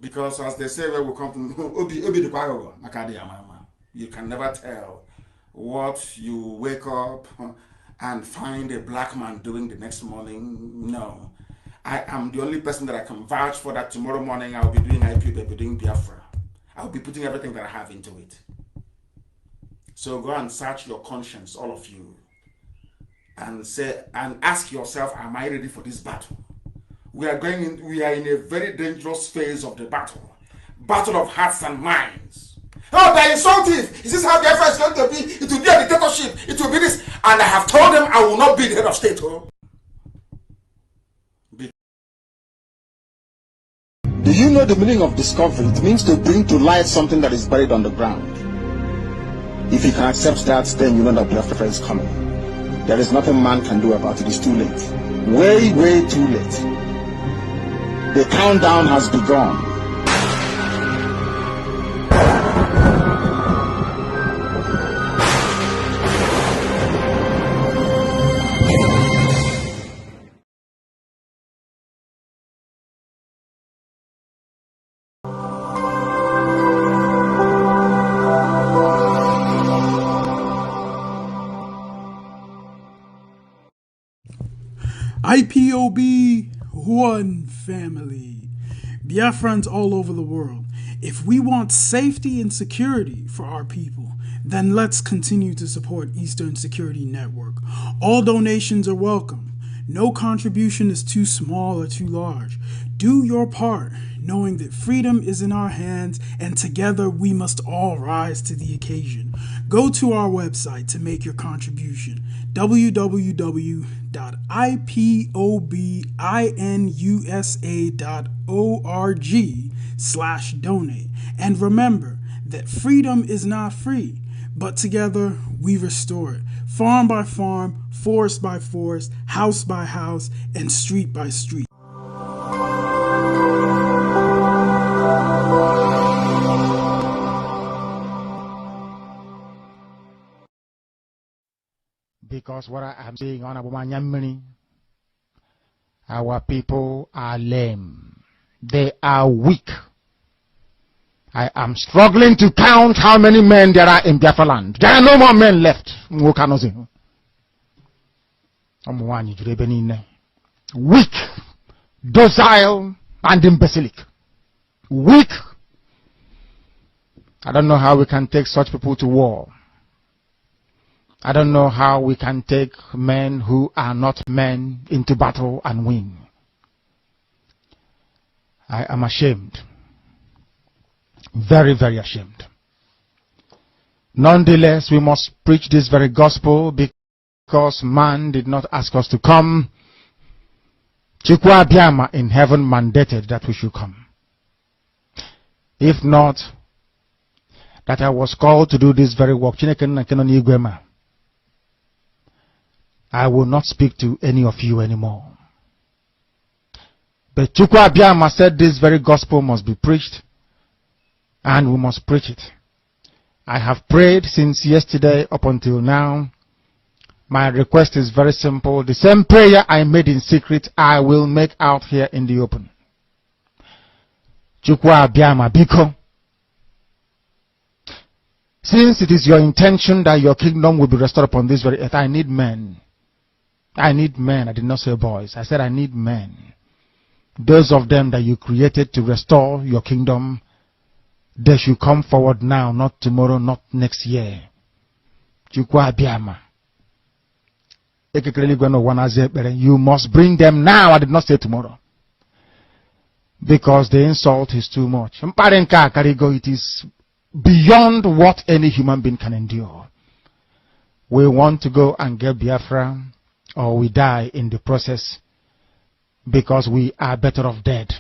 Because as they say, where we come from, you can never tell what you wake up and find a black man doing the next morning. No. I am the only person that I can vouch for that tomorrow morning I'll be doing IPOB, I'll be doing Biafra. I'll be putting everything that I have into it. So go and search your conscience, all of you, and say and ask yourself, am I ready for this battle? We are in a very dangerous phase of the battle. Battle of hearts and minds. Oh, they're insultive. Is this how Biafra is going to be? It will be a dictatorship. It will be this. And I have told them I will not be the head of state. Oh. Do you know the meaning of discovery? It means to bring to light something that is buried on the ground. If you can accept that, then you know that Biafra is coming. There is nothing man can do about it. It's too late. Way, way too late. The countdown has begun. IPOB, one family. Biafrans all over the world. If we want safety and security for our people, then let's continue to support Eastern Security Network. All donations are welcome. No contribution is too small or too large. Do your part, knowing that freedom is in our hands and together we must all rise to the occasion. Go to our website to make your contribution, www.ipobinUSA.org/donate. And remember that freedom is not free, but together we restore it. Farm by farm, forest by forest, house by house, and street by street. Because what I am saying on Abumanyamini, our people are lame. They are weak. I am struggling to count how many men there are in Biafra land. There are no more men left. Weak, docile, and imbecilic. Weak. I don't know how we can take such people to war. I don't know how we can take men who are not men into battle and win. I am ashamed. Very, very ashamed. Nonetheless, we must preach this very gospel because man did not ask us to come. Chukwa Biama in heaven mandated that we should come. If not, that I was called to do this very work, I will not speak to any of you anymore. But Chukwa Biama said this very gospel must be preached, and we must preach it. I have prayed since yesterday up until now. My request is very simple. The same prayer I made in secret, I will make out here in the open. Chukwa Biama Biko. Since it is your intention that your kingdom will be restored upon this very earth, I need men. I need men. I did not say boys. I said I need men. Those of them that you created to restore your kingdom, they should come forward now, not tomorrow, not next year. Chukwa Biama. You must bring them now. I did not say tomorrow. Because the insult is too much. It is beyond what any human being can endure. We want to go and get Biafra, or we die in the process, because we are better off dead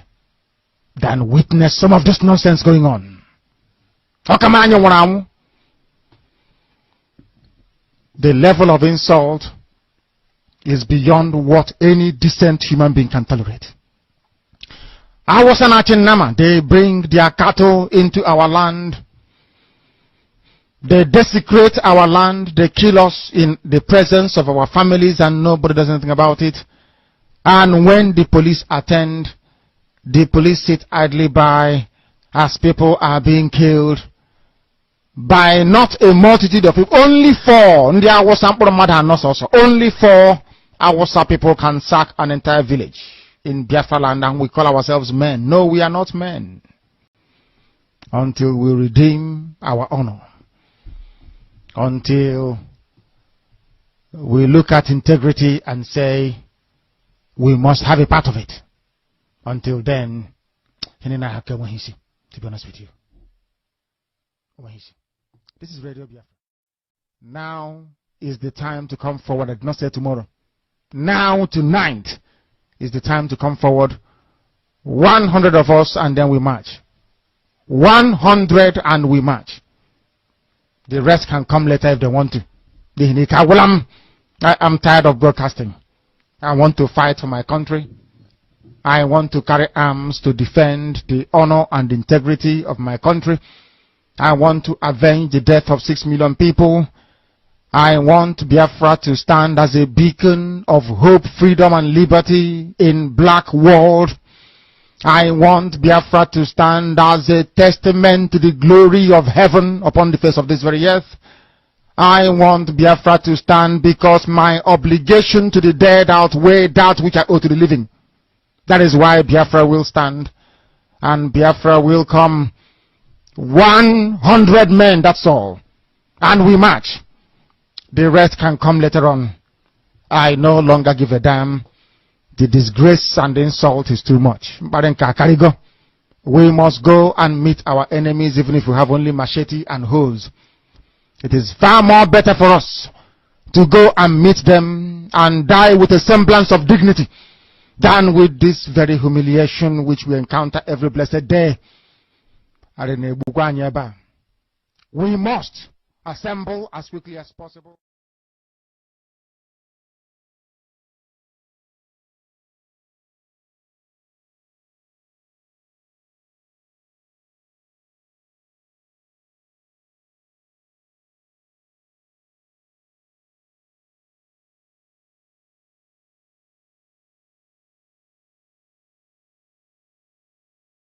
than witness some of this nonsense going on. The level of insult is beyond what any decent human being can tolerate. I was an Achinama. They bring their cattle into our land. They desecrate our land. They kill us in the presence of our families and nobody does anything about it. And when the police attend, the police sit idly by as people are being killed by not a multitude of people. Only 4. Only 4 Awasa people can sack an entire village in Biafra land, and we call ourselves men. No, we are not men. Until we redeem our honor. Until we look at integrity and say, we must have a part of it. Until then, to be honest with you. This is Radio Biafra. Now is the time to come forward. I did not say tomorrow. Now, tonight, is the time to come forward. 100 of us, and then we march. 100 and we march. The rest can come later if they want to. I am tired of broadcasting. I want to fight for my country. I want to carry arms to defend the honor and integrity of my country. I want to avenge the death of 6 million people. I want Biafra to stand as a beacon of hope, freedom, and liberty in black world. I want Biafra to stand as a testament to the glory of heaven upon the face of this very earth. I want Biafra to stand because my obligation to the dead outweigh that which I owe to the living. That is why Biafra will stand, and Biafra will come. 100 men, that's all. And we march. The rest can come later on. I no longer give a damn. The disgrace and the insult is too much. We must go and meet our enemies even if we have only machete and hoes. It is far more better for us to go and meet them and die with a semblance of dignity than with this very humiliation which we encounter every blessed day. We must assemble as quickly as possible.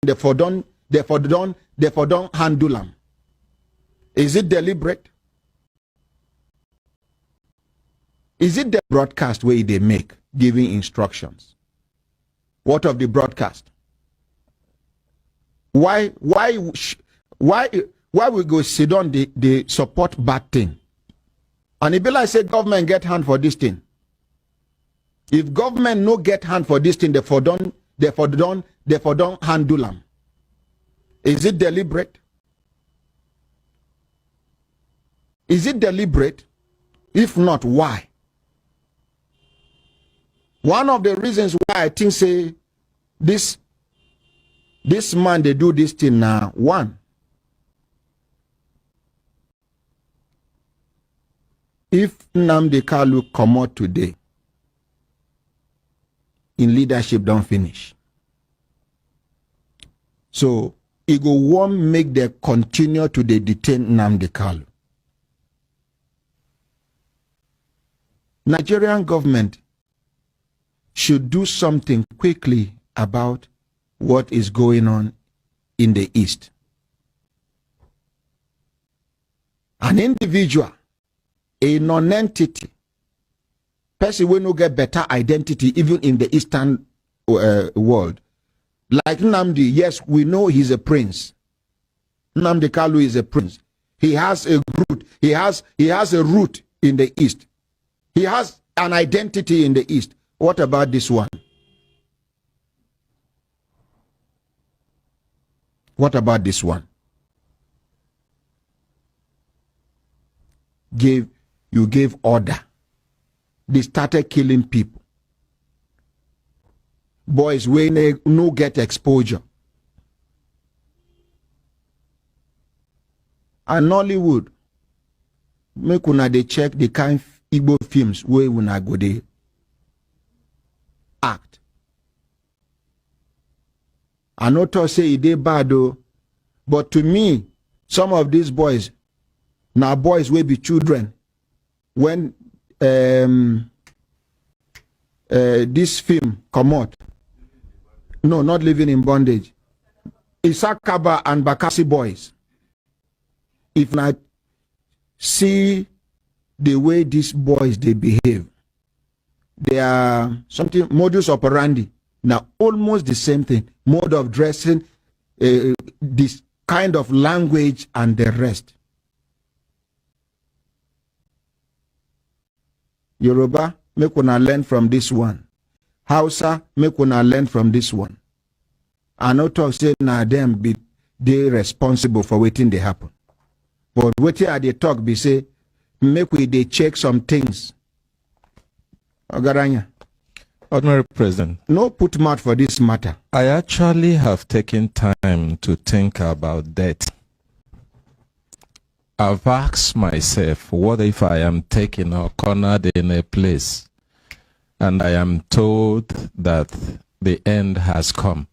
Therefore don't handle them. Is it deliberate? Is it the broadcast way they make, giving instructions? What of the broadcast? Why we go sit on the support bad thing? And it be like say government get hand for this thing. If government no get hand for this thing, therefore don't handle them. Is it deliberate? Is it deliberate? If not, why? One of the reasons why I think say this man they do this thing now. One, if Nnamdi Kanu come out today, in leadership don't finish. So it go want make them continue to detain Nnamdi Kanu. Nigerian government should do something quickly about what is going on in the East. An individual, a non-entity, person will not get better identity even in the Eastern world. Like Nnamdi, yes, we know he's a prince. Nnamdi Kanu is a prince. He has a root. He has a root in the East. He has an identity in the East. What about this one? What about this one? You gave order. They started killing people. Boys when they no get exposure. And Nollywood, make una they check the kind of Igbo films where una go they act. I not to say they bad though, but to me, some of these boys, now boys will be children. When this film come out, no, not living in bondage. Isakaba and Bakassi boys, if I see the way these boys they behave, they are something modus operandi. Now almost the same thing, mode of dressing, this kind of language and the rest. Yoruba, make una learn from this one. Hausa, make una learn from this one. I no talk say na them be they responsible for waiting they happen. But waiting at the talk be say, make we they check some things. Ogaranya. Honorary President. No put mouth for this matter. I actually have taken time to think about that. I've asked myself, what if I am taken or cornered in a place and I am told that the end has come?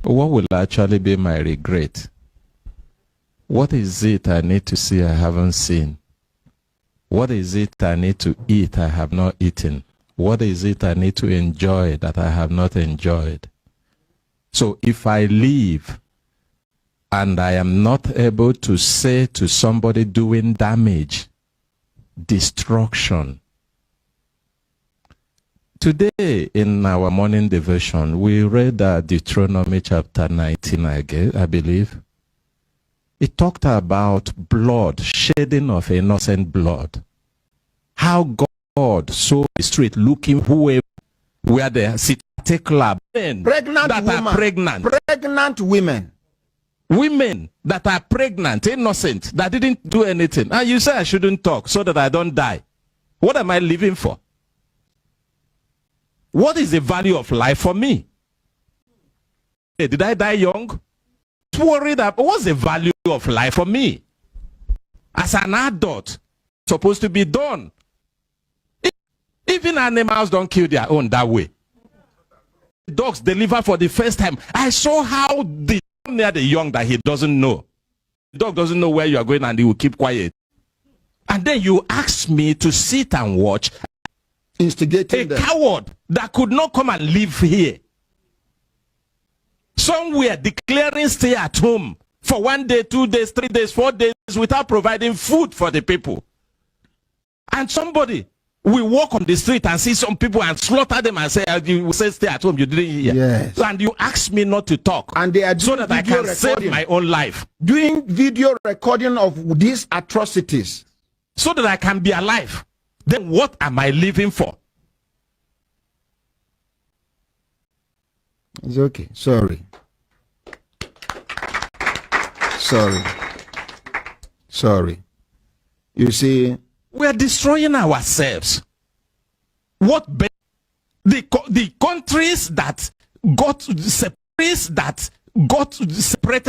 What will actually be my regret? What is it I need to see I haven't seen? What is it I need to eat I have not eaten? What is it I need to enjoy that I have not enjoyed? So if I leave and I am not able to say to somebody doing damage, destruction. Today in our morning devotion, we read Deuteronomy chapter 19, I believe. It talked about blood, shedding of innocent blood. How God saw the street looking whoever where they sit, particular men Pregnant that women. are pregnant. Pregnant women. Women that are pregnant, innocent, that didn't do anything. And you say I shouldn't talk so that I don't die. What am I living for? What is the value of life for me? Hey, did I die young? Worried about what's the value of life for me? As an adult, supposed to be done. Even animals don't kill their own that way. Dogs deliver for the first time. I saw how the near the young that he doesn't know. The dog doesn't know where you are going and he will keep quiet. And then you ask me to sit and watch Instigating a coward that could not come and live here. Somewhere declaring stay at home for 1 day, 2 days, 3 days, 4 days without providing food for the people. And somebody will walk on the street and see some people and slaughter them and say, you say stay at home, you didn't hear. Yes. And you ask me not to talk. And they are so doing that I video can save recording. my own life. Doing video recording of these atrocities. So that I can be alive. Then what am I living for? It's okay. Sorry. Sorry. You see, We are destroying ourselves. What the countries that got separated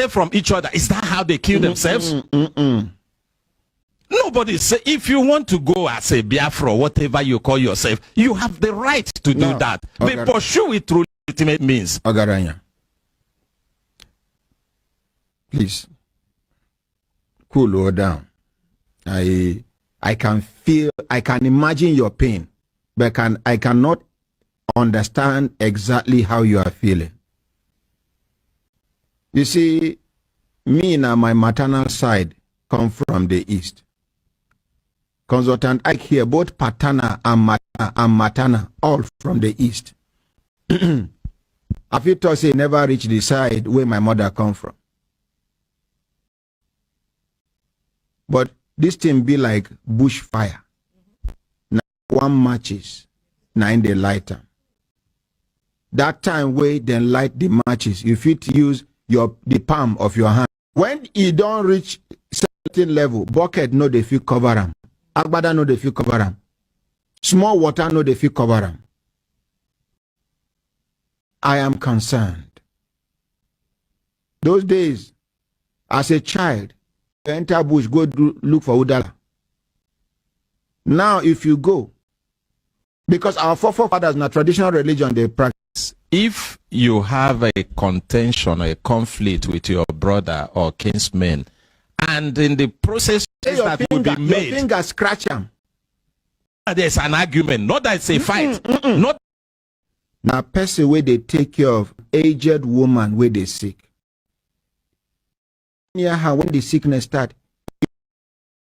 from each other, is that how they kill themselves? Nobody say if you want to go as a Biafra or whatever you call yourself, you have the right to do that. Okay. But pursue it through legitimate means. Ogaranya, please cool down. I can feel, I can imagine your pain, but I cannot understand exactly how you are feeling. You see, me and my maternal side come from the east. Consultant Ike here, both paternal and maternal, all from the east. I feel to say never reach the side where my mother come from. But this thing be like bushfire. Now one matches, now in the lighter. That time where then light the matches, you fit use the palm of your hand. When you don't reach certain level, bucket no they feel cover them. Agbada no they feel cover them. Small water no they feel cover them. I am concerned. Those days, as a child, enter bush, go look for udala. Now, if you go, because our forefathers in a traditional religion, they practice. If you have a contention or a conflict with your brother or kinsman, and in the process that will be made, your finger scratch them. There's an argument, not that it's a fight. Not now, person where they take care of aged woman where they sick. near her when the sickness start.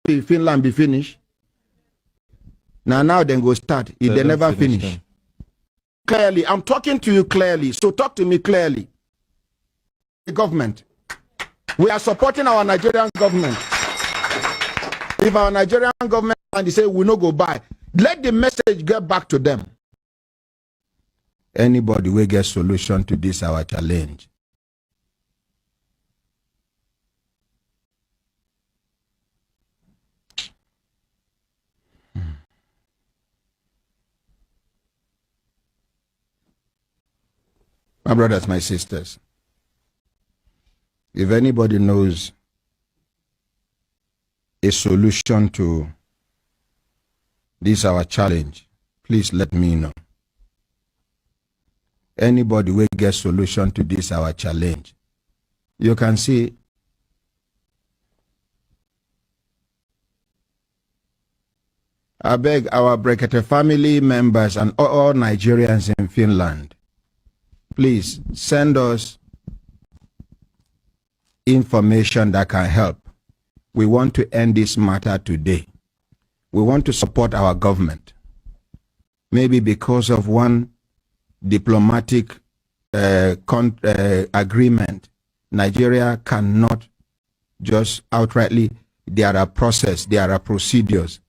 Finland be finished. Now then go start. If they never finish. Clearly, I'm talking to you clearly. So talk to me clearly. The government. We are supporting our Nigerian government. If our Nigerian government and they say we no go buy, let the message get back to them. Anybody will get solution to this our challenge. My brothers, my sisters, if anybody knows a solution to this our challenge, please let me know. Anybody will get solution to this our challenge. You can see I beg our Brekete family members and all Nigerians in Finland, please send us information that can help. We want to end this matter today. We want to support our government. Maybe because of one diplomatic agreement, Nigeria cannot just outrightly, there are processes, there are procedures.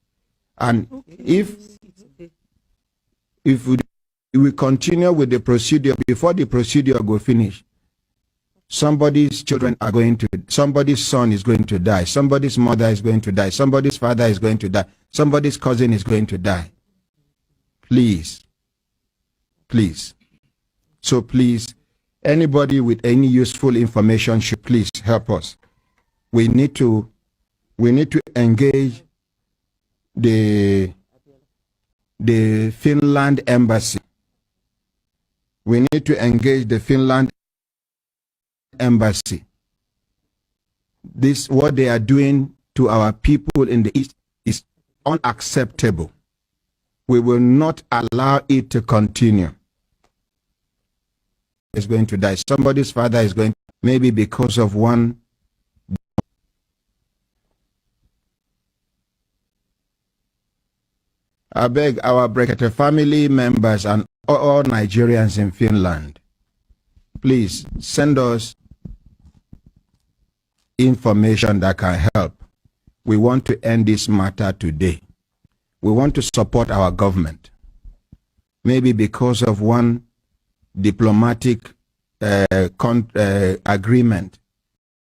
And if we continue with the procedure, before the procedure go finish, somebody's children are going to, somebody's son is going to die, somebody's mother is going to die, somebody's father is going to die, somebody's cousin is going to die. Please. Please. So please, anybody with any useful information should please help us. We need to engage the Finland embassy. We need to engage the Finland embassy. This, what they are doing to our people in the East is unacceptable. We will not allow it to continue. Is going to die. Somebody's father is going, maybe because of one. I beg our Brekete family members and all Nigerians in Finland, please send us information that can help. We want to end this matter today. We want to support our government. Maybe because of one diplomatic agreement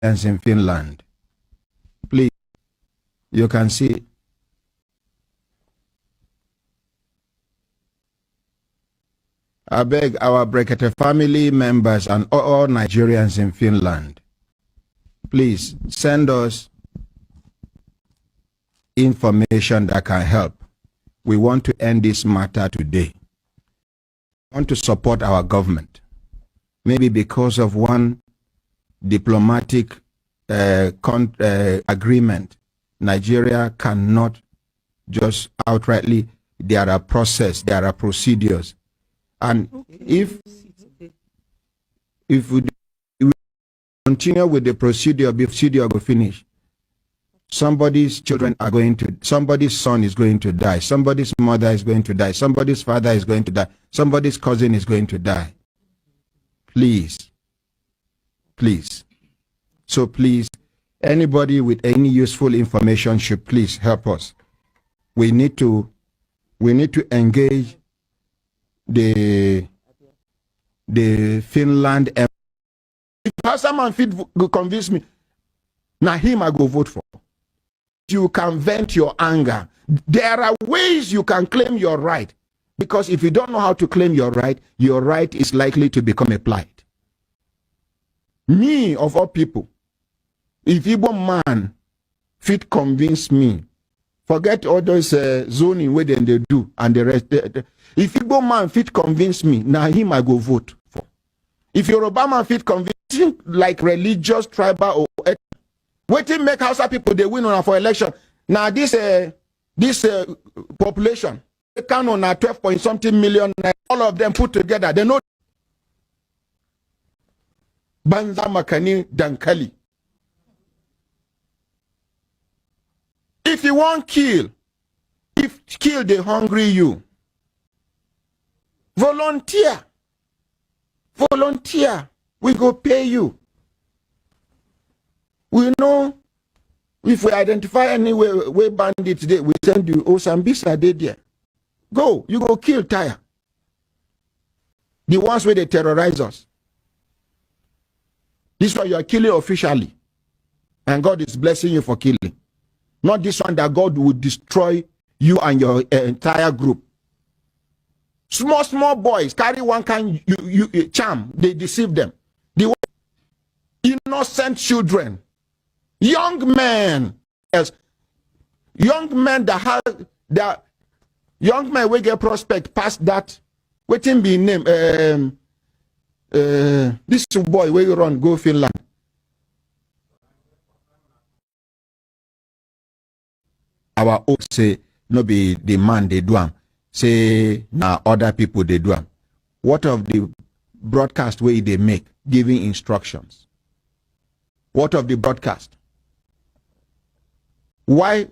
in Finland. Please, you can see I beg our Brekete family members and all Nigerians in Finland, please send us information that can help. We want to end this matter today. We want to support our government. Maybe because of one diplomatic agreement, Nigeria cannot just outrightly, there are processes, there are procedures. And if we continue with the procedure will finish, somebody's children are going to, somebody's son is going to die, somebody's mother is going to die, somebody's father is going to die, somebody's cousin is going to die. Please. Please. So please, anybody with any useful information should please help us. We need to engage the Finland embassy. If someone fit convince me, now him I go vote for. You can vent your anger. There are ways you can claim your right. Because if you don't know how to claim your right is likely to become a plight. Me, of all people, if Igbo man fit convince me, forget all those zoning where they do and the rest. If Igbo man fit convince me, now him I go vote for. If Yoruba man fit convince me, like religious, tribal, or waiting make Hausa people they win on for election. Now this population, they count on 12 point something million, all of them put together. They know Banza Makani Dankali. If you want kill, if kill the hungry you, volunteer. Volunteer. We go pay you. We know if we identify any way bandits today, we send you. Oh, Sambisa did there. Go. You go kill Tire. The ones where they terrorize us. This one you are killing officially. And God is blessing you for killing. Not this one that God will destroy you and your entire group. Small boys carry one kind you charm. They deceive them. The innocent children, young men, as young men that have that young men will get prospect past that. Waiting be name this boy where you run go Finland. Our own say no be the man they do am. Say now other people they do am. What of the broadcast way they make giving instructions? What of the broadcast? Why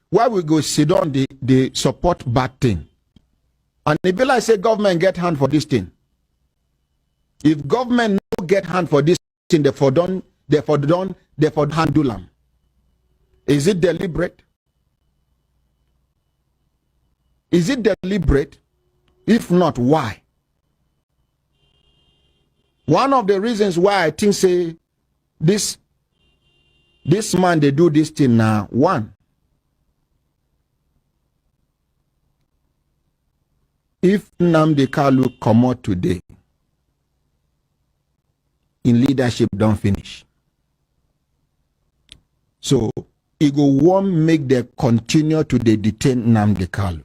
we go sit on the support bad thing? And if I say government get hand for this thing, if government no get hand for this thing, they for handle them. Is it deliberate? Is it deliberate? If not, why? One of the reasons why I think say this man they do this thing now. One, if Nnamdi Kalu come out today, in leadership don't finish. So it go want make them continue to detain Nnamdi Kalu.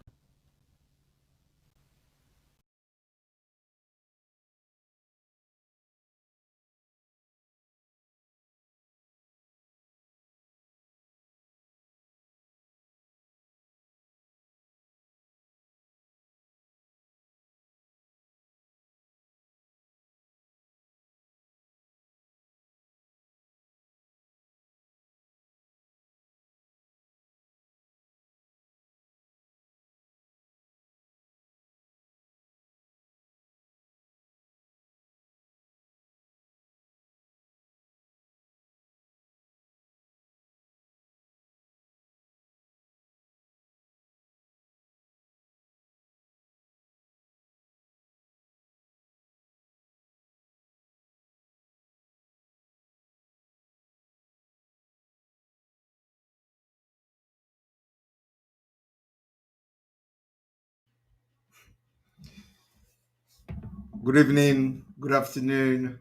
Good evening, good afternoon,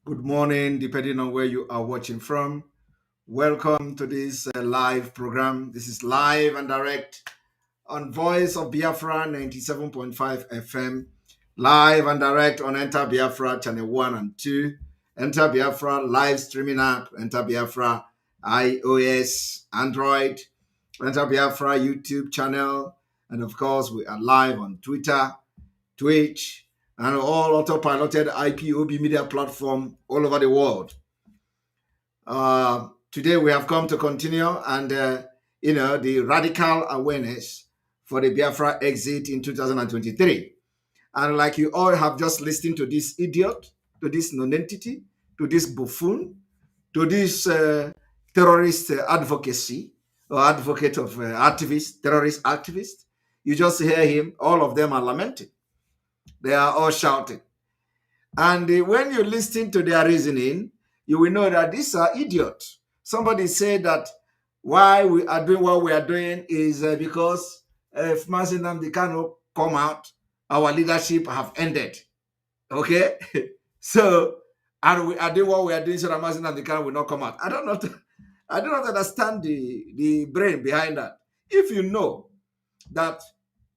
good morning, depending on where you are watching from. Welcome to this live program. This is live and direct on Voice of Biafra 97.5 FM, live and direct on Enter Biafra channel 1 and 2, Enter Biafra live streaming app, Enter Biafra iOS, Android, Enter Biafra YouTube channel, and of course we are live on Twitter, Twitch, and all autopiloted IPOB media platform all over the world. Today we have come to continue and, the radical awareness for the Biafra exit in 2023. And like you all have just listened to this idiot, to this nonentity, to this buffoon, to this terrorist advocacy or advocate of terrorist activist, you just hear him, all of them are lamenting. They are all shouting. And when you listen to their reasoning, you will know that these are idiots. Somebody said that why we are doing what we are doing is because if Mazi Nnamdi Kanu come out, our leadership have ended. Okay? So, and we are doing what we are doing so that Mazi Nnamdi Kanu will not come out. I do not understand the brain behind that. If you know that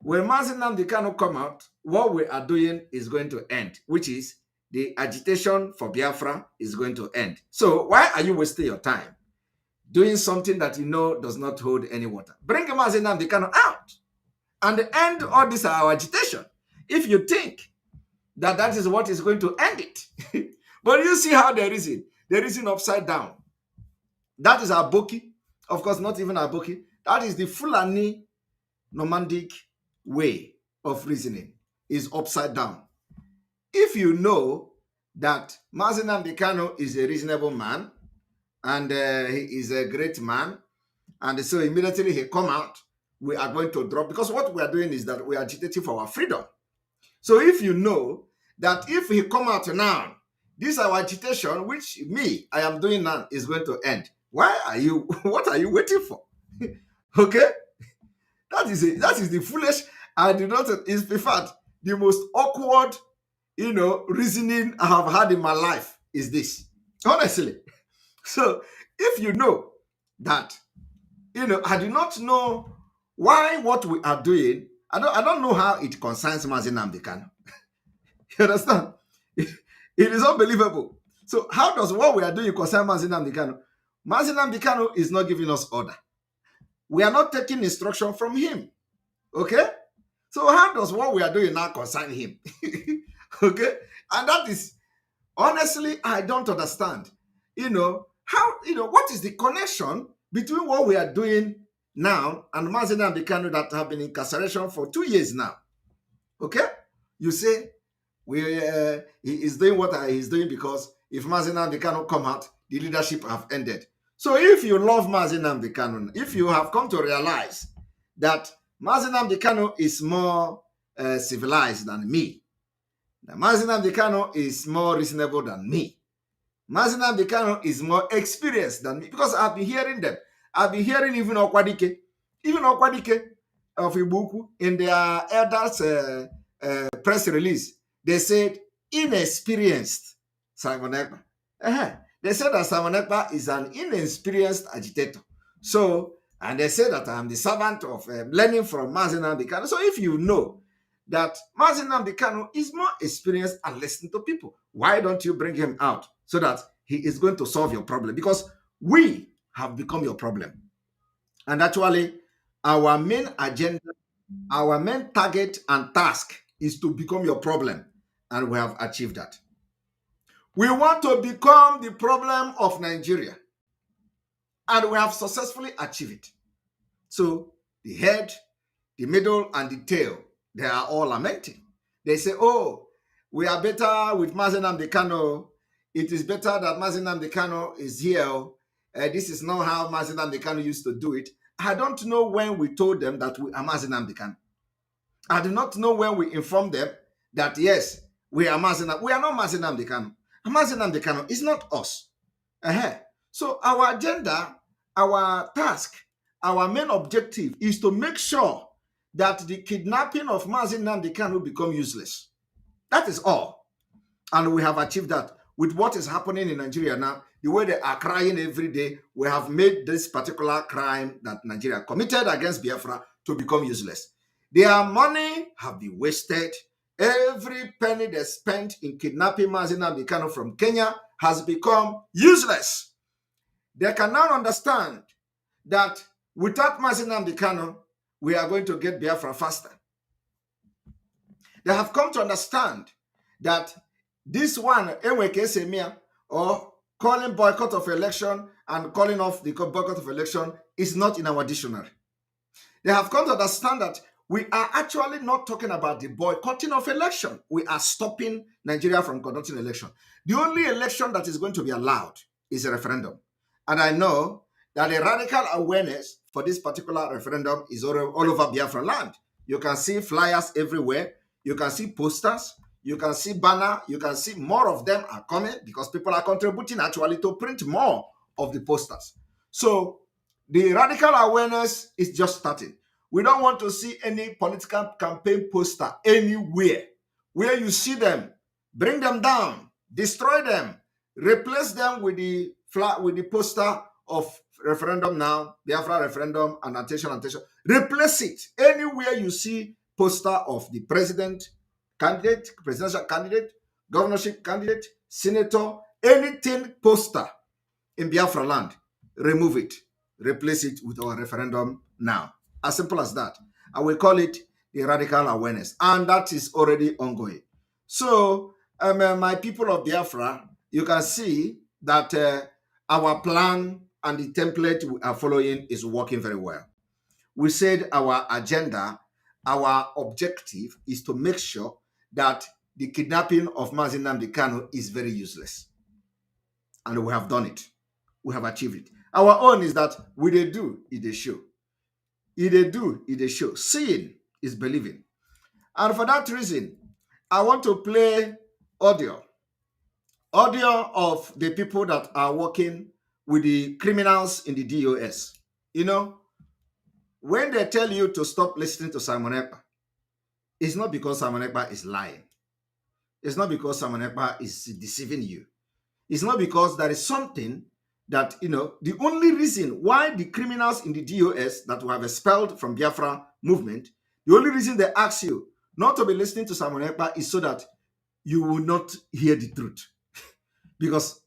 when Mazi Nnamdi Kanu come out, what we are doing is going to end, which is the agitation for Biafra is going to end. So why are you wasting your time doing something that you know does not hold any water? Bring Mazi Nnamdi Kanu out and end all this our agitation. If you think that that is what is going to end it. But you see how they reason upside down. That is Aboki. Of course, not even Aboki. That is the Fulani nomadic way of reasoning, is upside down. If you know that Mazi Nnamdi Kanu is a reasonable man and he is a great man, and so immediately he come out, we are going to drop, because what we are doing is that we are agitating for our freedom. So if you know that if he come out now, this our agitation, which I am doing now, is going to end. Why are you, what are you waiting for? Okay? That is the foolish, I do not, is in fact the most awkward, reasoning I have had in my life is this. Honestly. So if you know that, I do not know why what we are doing, I don't know how it concerns Mazi Nnamdi Kanu. You understand? It is unbelievable. So how does what we are doing concern Mazi Nnamdi Kanu? Mazi Nnamdi Kanu is not giving us order. We are not taking instruction from him. Okay? So how does what we are doing now concern him? Okay? And that is, honestly, I don't understand. How, what is the connection between what we are doing now and Mazi Nnamdi Kanu that have been in incarceration for 2 years now? Okay? You say, he is doing what he is doing because if Mazi Nnamdi Kanu come out, the leadership have ended. So if you love Mazi Nnamdi Kanu, if you have come to realize that Mazi Nnamdi Kanu is more civilized than me, that Mazi Nnamdi Kanu is more reasonable than me, Mazi Nnamdi Kanu is more experienced than me, because I've been hearing them. I've been hearing even Okwadike of Ibuku in their elders' press release. They said inexperienced Simon Ekpa. They said that Simon Ekpa is an inexperienced agitator. So, and they say that I'm the servant of learning from Mazi Nnamdi Kanu. So if you know that Mazi Nnamdi Kanu is more experienced and listening to people, why don't you bring him out so that he is going to solve your problem? Because we have become your problem. And actually, our main agenda, our main target and task is to become your problem. And we have achieved that. We want to become the problem of Nigeria. And we have successfully achieved it. So the head, the middle, and the tail, they are all lamenting. They say, oh, we are better with Mazi Nnamdi Kanu. It is better that Mazi Nnamdi Kanu is here. This is not how Mazi Nnamdi Kanu used to do it. I don't know when we told them that we are Mazi Nnamdi Kanu. I do not know when we informed them that, yes, we are Mazi Nnamdi. We are not Mazi Nnamdi Kanu. Mazi Nnamdi Kanu is not us. So our agenda, our task, our main objective is to make sure that the kidnapping of Mazi Nnamdi Kanu become useless. That is all. And we have achieved that. With what is happening in Nigeria now, the way they are crying every day, we have made this particular crime that Nigeria committed against Biafra to become useless. Their money have been wasted. Every penny they spent in kidnapping Mazi Nnamdi Kanu from Kenya has become useless. They can now understand that without Mazi Nnamdi Kanu, we are going to get Biafra faster. They have come to understand that this one, or calling boycott of election and calling off the boycott of election, is not in our dictionary. They have come to understand that we are actually not talking about the boycotting of election. We are stopping Nigeria from conducting election. The only election that is going to be allowed is a referendum. And I know that the radical awareness for this particular referendum is all over Biafra land. You can see flyers everywhere. You can see posters. You can see banner. You can see more of them are coming because people are contributing actually to print more of the posters. So the radical awareness is just starting. We don't want to see any political campaign poster anywhere. Where you see them, bring them down, destroy them, replace them with the poster of referendum now, Biafra referendum, and attention. Replace it. Anywhere you see poster of the president candidate, presidential candidate, governorship candidate, senator, anything poster in Biafra land, remove it. Replace it with our referendum now. As simple as that. I will call it the radical awareness. And that is already ongoing. So, my people of Biafra, you can see that our plan and the template we are following is working very well. We said our agenda, our objective is to make sure that the kidnapping of Mazi Nnamdi Kanu is very useless. And we have done it. We have achieved it. Our own is that we they do, it they show. It they do, it they show. Seeing is believing. And for that reason, I want to play audio of the people that are working with the criminals in the DOS. You know, when they tell you to stop listening to Simon Ekpa, it's not because Simon Ekpa is lying. It's not because Simon Ekpa is deceiving you. It's not because there is something that, you know, the only reason why the criminals in the DOS that we have expelled from Biafra movement, the only reason they ask you not to be listening to Simon Ekpa is so that you will not hear the truth. Because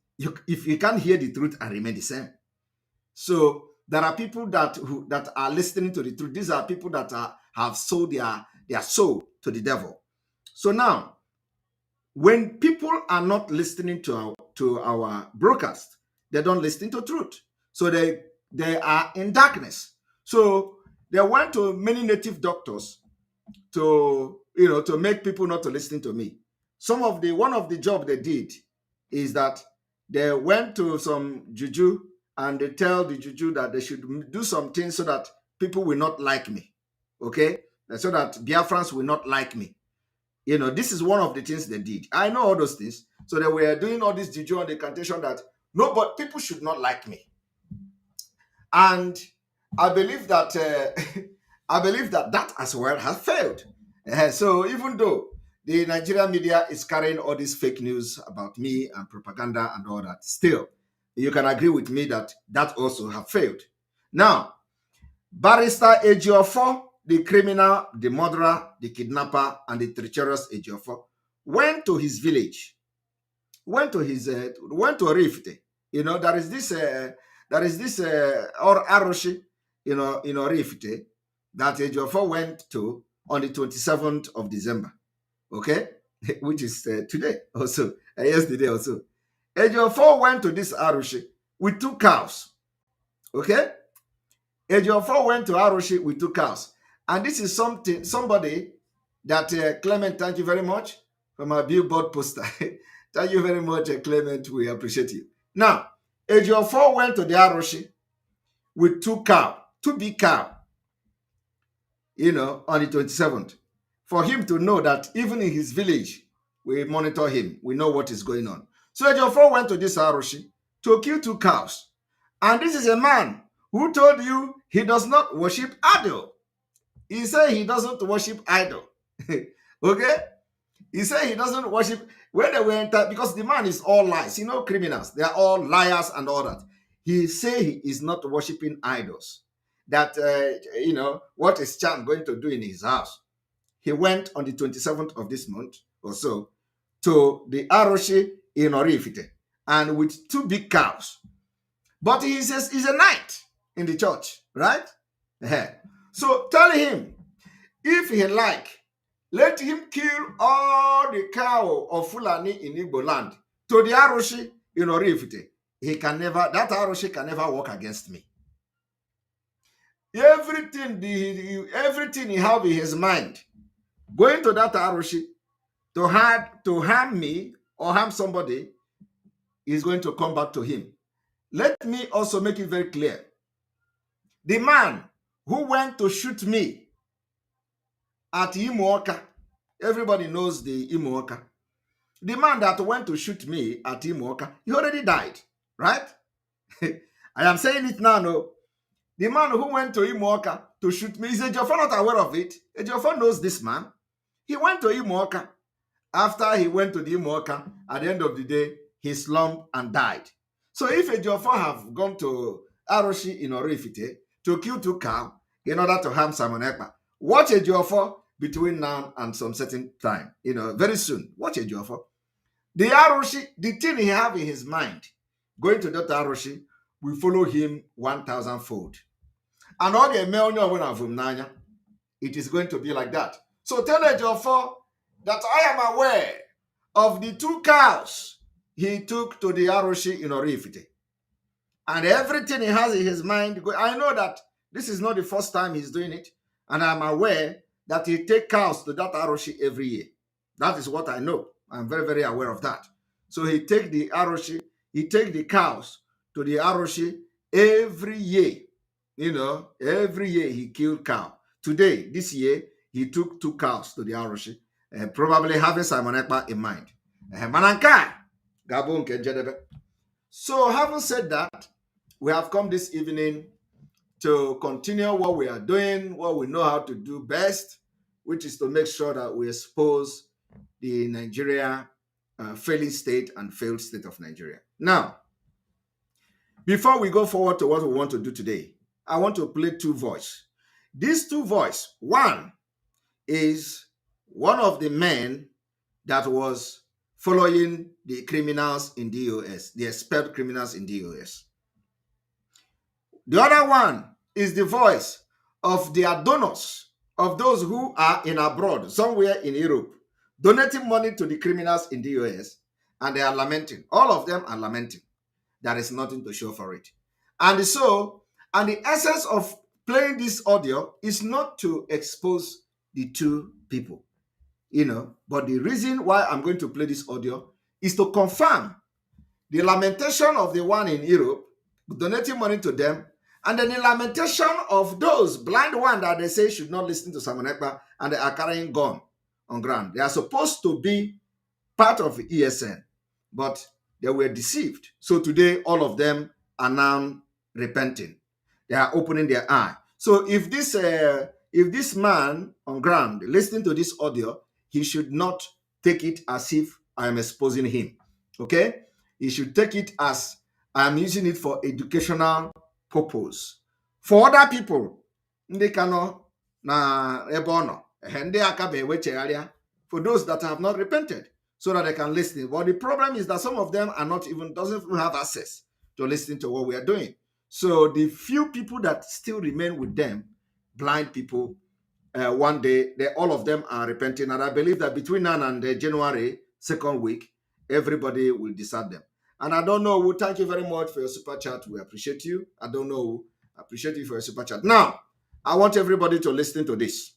if you can't hear the truth and remain the same. So there are people that are listening to the truth. These are people that have sold their soul to the devil. So now, when people are not listening to our broadcast, they don't listen to truth. So they are in darkness. So they went to many native doctors to make people not to listen to me. One of the job they did is that they went to some juju and they tell the juju that they should do some things so that people will not like me. Okay? So that Biafrans will not like me. You know, this is one of the things they did. I know all those things. So they were doing all this juju on the cantation that no, but people should not like me. And I believe that that as well has failed. So even though the Nigerian media is carrying all this fake news about me and propaganda and all that, still, you can agree with me that that also have failed. Now, Barrister Ejiofor, the criminal, the murderer, the kidnapper, and the treacherous Ejiofor, went to his village, went to Orifite. You know, there is this or Aroshi, in Orifite, that Ejiofor went to on the 27th of December. Okay, which is today also, yesterday also. Ejiofor went to this Aroshi with 2 cows. Okay, Ejiofor went to Aroshi with 2 cows. And this is somebody that, Clement, thank you very much for my billboard poster. Thank you very much, Clement. We appreciate you. Now, Ejiofor went to the Aroshi with 2 big cows, on the 27th, for him to know that even in his village, we monitor him. We know what is going on. So Ejiofor went to this Aroshi to kill 2 cows. And this is a man who told you he does not worship idol. He said he doesn't worship idol. Okay? He said he doesn't worship. When they went, because the man is all lies. Criminals. They are all liars and all that. He said he is not worshiping idols. That, what is Chan going to do in his house? He went on the 27th of this month or so to the Aroshi in Orifite and with 2 big cows. But he says he's a knight in the church, right? So tell him, if he like, let him kill all the cow of Fulani in Igbo land to the Aroshi in Orifite. That Aroshi can never work against me. Everything he have in his mind, going to that Aroshi to harm me or harm somebody, is going to come back to him. Let me also make it very clear. The man who went to shoot me at Imuoka, everybody knows the Imuoka. The man that went to shoot me at Imuoka, he already died, right? I am saying it now, no. The man who went to Imuoka to shoot me, is Ejiofor not aware of it? Ejiofor knows this man. He went to Imuoka. After he went to the Imuoka, at the end of the day, he slumped and died. So if Ejiofor have gone to Aroshi in Orifite to kill 2 cows in order to harm Simon Ekpa, watch Ejiofor between now and some certain time. Very soon. Watch Ejiofor. The Aroshi, the thing he have in his mind, going to that Aroshi, will follow him 1,000-fold. And all the men it is going to be like that. So tell Ejiofor that I am aware of the 2 cows he took to the Aroshi in Orifite. And everything he has in his mind, I know that this is not the first time he's doing it. And I'm aware that he takes cows to that Aroshi every year. That is what I know. I'm very, very aware of that. So he take the Aroshi, he take the cows to the Aroshi every year. You know, every year he killed cow. Today, this year, he took 2 cows to the Aroshi, probably having Simon Ekpa in mind. Mananka, Gabon Kenjedebe. So having said that, we have come this evening to continue what we are doing, what we know how to do best, which is to make sure that we expose the Nigeria failing state and failed state of Nigeria. Now, before we go forward to what we want to do today, I want to play 2 voices. These 2 voices, one is one of the men that was following the criminals in DOS, the expelled criminals in DOS. The other one is the voice of the donors, of those who are in abroad, somewhere in Europe, donating money to the criminals in the US, and they are lamenting. All of them are lamenting. There is nothing to show for it. And so, and the essence of playing this audio is not to expose the 2 people, you know, but the reason why I'm going to play this audio is to confirm the lamentation of the one in Europe, donating money to them, and then the lamentation of those blind ones that they say should not listen to Simon Ekpa, and they are carrying gun on ground. They are supposed to be part of ESN, but they were deceived. So today, all of them are now repenting. They are opening their eye. So if this man on ground listening to this audio, he should not take it as if I am exposing him. Okay? He should take it as I am using it for educational purpose. For other people, ndị kano na ebono, ndị akabe wechegharịa, for those that have not repented, so that they can listen. But the problem is that some of them are not even, doesn't even have access to listening to what we are doing. So the few people that still remain with them, blind people, one day, all of them are repenting. And I believe that between now and January 2nd week, everybody will desert them. And I don't know, thank you very much for your super chat. We appreciate you. I don't know, appreciate you for your super chat. Now, I want everybody to listen to this.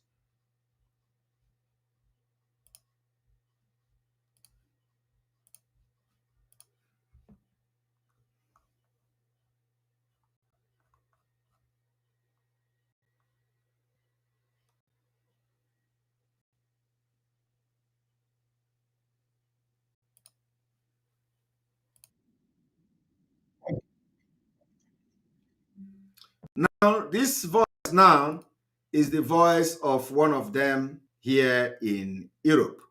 Now, this voice now is the voice of one of them here in Europe.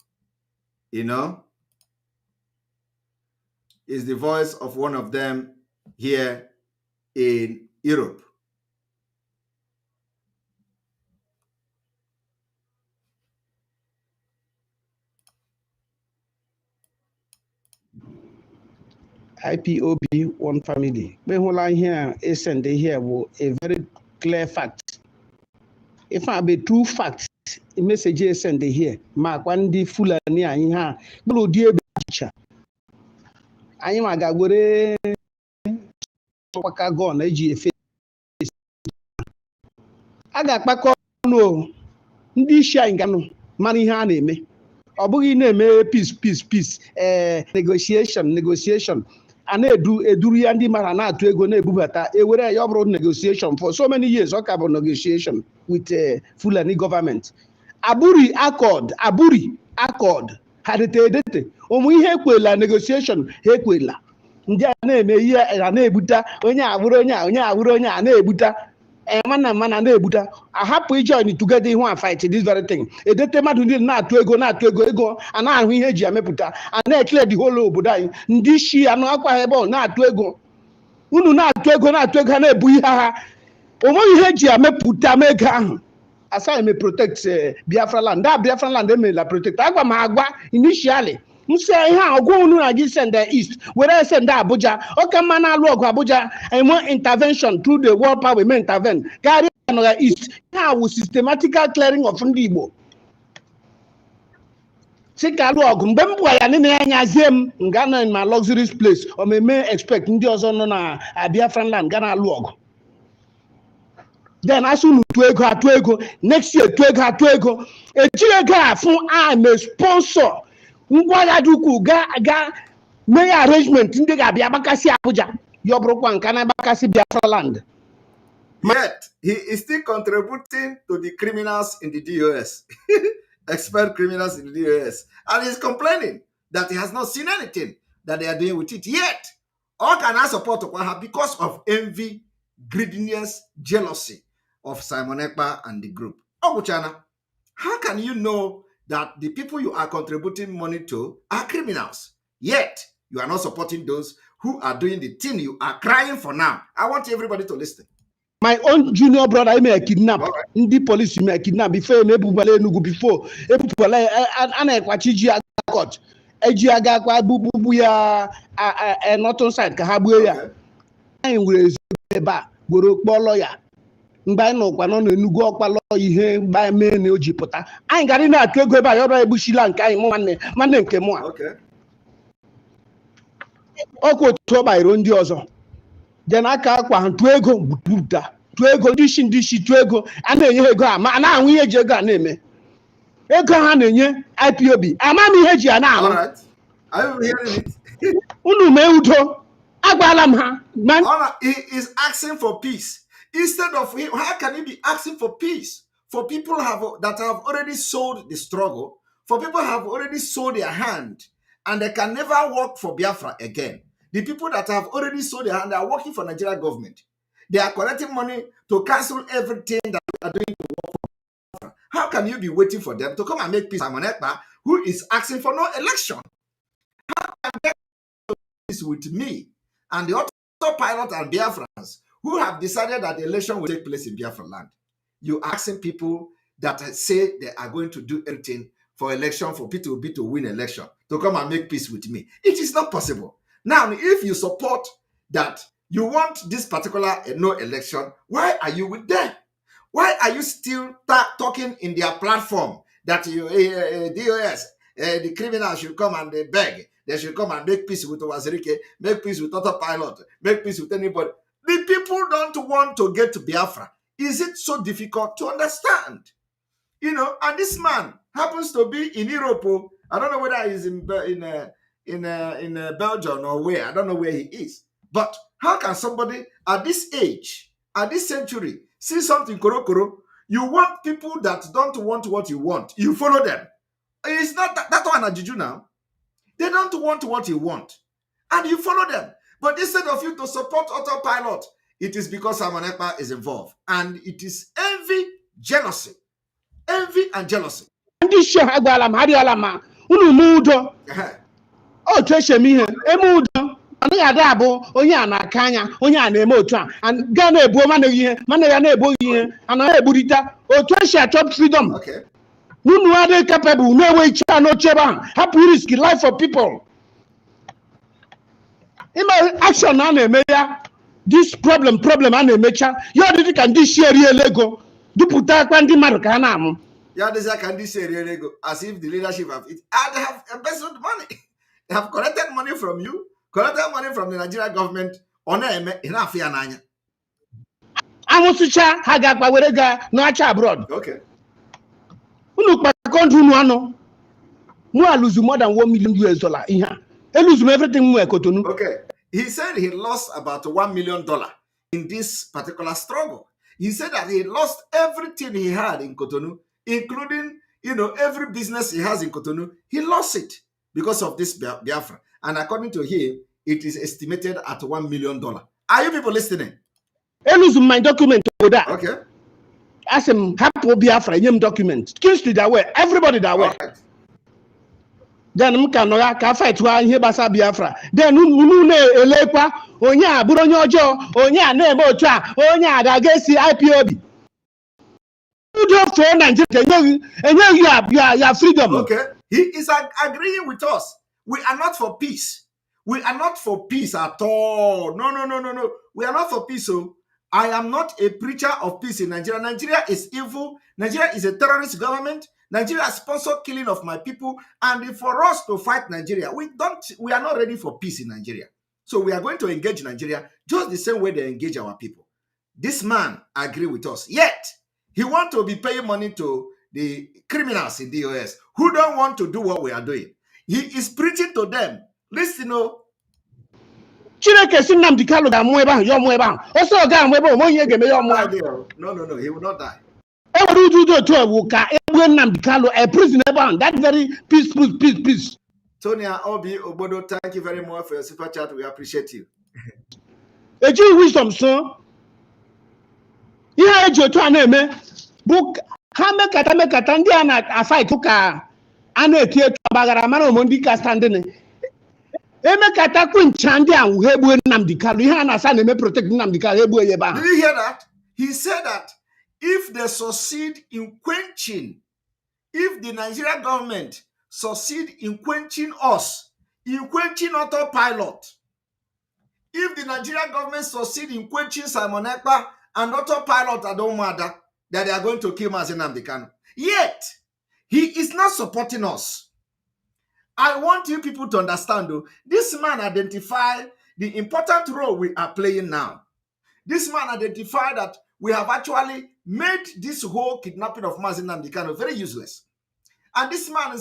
You know, is the voice of one of them here in Europe. IPOB one family. But what I hear is and they hear a very clear fact. If I be true facts, the message is and they hear. Mark one day full and near in her. Blue dear teacher. I am a gagore. Wakagon, AGF. I got back on no. Ndi shine money hand me. Obugi name peace. Negotiation. And eduri andi mara na atu ego na ebubata ewere ya bro negotiation for so many years okay about negotiation with Fulani government. Aburi accord had edete omu ihe kwela negotiation he kwela ndị a na-eme ihe a na-ebuta onye abụrụ onye a na-ebuta mana na-ebuta ahapụ ijoin together ihu a fight this very thing edete mmadụ ndị na-atụ ego a na-ahụ ihe eji amepụta a na-ekele the whole obodo anyị ndị shi anụ akwa ebe na-atụ ego unu na-atụ ego ha na-ebu ihe ha onweghị ihe eji amepụta ego ahụ aside me protect Biafra land that Biafra land emela protect agwa m agwa initially say ihe ogwo unu na gi send the east where send Abuja okay man na alụ ọgụ Abuja and more intervention through the world power we intervene carry another east how systematical clearing of ndị Igbo Sika log mbembu ya nene anya ziem ngana in my luxury place or may expect ndi ozo no na Biafran land gana log. Then as soon to ego next year to ego e chilega fun I'm a sponsor ngwa duku ga may arrangement ndi ga bia bakasi Abuja yobrokwa nkana bakasi Biafra land. Yet he is still contributing to the criminals in the DOS. Expert criminals in the DOS, and he's complaining that he has not seen anything that they are doing with it yet. All can I support Okwaha because of envy, greediness, jealousy of Simon Ekpa and the group. Oguchana, how can you know that the people you are contributing money to are criminals, yet you are not supporting those who are doing the thing you are crying for now? I want everybody to listen. My own junior brother may kidnap. Ndi police may kidnap before me bubale nugu before. Ebubale ana kwachiji court. Eji aga kwa bubu ya northern side ka habu ya. Anyị nwere eba gboro kpọ lawyer. Mgbe anyị nọkwa nọ n'Enugu ọkpalọ ihe mgbe mee na oji pụta. Anyị gara na-atụ ego ebe a yọrọ ebushila nke anyị nwanne nke mụ a. Ọkwa otu ọgbairo ndị ọzọ. Then aka akwa ntụ ego buda tụ ego dishi tụ ego a na-enye ego a ma na-anwụ ihe eji ego a na-eme ego ha na-enye IPOB ama m ihe eji a na-anwụ unu mee udo agwala m ha. He is asking for peace instead of him. How can he be asking for peace for people that have already sold the struggle, for people have already sold their hand and they can never work for Biafra again? The people that have already sold their hand are working for Nigeria government. They are collecting money to cancel everything that we are doing to work for Biafra. How can you be waiting for them to come and make peace? Simon Ekpa, who is asking for no election. How can they do this with me and the autopilot and Biafrans who have decided that the election will take place in Biafra land? You are asking people that say they are going to do everything for election, for P2B to win election, to come and make peace with me. It is not possible. Now, if you support that, you want this particular no election, why are you with them? Why are you still talking in their platform that you, DOS, the criminals should come and they beg, they should come and make peace with Owazirike, make peace with autopilot, make peace with anybody? The people don't want to get to Biafra. Is it so difficult to understand? You know, and this man happens to be in Europe. I don't know whether he's in Belgium or where. I don't know where he is. But how can somebody at this age, at this century, see something koro? You want people that don't want what you want. You follow them. It's not that one at Juju now. They don't want what you want. And you follow them. But instead of you to support autopilot, it is because Simon Ekpa is involved. And it is envy, jealousy. Envy and jealousy. Oh, treasure me here. Emudo. Ani ada bụ onye a na-aka anya onye a na-eme otu a and ga na-ebu mana ihe mana ya na-ebu ihe ana na-eburita otu esi achọ freedom. Okay. Unu are capable na-enwe iche anocheba happy risk life for people. Ime action na na-eme ya this problem a na-emecha ya ọdịdị ka ndị share ego dupụta akwa ndị mmadụ ka ha na-amụ. Ya ọdịdị ka ndị share ego as if the leadership have it. And they have embezzled money. They have collected money from you, collected money from the Nigerian government. Amusucha ha ga-akpa were ga n'acha abroad. Okay. Unu kpa country unu ano. Mu lose more than $1 million US. Ihe. He lose everything mu ekotonu. Okay. He said he lost about $1 million in this particular struggle. He said that he lost everything he had in Cotonou, including, every business he has in Cotonou. He lost it because of this Biafra. And according to him, it is estimated at $1 million. Are you people listening? I lose my document over that. Okay. Ask him, happy Biafra, name document. Kingsley that way, everybody that way. Right. Then mkanoya ka fight wa ihe basa Biafra. Then unu na-elekwa onye a bụrụ onye ọjọọ, onye a na-eme otu a, onye a ga-esi IPOB. You don't for Nigeria, and you freedom. Okay. He is agreeing with us. We are not for peace. We are not for peace at all. No. We are not for peace. So I am not a preacher of peace in Nigeria. Nigeria is evil. Nigeria is a terrorist government. Nigeria sponsor killing of my people, and for us to fight Nigeria, we are not ready for peace in Nigeria. So we are going to engage Nigeria just the same way they engage our people. This man agree with us, yet he want to be paying money to the criminals in the US who don't want to do what we are doing. He is preaching to them. Listen, Chineke si Nnamdi Kanu ga-amụ ebe ahụ, ya ọmụ ebe ahụ. Ọsọ ọ ga-amụ ebe ahụ, onye ga-eme ya ọmụ ahụ. No, he will not die. E nwere ụdị otu a bụ ka egbuo Nnamdi Kanu, a prison ebe ahụ. That very peace. Tonya Obi Obodo, thank you very much for your super chat. We appreciate you. Eji wisdom so. Ihe eji otu a na-eme bụ ha mekata ndị a na-afight ka a na-eti etu ọgbaghara mara ụmụ ndị ka standing. Emekata kwuncha ndị a ha egbuo Nnamdi Kanu. Ihe a na-asa na-eme protect Nnamdi Kanu egbuo ya ebe ahụ. Did you hear that? He said that if they succeed in quenching, if the Nigerian government succeed in quenching us, in quenching autopilot, if the Nigerian government succeed in quenching Simon Ekpa and autopilot Adomada, that they are going to kill Mazi Nnamdi Kanu. Yet, he is not supporting us. I want you people to understand, though, this man identified the important role we are playing now. This man identified that we have actually made this whole kidnapping of Mazi Nnamdi Kanu very useless. And this man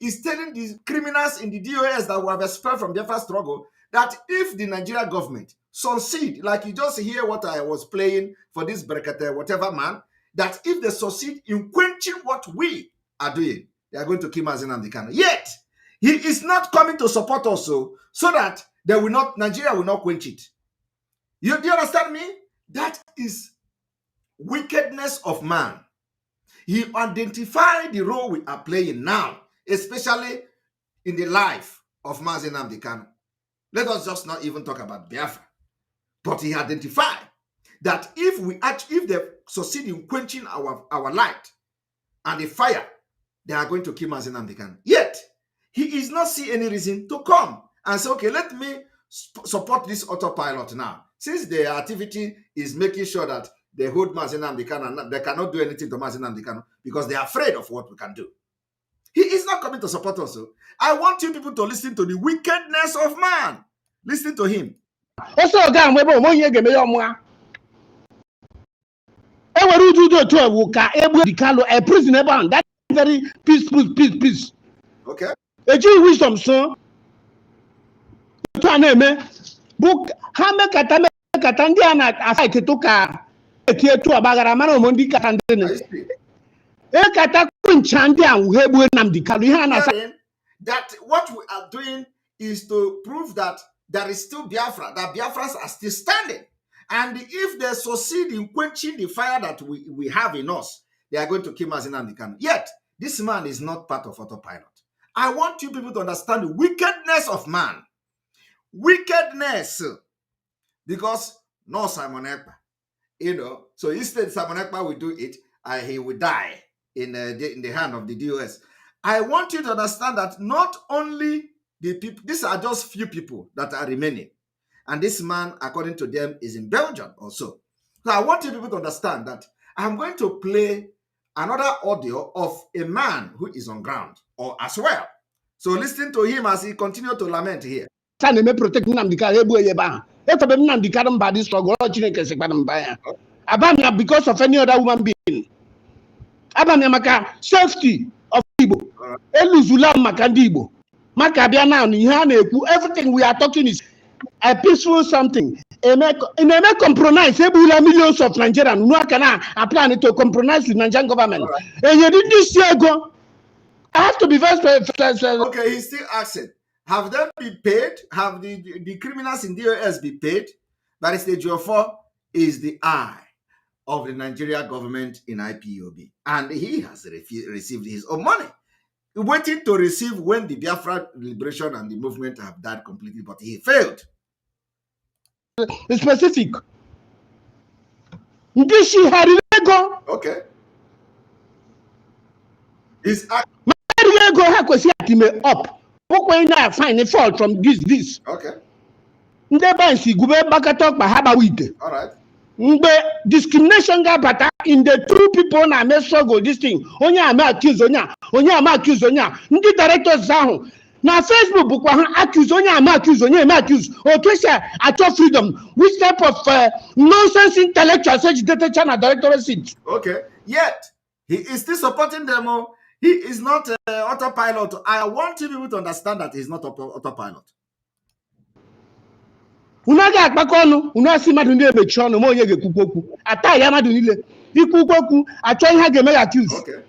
is telling the criminals in the DOS that we have expelled from the Biafra struggle that if the Nigerian government succeed, like you just hear what I was playing for this Brekete, whatever man, that if they succeed in quenching what we are doing, they are going to kill Mazi Nnamdi Kanu. Yet, he is not coming to support us so that Nigeria will not quench it. Do you understand me? That is wickedness of man. He identified the role we are playing now, especially in the life of Mazi Nnamdi Kanu. Let us just not even talk about Biafra. But he identified that if they succeed in quenching our light and the fire, they are going to kill Mazi Nnamdi Kanu. Yet, he is not seeing any reason to come and say, okay, let me support this autopilot now. Since the activity is making sure that they hold Mazi Nnamdi Kanu and they cannot do anything to Mazi Nnamdi Kanu because they are afraid of what we can do. He is not coming to support us. So I want you people to listen to the wickedness of man. Listen to him. Ọsọ ga amụ ebe ahụ, onye ga-eme ya ọmụ ahụ. E nwere ụdị otu a bụ ka egbuo Nnamdi Kanu, a prison ebe ahụ. That very peace. Okay. Eji wisdom so. Otu a na-eme bụ ha mekata ndị a na-afight ka eti etu ọgbaghara mara ụmụ ndị ka standing. Ekata kwuncha ndị a ha egbuo Nnamdi Kanu. Ihe a na-asa that what we are doing is to prove that there is still Biafra, that Biafrans are still standing. And if they succeed in quenching the fire that we have in us, they are going to kill Mazi Nnamdi Kanu. Yet, this man is not part of autopilot. I want you people to understand the wickedness of man. Wickedness. Because no Simon Ekpa. So instead Simon Ekpa will do it, he will die in the hand of the DOS. I want you to understand that not only the people, these are just few people that are remaining. And this man, according to them, is in Belgium also. So I want you people to understand that I'm going to play another audio of a man who is on ground or as well. So listen to him as he continues to lament here. protect Nnamdi Kanu egbuo ya ebe ahụ. Efebe Nnamdi Kanu mba dị struggle, Chineke sikwana mba ya. Abamia because of any other human being. Abamia maka safety of Igbo. Eluzula maka ndị Igbo. Maka bịa now ihe a na-ekwu, everything we are talking is a peaceful something. Eme compromise egbula millions of Nigerians who can apply to compromise with Nigerian government. And you did this year go. I have to be very okay, he's still asking. Have them been paid? Have the criminals in DOS been paid? That is the Ejiofor is the eye of the Nigerian government in IPOB. And he has received his own money. Waiting to receive when the Biafra liberation and the movement have died completely, but he failed. Specific. Okay. He's up. Find fault from this. Okay. All right. mgbe discrimination ga-abata in the two people na-eme struggle this thing onye ama accuse onye ama accuse onye ndị directors ahụ na Facebook bụkwa ha accuse onye ama accuse onye eme accuse otu esi achọ freedom which type of nonsense intellectuals ejidete China directorate seat. Okay, yet he is still supporting them. He is not autopilot. I want you people to understand that he's not autopilot. Unu ga-akpakọ ọnụ unu asị mmadụ ndị emechi ọnụ ma onye ga-ekwukwu okwu ata ya mmadụ niile ikwukwu okwu achọ ihe a ga-eme ya accuse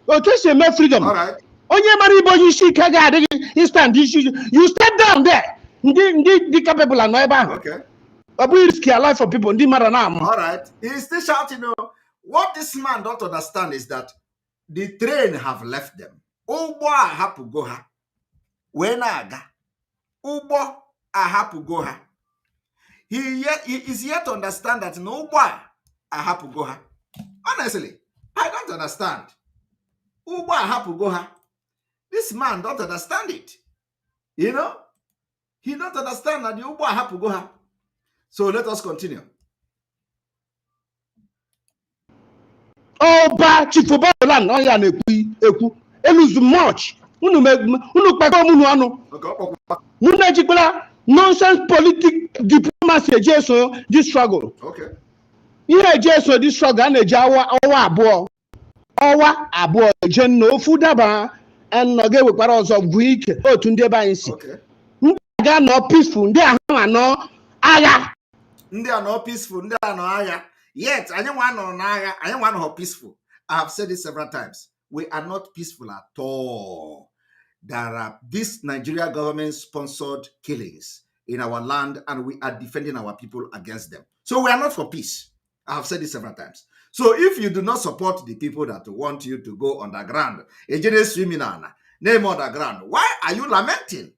otu esi eme freedom onye mara ibe onye isi ike ga-adịghị instant issue you step down there ndị capable anọ ebe ahụ ọ bụghị risk your life for people ndị mara na amụ. All right, he is still shouting. What this man don't understand is that the train have left them. Ụgbọ ahapụgo ha wee na-aga ụgbọ ahapụgo ha. He is yet to understand that no ụgbọ ahapụgo ha. Honestly, I don't understand. Ụgbọ ahapụgo ha. This man don't understand it. You know, he don't understand that the ụgbọ ahapụgo ha. So let us continue. Ọba Chifobaland ọya na-ekwu eluzu much unu kpekọ munu ọnụ unu ejikwala nonsense politic diplomacy eji eso this struggle. Ihe eji eso this struggle a na-eji ọwa abụọ eje n'ofu daba nọ ga-ewekwara ọzọ bụ ike otu ndị ebe anyị si ndị ga nọ peaceful ndị ahụ anọ agha ndị anọ peaceful ndị anọ agha. Yet, I want to peaceful. I have said it several times. We are not peaceful at all. There are this Nigeria government-sponsored killings in our land, and we are defending our people against them. So we are not for peace. I have said it several times. So if you do not support the people that want you to go underground, name underground, why are you lamenting?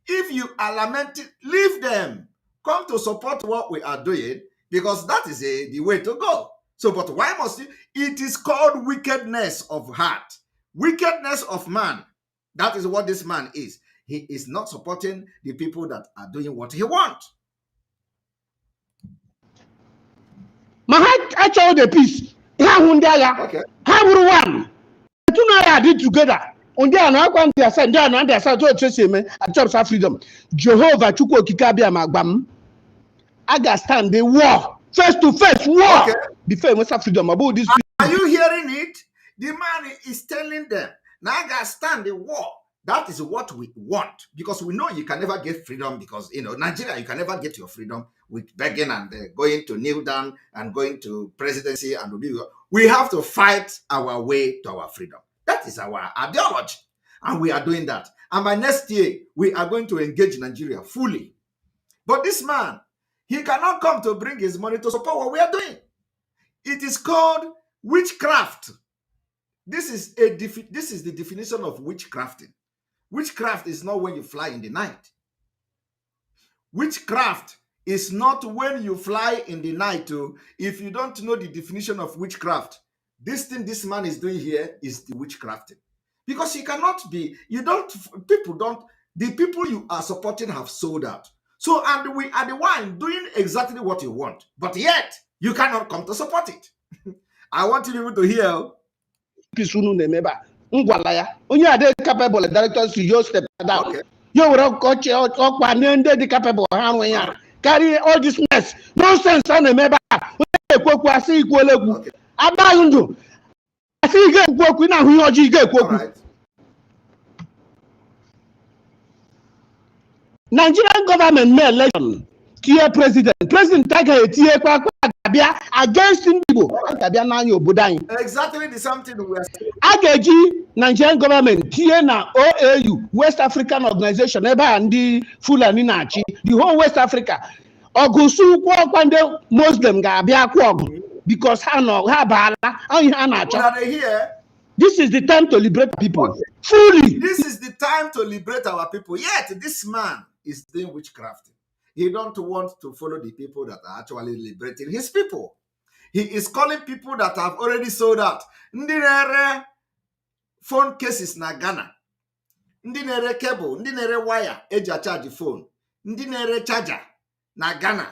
If you are lamenting, leave them. Come to support what we are doing, because that is the way to go. So, but why must you? It is called wickedness of heart, wickedness of man. That is what this man is. He is not supporting the people that are doing what he wants. Ma ha achọghị the peace. Ha hụ ndị agha. Ha bụrụ one. Etu na ya dị together. Ndị a na-akwa ndị asa, ndị a na ndị asa otu esi eme achọpụta freedom. Jehovah Chukwu okike abịa ma gba m. I got stand the war, face to face war. Before we have freedom about this. Are you hearing it? The man is telling them, now I got stand the war. That is what we want, because we know you can never get freedom, because Nigeria, you can never get your freedom with begging and going to kneel down and going to presidency, and we have to fight our way to our freedom. That is our ideology, and we are doing that. And by next year, we are going to engage Nigeria fully. But this man, he cannot come to bring his money to support what we are doing. It is called witchcraft. This is the definition of witchcrafting. Witchcraft is not when you fly in the night. Witchcraft is not when you fly in the night. If you don't know the definition of witchcraft, this thing this man is doing here is the witchcrafting. Because you cannot be, the people you are supporting have sold out. So, and we are the one doing exactly what you want, but yet you cannot come to support it. I want you to hear. Onye ade capable directors to your step down. You will coach the capable hand carry all this mess. Nonsense on the member. I see equal. Abayundo. I see you get work with now. You get work. Nigerian government may election tier president Tiger Ekpa against Indigo. Exactly the same thing we are saying. Agaji Nigerian government tier na OAU West African Organization eba and the Fulani Nachi the whole West Africa. Ogusu kwande Muslim ga-abịa kwọgụ because ha no ha bala ha na-achọ. Here. This is the time to liberate people fully. This is the time to liberate our people. Yet this man is doing witchcraft. He don't want to follow the people that are actually liberating his people. He is calling people that have already sold out. Ndị na-ere phone cases na Ghana. Ndị na-ere cable, ndị na-ere wire eji charge phone. Ndị na-ere charger na Ghana,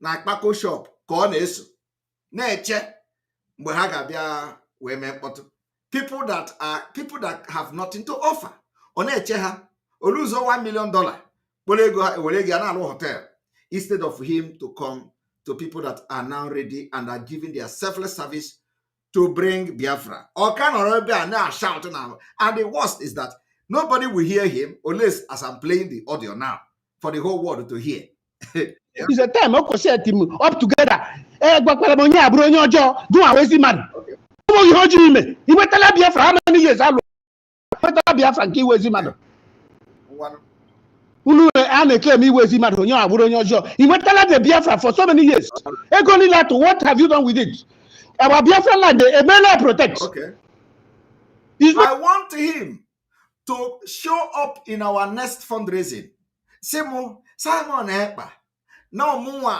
na Ekpa shop, ka ọ na-eso na-eche mgbe ha ga-abịa wee mee mkpọtụ. People that have nothing to offer. Ọ na-eche ha oluzo $1 million kpọrọ ego ha ewere ego na-alụ hotel instead of him to come to people that are now ready and are giving their selfless service to bring Biafra. Or can already now shout now. And the worst is that nobody will hear him unless as I'm playing the audio now for the whole world to hear. It's a time I set him up together. He went to Biafra how many years? How Biafra and Kiwezi Mado. He went to Biafra for so many years. What have you done with it? Our Biafra land, the MLA protects. Okay. I want him to show up in our next fundraising. Simon Ekpa. No more.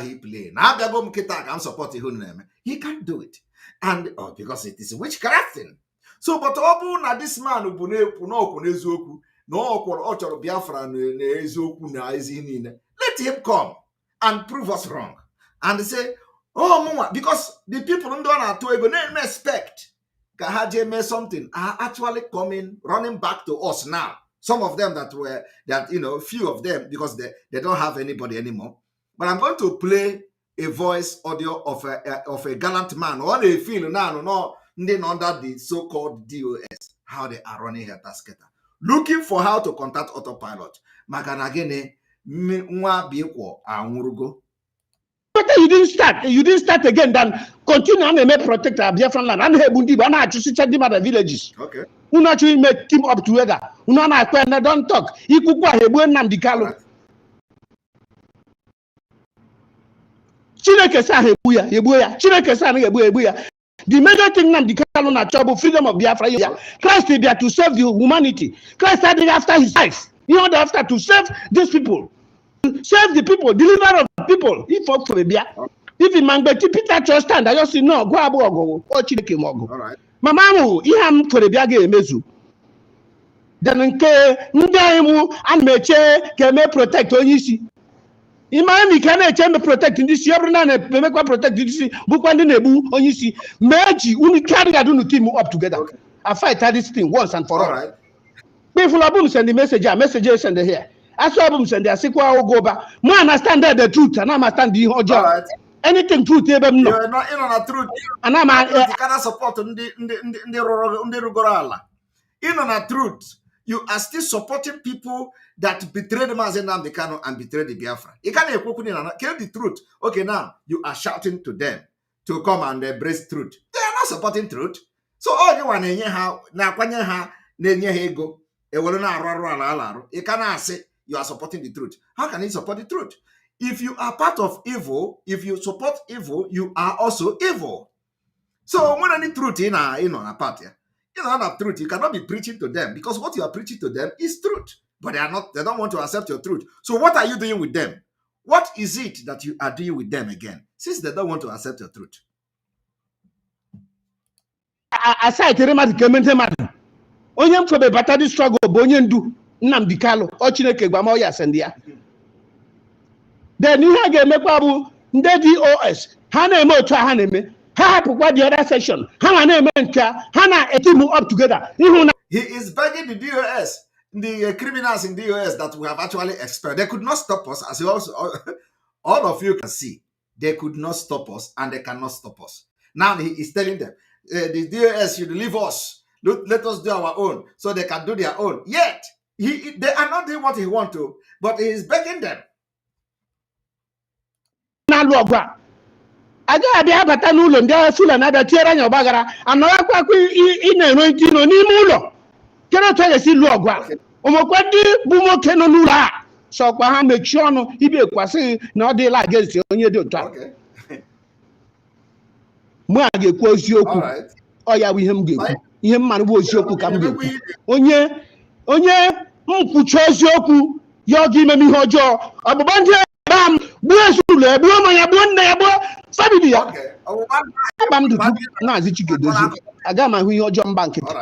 He play. Now support him. He can't do it. And because it is witchcraft thing. So, but na this man let him come and prove us wrong. And say, because the people who don't expect Kahaje something are actually coming, running back to us now. Some of them few of them, because they don't have anybody anymore. But I'm going to play a voice audio of a gallant man. What they feel now, under the so-called DOS, how they are running her tasketa. Looking for how to contact autopilot. Maganagene, nwa biekwo anwurugo. But you didn't start again, then continue and make protect our Biafran land. And Hebundi, and I just check them at the villages. Okay. Who actually make team up together. Who don't talk. He could go Hebu and Namdikalo. Chineke sa Hebuya. Chineke sa Hebuya. The major thing Namdikalo na trouble, freedom of Biafra. Christ is there to save the humanity. Christ had after his life. After to save these people. Save the people, deliver of people. If up for a beer, if in Mangbeti Peter trust stand, I just say no, go abogo or Chideke Mogo. All right. Mamamu, Iham for the Biage Mezu. Then Ndaimu and Meche can may protect Onisi. Imami can protect in this year, and make protect this Bukwan Nebu Onisi. Meji, Unikari Adunu team up together. Okay. I fight this thing once and for all. Right. People are send the messages send here. I saw them send their sequel go back. I understand the truth and I understand the whole job. Right. Anything truth, you are not in on the truth. And I'm cannot support in the truth. You are still supporting people that betrayed Mazenam the Kano and betrayed the Biafra. You can't kill the truth. Okay, now you are shouting to them to come and embrace truth. They are not supporting truth. So all you want to how now ego. You cannot say you are supporting the truth. How can you support the truth? If you are part of evil, if you support evil, you are also evil. So when any truth in a party, not truth, you cannot be preaching to them because what you are preaching to them is truth. But they don't want to accept your truth. So what are you doing with them? What is it that you are doing with them again? Since they don't want to accept your truth. Aside onye mfebe bata di struggle bụ onye ndu Nnamdi Kanu Chineke gwa ma ya send ya. Then ihe ga-emekwa bụ ndị DOS ha na-eme otu ha na-eme ha hapụkwa the other section ha na-eme nke ha na-team up together. He is begging the DOS, the criminals in DOS that we have actually expelled. They could not stop us, as you also all of you can see. They could not stop us and they cannot stop us. Now he is telling them the DOS should leave us. Let us do our own so they can do their own. Yet, they are not doing what he wants to, but he is begging them. Ihe mmanụ bụ oziokwu ka m ga-ekwu onye mkwuchi oziokwu ya ọ ga-ime ihe ọjọọ ọgbụgba ndị ebe m gbuo ezulu egbuo ma ya gbuo nne ya gbuo famili ya agba m dutu na-azị Chigedozie aga m ahụ ihe ọjọọ mba nkịtị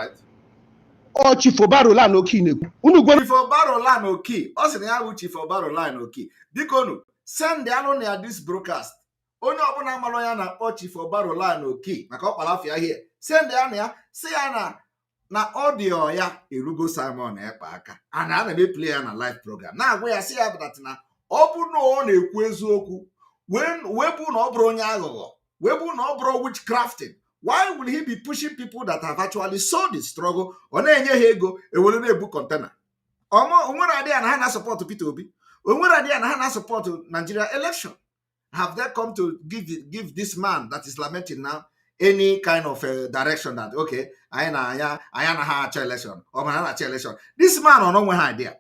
ọ Chifo Barola na Oki na-ekwu unu gwe Chifo Barola na Oki ọ sị na ya bụ Chifo Barola na Oki biko nu send the alone at this broadcast. Only open amaloya na ochi for barola no key. Na kopalafia here. Send the ania, say na audio ya irugo Simon Ekpa aka. And I may play on a live program. Now we are see that na open no on a kwezoku. When webu no bro nyago, webu no bro witchcrafting. Why will he be pushing people that have actually sold the struggle on any hego a will book container? Umar idea and Hana support to Peter Obi. Umar idea and Hana support to Nigeria election. Have they come to give this man that is lamenting now any kind of direction that okay, I na election or my election. This man or no idea.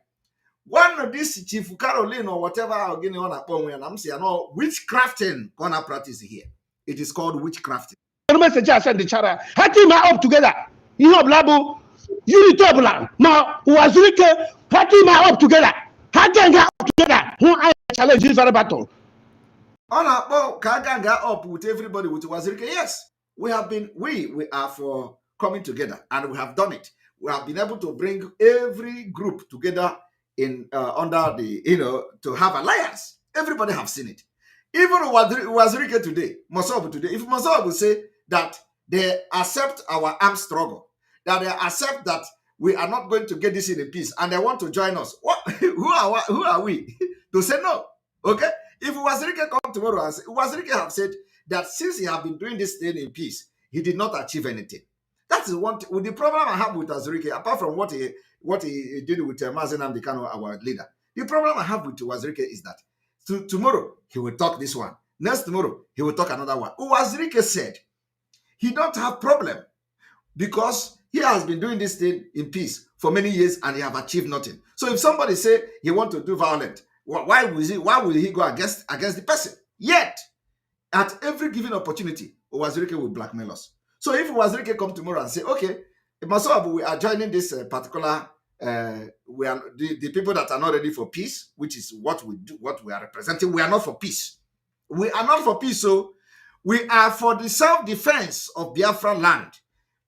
One of this Chief Caroline or whatever I'll give you on a phone and I'm saying no witchcrafting gonna practice here. It is called witchcrafting. The message I sent the chara. Hati ma up together. You have labo. Unity obla. Ma wazirike. Hati ma up together. Hati up together. Who I challenge this very battle. On our Kaganga up with everybody with wazirike. Yes, we have been. We are for coming together, and we have done it. We have been able to bring every group together in under the to have alliance. Everybody have seen it. Even wazirike today, Mosobu today. If Mosobu say that they accept our armed struggle, that they accept that we are not going to get this in peace, and they want to join us. What? Who are we to say no? Okay. If Wazirike come tomorrow and say, Wazirike have said that since he have been doing this thing in peace, he did not achieve anything. That is one. With the problem I have with Wazirike, apart from what he did with Mazen Amdekano, our leader, the problem I have with Wazirike is that tomorrow he will talk this one. Next tomorrow he will talk another one. Wazirike said he don't have problem because he has been doing this thing in peace for many years and he have achieved nothing. So if somebody say he want to do violent, why will he go against the person? Yet, at every given opportunity, Wazirike will blackmail us. So if Wazirike come tomorrow and say, okay, Masoabu, we are joining this particular, we are the people that are not ready for peace, which is what we do, what we are representing. We are not for peace. We are not for peace, so we are for the self-defense of Biafra land.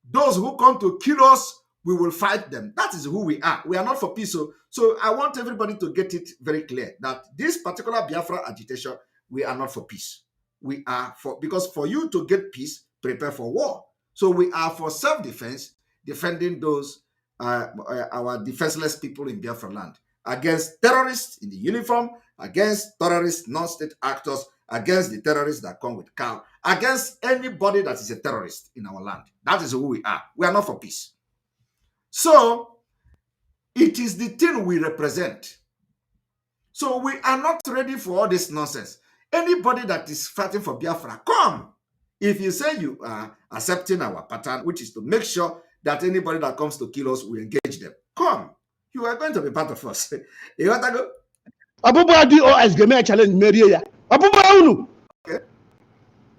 Those who come to kill us, we will fight them. That is who we are. We are not for peace. So I want everybody to get it very clear that this particular Biafra agitation, we are not for peace. We are for, because for you to get peace, prepare for war. So we are for self-defense, defending those, our defenseless people in Biafra land, against terrorists in the uniform, against terrorist non-state actors, against the terrorists that come with cow, against anybody that is a terrorist in our land. That is who we are. We are not for peace. So, it is the thing we represent. So, we are not ready for all this nonsense. Anybody that is fighting for Biafra, come. If you say you are accepting our pattern, which is to make sure that anybody that comes to kill us, we engage them. Come. You are going to be part of us. You want to go? Abubuwa DOS give me a challenge, Maria. Abubuwa Unu. Okay.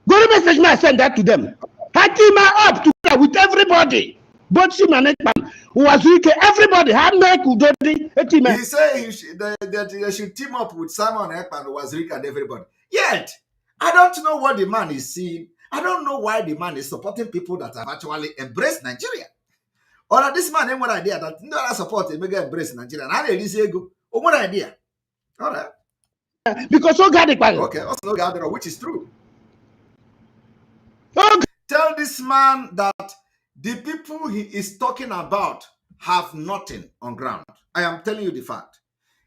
Go to message me, I send that to them. Hatima up together with everybody. Both Sim and Ekpa, Wazirike, everybody. He said that they should team up with Simon Ekpa and Wazirike and everybody. Yet, I don't know what the man is seeing. I don't know why the man is supporting people that have actually embraced Nigeria. Or that this man ain't one idea that no other support him embrace Nigeria. And how did he say go? Oh, what idea? All right. Because so got it. Okay, also gather, which is true. Tell this man that the people he is talking about have nothing on ground. I am telling you the fact.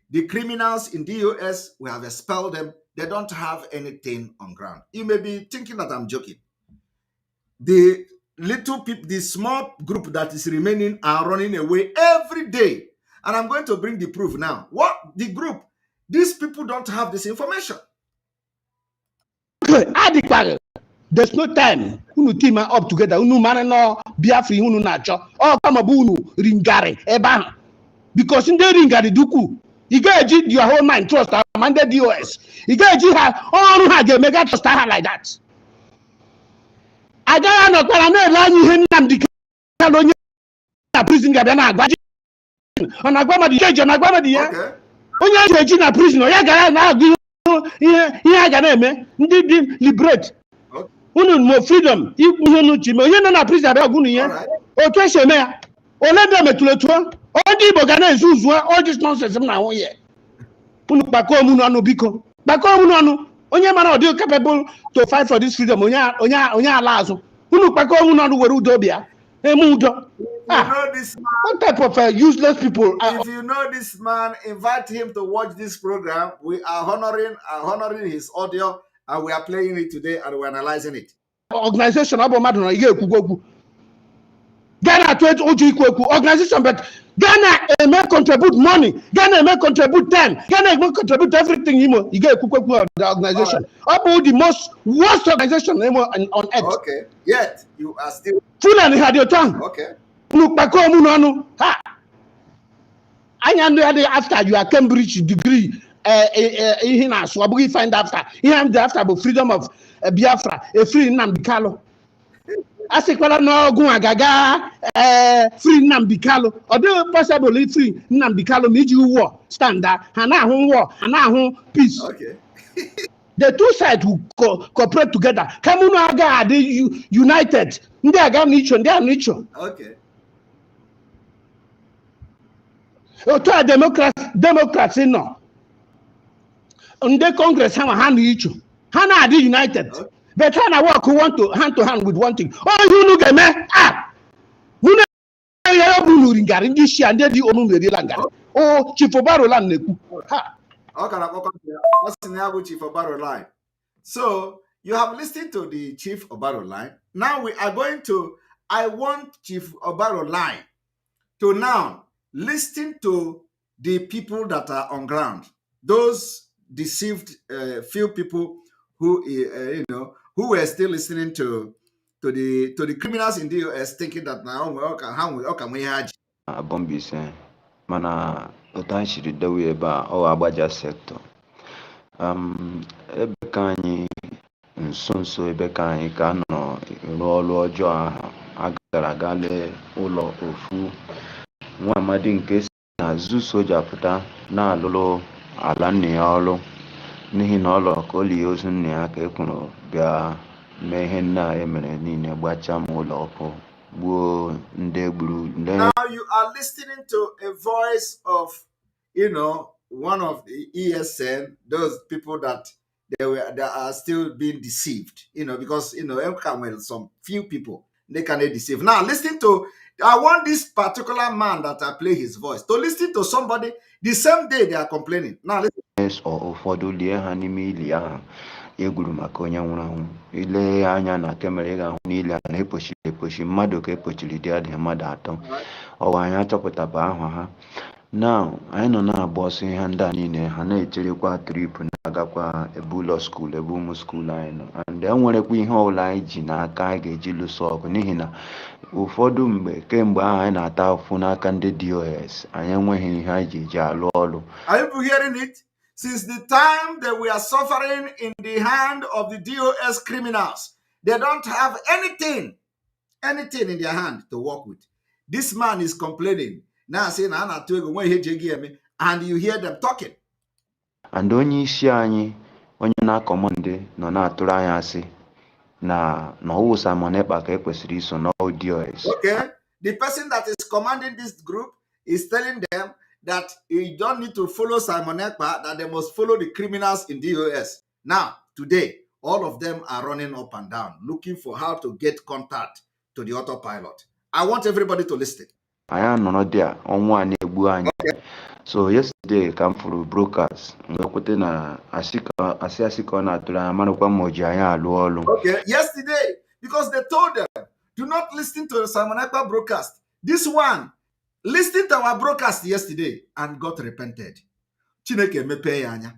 The criminals in the US, we have expelled them. They don't have anything on ground. You may be thinking that I'm joking. The little people, the small group that is remaining are running away every day. And I'm going to bring the proof now. What? The group. These people don't have this information. There's no time. Unu team up together. Unu man no Biafra unu nacho. Oh, come unu ringare eba. Because in the ringare duku, you get your whole mind trust Amanda DOS. You get her all have mega trust her like that. I don't know what I know. You him the prison gabana agbaji. On agbama the judge on agbama the Okay. Onye eji na prison ya gara na agụ ihe aga na-eme ndị liberate. Unu mo freedom ikwu ihe unu chi me onye nọ na prison abịa ọgụ ihe otu esi eme ya ole ndị emetụletu ọ ndị Igbo ga na-ezu uzu all this nonsense m na ahụ ya unu kpakọ m unu ọnụ biko kpakọọ unu ọnụ onye mara ọ dị capable to fight for this freedom onye ala azụ unu kpakọọ unu ọnụ were udo bịa eme udo. You know this man. What type of useless people? If you know this man, invite him to watch this program. We are honoring his audio, and we are playing it today, and we're analyzing it. Organization ọ bụ mmadụ na ihe ekwugwu okwu Ghana atụ ụjọ ikwu okwu organization, but Ghana may contribute money, Ghana may contribute time, Ghana may contribute everything. You get ekwukwu the organization. About the most worst organization on earth. Okay, yet you are still Fulani had your tongue. okay. Ha. After your Cambridge degree, you find after freedom of Biafra, a free Nambikalo. I say, no, go agaga, free Nambikalo, or do possibly free Nambikalo, need you war, standard, and now war, and now peace. Okay. The two sides will cooperate together. Kamunaga, they united. They are niche. Okay. To Democrats no. On the Congress, have a hand each. Hana are united. Okay. But Hana work who want to hand with one thing. Oh, you look at me. Muna Yabu Ringar, this year, and then the Onu Langa. Oh, Chief Obarolan Neku. Ha. So you have listened to the Chief Obaro line. Now we are going to, I want Chief Obaro line to now listen to the people that are on ground, those deceived few people who who were still listening to the criminals in the US, thinking that now how can we have Bombise mana otanshiri dawe ebe a ọ agbaja sector ebe ka anyị nso ebe ka anyị ka nọ rụọ ọrụ ọjọọ ahụ agara aga lee ụlọ ofu nwa amadi nke si n'azụ soja pụta na-alụrụ ala nne ya ọrụ n'ihi na ọlọ ka o lie ozu nne ya ka e kwuru bịa mee ihe nna ya emere niile gbachaa m ụlọ ọkụ. Now you are listening to a voice of, one of the ESN, those people that they are still being deceived, because some few people they can deceive. Now listen to, I want this particular man that I play his voice to listen to somebody the same day they are complaining. Now listen. Yes, or ụfọdụ lie ha n'ime ili ahụ egwuru maka onye nwụrụ anwụ ile anya na kamera ị ga-ahụ n'ili a na-epochi mmadụ ka epochiri dị adịghị mmadụ atọ ọwa anyị achọpụtaba ahụ ha. Now anyị nọ na-agba ọsọ ihe ndị a niile ha na-echerekwa trip na-agakwa ebe ụlọ skuul ebe ụmụ skuul anyị nọ and enwerekwa ihe ọbụla anyị ji n'aka anyị ga-eji lụso ọgụ n'ihi na ụfọdụ mgbe kemgbe ahụ anyị na-ata afụfụ n'aka ndị DOS anyị enweghị ihe anyị ji eji alụ ọrụ. Are you hearing it? Since the time that we are suffering in the hand of the DOS criminals, they don't have anything in their hand to work with. This man is complaining. Now saying, and you hear them talking. And onye isi anyị onye na-akọmande nọ na-atụrụ anyị asị na ọwụ Simon Ekpa ka ekwesịrị iso n'ọwụ DOS. Okay, the person that is commanding this group is telling them that you don't need to follow Simon Ekpa, that they must follow the criminals in the US. Now, today, all of them are running up and down, looking for how to get contact to the autopilot. I want everybody to listen. I am not there. So yesterday, come for brokers. Okay, yesterday, because they told them, do not listen to the Simon Ekpa broadcast. This one, listen to our broadcast yesterday and got repented. Chineke mepe anya.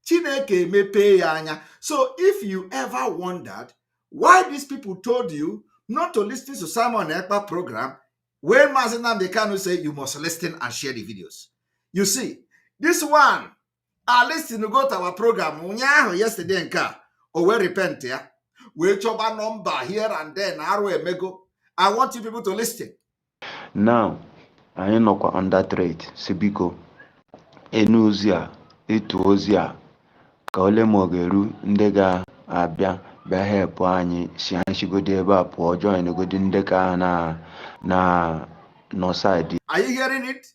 Chineke mepe anya. So if you ever wondered why these people told you not to listen to Simon Ekpa program, when Mazinam Dekanu say you must listen and share the videos. You see, this one, I listen to go to our program yesterday and car, or we repent here. We chop a number here and then. I want you people to listen. Now, I am not under threat. Sibiko, Enuzia, Etuozia, Kaole Mogeru, Ndega, Abia, Behe Poani, Sianshigo Deba, Po, join a good Ndeka na no side. Are you hearing it?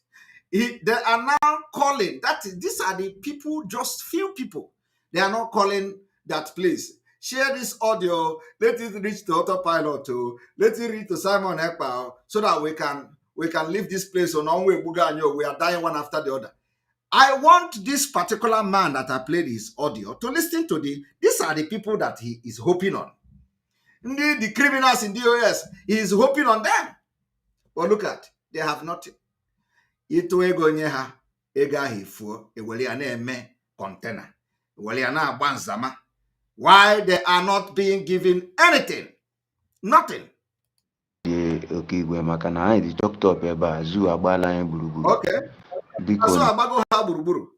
They are now calling. These are the people, just few people They are not calling that, please share this audio, let it reach the autopilot to, let it reach to Simon Ekpa, so that we can leave this place on our way. We are dying one after the other. I want this particular man that I played his audio to listen to these are the people that he is hoping on. The criminals in DOS, he is hoping on them. But look at, they have nothing. Itu ego nye ha, ego ahụ efuo, ewere ya na-eme container, ewere ya na-agba nzama. Why they are not being given anything? Nothing. Okay, maka na anyị dị chọpụtọp ebe a zoo agbala anyị gburugburu. Okay. Zoo agbago ha gburugburu.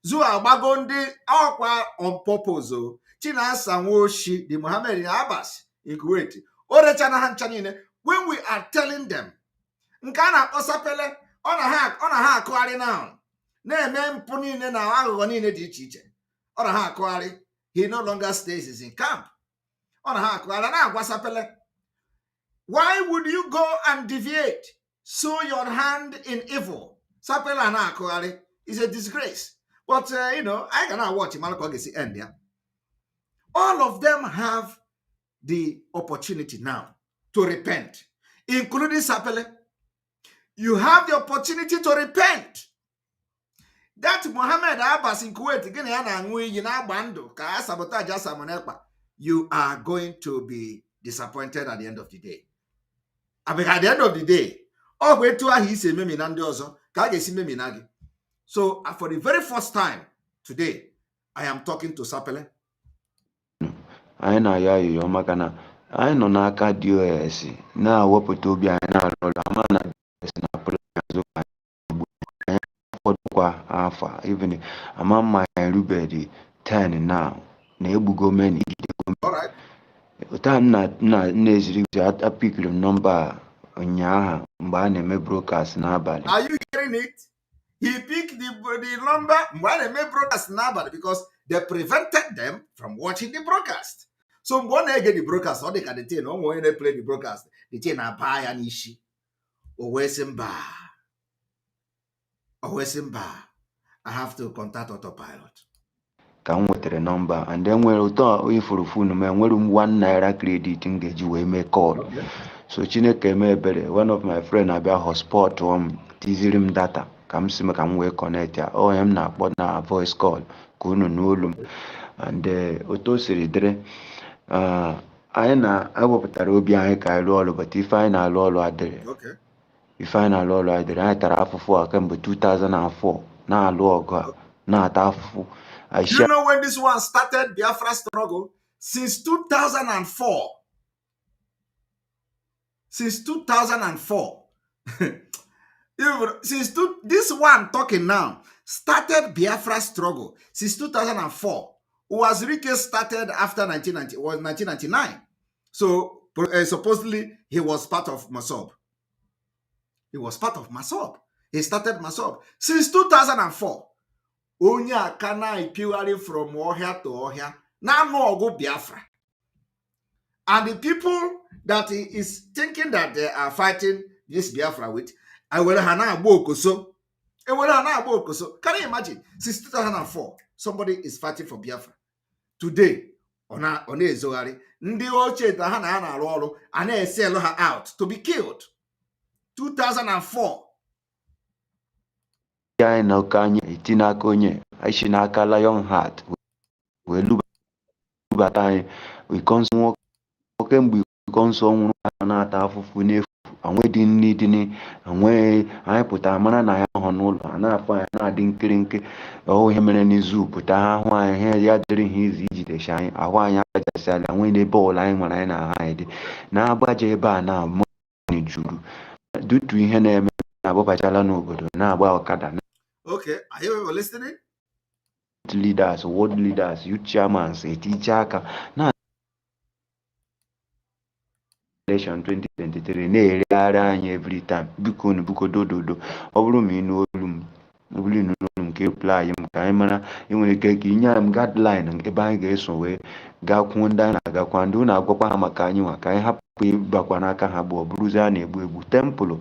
Zoo agbago ndị ọkwa on purpose. Chinasa Nwoshi, the Mohammed Abbas in Kuwait. O rechana ha ncha niile. When we are telling them, nke a na-akpọ sapele, ọ na ha akụgharị now. Na-eme mpụ niile na aghụghọ niile dị iche iche. Ọ na ha akụgharị. He no longer stays in camp. Ọ na ha akụgharị na-agwa sapele. Why would you go and deviate? Sow your hand in evil. Sapele na akụgharị is a disgrace. But, I cannot watch him. End there. All of them have the opportunity now to repent, including Sapele. You have the opportunity to repent. That Mohammed Abbas in Kuwait, you are going to be disappointed at the end of the day. I mean, at the end of the day, so for the very first time today, I am talking to Sapele. Anyị na-ayọ ayụyọ maka na anyị nọ n'aka DOS na-awepụta obi anyị na-alụ ọrụ ama na DOS na-apụrụ azụ anyị ụfọdụkwa afọ even ama mma ya erubedi 10 now na-egbugo meni idego ụta na-eziri apikiri m nọmba ụnyaahụ mgbe a na-eme broadcast n'abalị. Are you hearing it? He picked the number when they made broadcast n'abalị because they prevented them from watching the broadcast. So when they get the broadcast, all they can tell, no when they play the broadcast, they tell na buy an issue. Owesimba. I have to contact autopilot. Ka m wetere nọmba and then nwere ụtọ ifuru funu ma enwere m 1 naira credit m ga-eji wee mee call. So Chineke eme ebere, one of my friend abịa hotspot tiziri m data ka m si ka m wee connect ya. M na-akpọ na voice call ka unu n'olu m and otu o siri dịrị anyị na-ewepụtara obi anyị ka anyị lụọ ọrụ but ife anyị na-alụ ọrụ adịrị. Ife anyị na-alụ ọrụ adịrị, anyị tara afụfụ a kemgbe 2004 na-alụ ọgụ a na-ata afụfụ. You know when this one started Biafra struggle? Since 2004. Since 2004. This one talking now started Biafra struggle since 2004. Uwazirike started after 1999. So supposedly he was part of Masob. He started Masob since 2004. Onye akana ipiwari from Ohia to Ohia. Now no go Biafra. And the people that he is thinking that they are fighting this Biafra with, can you imagine? Since 2004, somebody is fighting for Biafra. Today, ona ezogari, ndị oche ta ha na arụ ọrụ, ana sell her out to be killed. 2004. Anyị na ụka anyị etinye aka onye anyị n'aka Lion Heart wee lubata anyị nwoke mgbe iko nsọ nwụrụ na-ata afụfụ n'efu anwe dị nri dị anwe anyị pụtara mara na ya hụ n'ụlọ a na-afọ anyị na-adị nkịrịnkị ihe mere n'izu pụta ha ahụ anyị ihe ya dịrị ha izi ijidecha anyị ahụ anyị agajasịala anwe n'ebe ọbụla anyị nwere anyị na ha anyị dị na-agbaje ebe a na mmụọ juru dutu ihe na-eme na-agbabachala n'obodo na-agba ọkada. Okay, are you listening? Leaders, world leaders, youth chairmans, etiche aka na election 2023 na-eregharị anyị every time. Biko dododo ọ bụrụ ma ịnụ olu m ka reply m ka anyị mara enwere ike ka inye m guideline ebe anyị ga-eso wee gakwuo ndị anyị na-agakwa ndị ụnụ agwakwa ha maka anyị nwa ka anyị hapụ ịbakwa n'aka ha bụ ọ bụrụzi a na-egbu tempụlụ.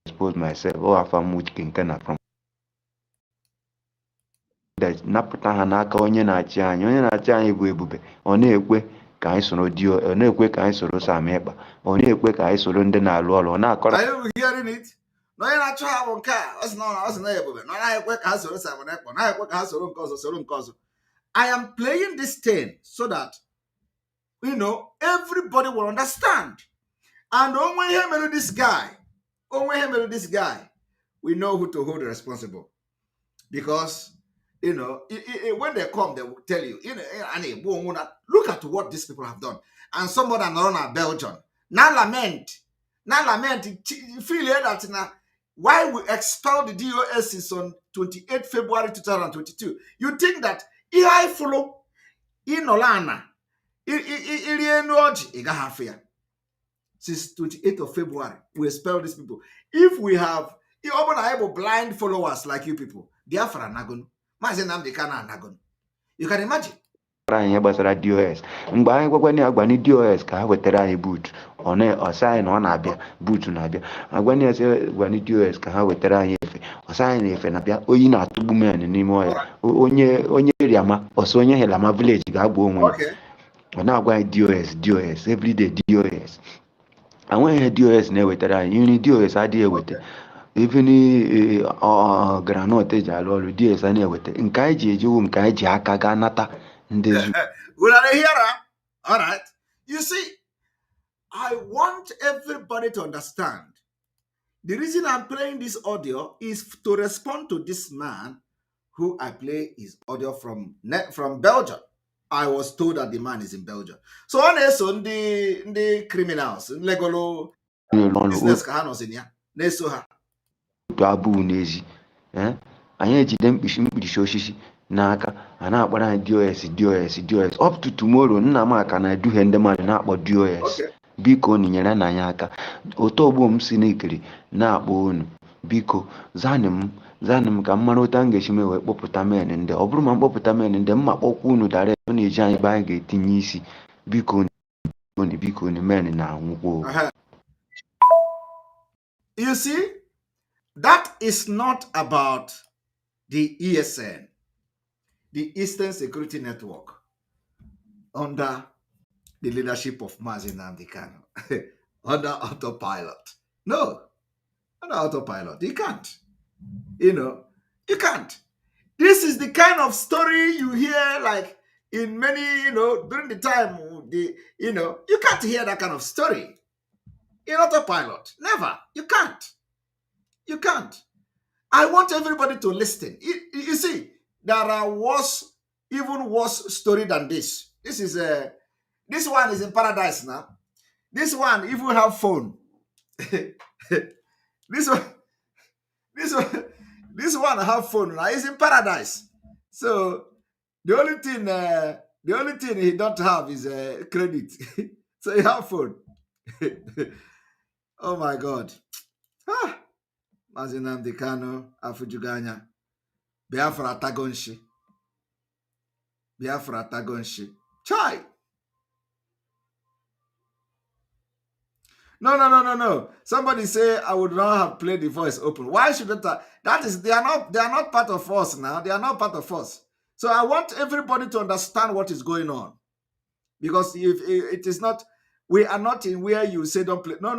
Expose myself or from which can from DOS napụta ha n'aka onye na-achị anyị. Onye na-achị anyị bụ Ebube. Ọ na-ekwe ka anyị soro ọ na-ekwe ka anyị soro Sam Ekpa. Ọ na-ekwe ka anyị soro ndị na-alụ ọrụ. Ọ na-akọrọ. Are you hearing it? No, onye na-achọ ha bụ nke a. Ọ sị na Ebube. Na ọ na-ekwe ka ha soro Sam Ekpa. Na-ekwe ka ha soro nke ọzọ, soro nke ọzọ. I am playing this thing so that, you know, everybody will understand. And when he married this guy, we know who to hold responsible. Because, you know, when they come, they will tell you, you know, look at what these people have done. And somebody around Belgium. Now lament, feel that now, why we expelled the DOS is on 28 February 2022. You think that if I follow in Olana, since 28th of February, we expel these people. If we have blind followers like you people, Biafra nagon, you can imagine. Anyị gbasara DOS mgbe anyị gwagwana agwani DOS ka ha wetara anyị boot ọsị na ọ na-abịa boot na-abịa agwani agwani DOS ka ha wetara anyị efe ọsị anyị na efe na-abịa oyi na-atụgbu men n'ime ọhịa onye riama ọsọ onye helama village ga-agba onwe ọ na-agwa anyị DOS everyday DOS enweghị DOS na-ewetara anyị nri DOS adịghị eweta even granọt eji alụ ọrụ DOS a na-eweta nke anyị ji ejiwu nke anyị ji aka gaa nata. All right. You see, I want everybody to understand. The reason I'm playing this audio is to respond to this man who I play his audio from Belgium. I was told that the man is in Belgium. So on the criminals, legolo business kahanos in ya. Neso ha. To abu nezi. Anyị ejide mkpirisi osisi n'aka a na-akpọrọ anyị DOS up to tomorrow. Nna m aka na-eduhie ndị mmadụ na-akpọ DOS. Biko nyere na anyị aka. Otu ọgbọ m si n'ikiri na-akpọ unu biko zanị m ka m mara ụta m ga-esi wee kpọpụta men ndị ọ bụrụ ma mkpọpụta men ndị mma kpọkwa unu dara ọ na-eji anyị be anyị ga-etinye isi biko men na-anwụkwa. You see, that is not about the ESN, the Eastern Security Network, under the leadership of Mazi Nnamdi Kanu, under autopilot. No, under autopilot. You can't. You can't. This is the kind of story you hear like in many, during the time, you can't hear that kind of story in autopilot. Never. You can't. You can't. I want everybody to listen. You see, there are even worse story than this. This one is in paradise now. This one even have phone. This one have phone now. He's in paradise. So the only thing he don't have is credit. So he have phone. Oh my God. Mazi Nnamdi Kanu afujuganya. Biafra atagonshi. Chai. No. Somebody say I would not have played the voice open. Why shouldn't I? They are not part of us now. They are not part of us. So I want everybody to understand what is going on. Because if it is not, we are not in where you say don't play. No.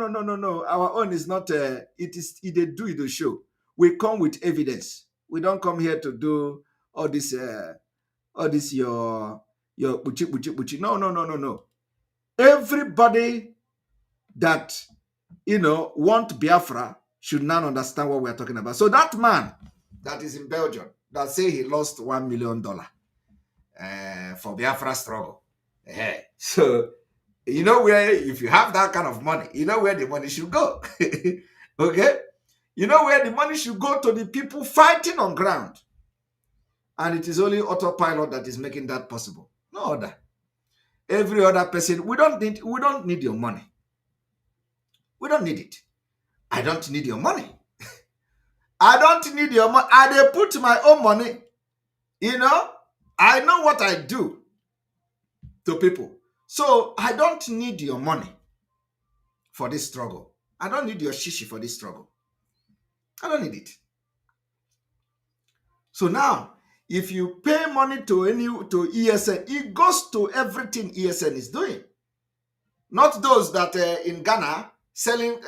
Our own is not, it they do the show. We come with evidence. We don't come here to do all this your buchi. No. Everybody that, want Biafra should now understand what we are talking about. So that man that is in Belgium, that say he lost $1 million for Biafra struggle. So, where, if you have that kind of money, where the money should go. Okay? Where the money should go to the people fighting on ground. And it is only autopilot that is making that possible. No other. Every other person, we don't need your money. We don't need it. I don't need your money. I don't need your money. I put my own money. I know what I do to people. So I don't need your money for this struggle. I don't need your shishi for this struggle. I don't need it. So now, if you pay money to ESN, it goes to everything ESN is doing. Not those that in Ghana selling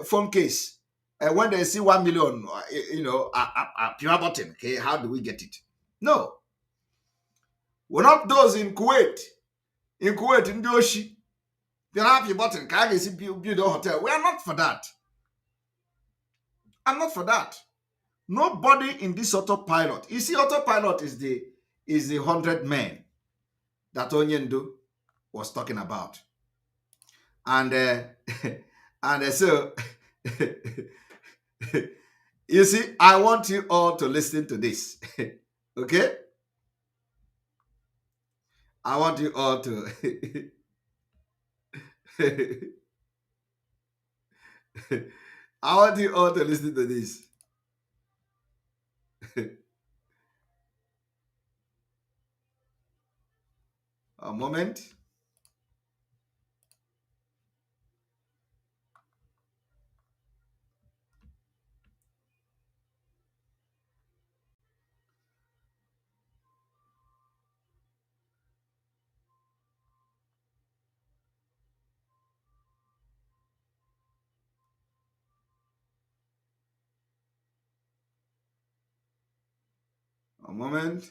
phone case. When they see 1 million, a pure button. Okay, how do we get it? No, we're not those in Kuwait. In Kuwait, in Doshi, they have your button. Can I build a hotel? We are not for that. I'm not for that. Nobody in this autopilot. You see, autopilot is the 100 men that Onyendo was talking about. And so you see, I want you all to listen to this. Okay? I want you all to I want you all to listen to this. A moment. A moment.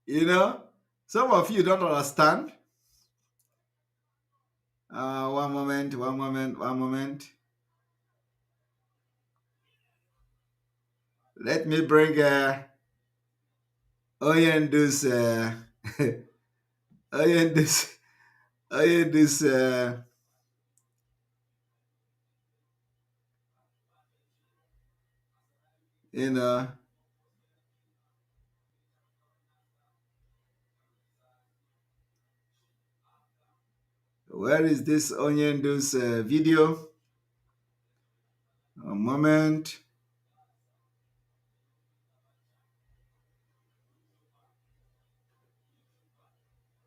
You know, some of you don't understand. One moment. Let me bring Oyendus Oyendus you know, where is this Oyendus video? A moment.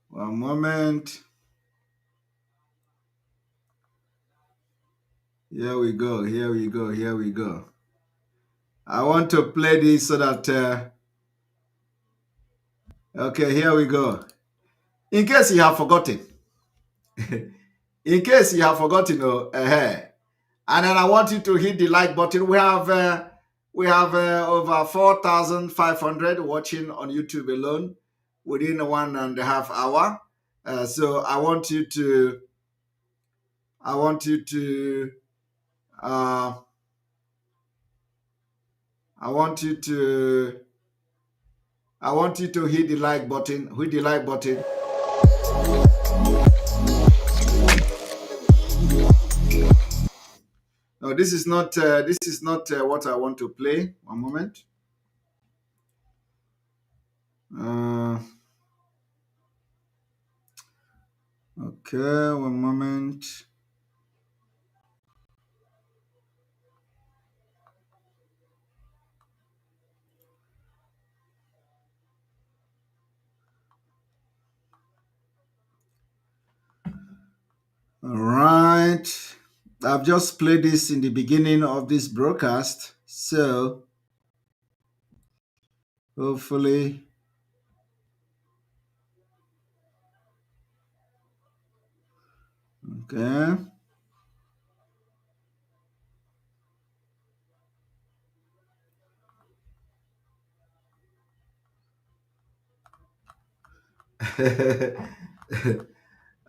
One moment. Here we go. I want to play this so that okay, here we go. In case you have forgotten. In case you have forgotten, and then I want you to hit the like button. We have over 4,500 watching on YouTube alone within 1.5 hours. So I want you to hit the like button. Hit the like button. No, this is not what I want to play. One moment. Okay, one moment. All right. I've just played this in the beginning of this broadcast, so hopefully okay.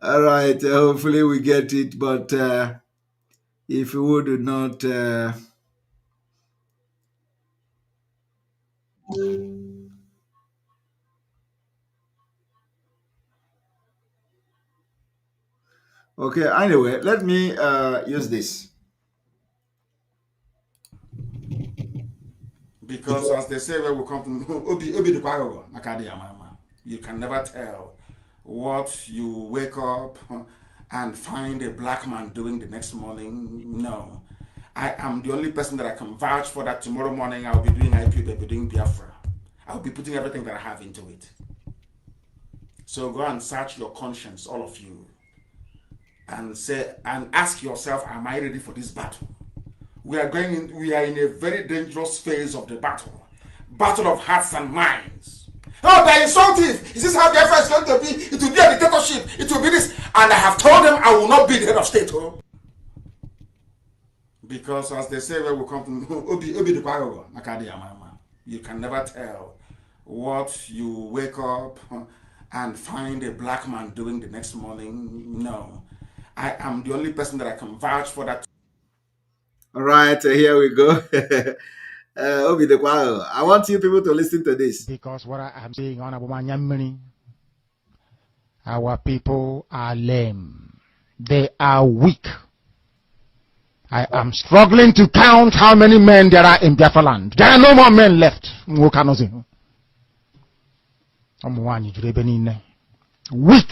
All right, hopefully we get it, but if we would not okay, anyway, let me use this. Because as they say, where we come from, you can never tell what you wake up and find a black man doing the next morning. No. I am the only person that I can vouch for that tomorrow morning I'll be doing IQ, they'll be doing Biafra. I'll be putting everything that I have into it. So go and search your conscience, all of you, and say and ask yourself, am I ready for this battle? We are in a very dangerous phase of the battle. Battle of hearts and minds. Oh, they're insultive. Is this how Biafra is going to be? It will be a dictatorship. It will be this. And I have told them I will not be the head of state. Oh. Because as they say, when we come to you can never tell what you wake up and find a black man doing the next morning. No. I am the only person that I can vouch for that. All right, here we go. I want you people to listen to this. Because what I am saying on Abumanyamini, our people are lame. They are weak. I am struggling to count how many men there are in Biafra land. There are no more men left. Weak,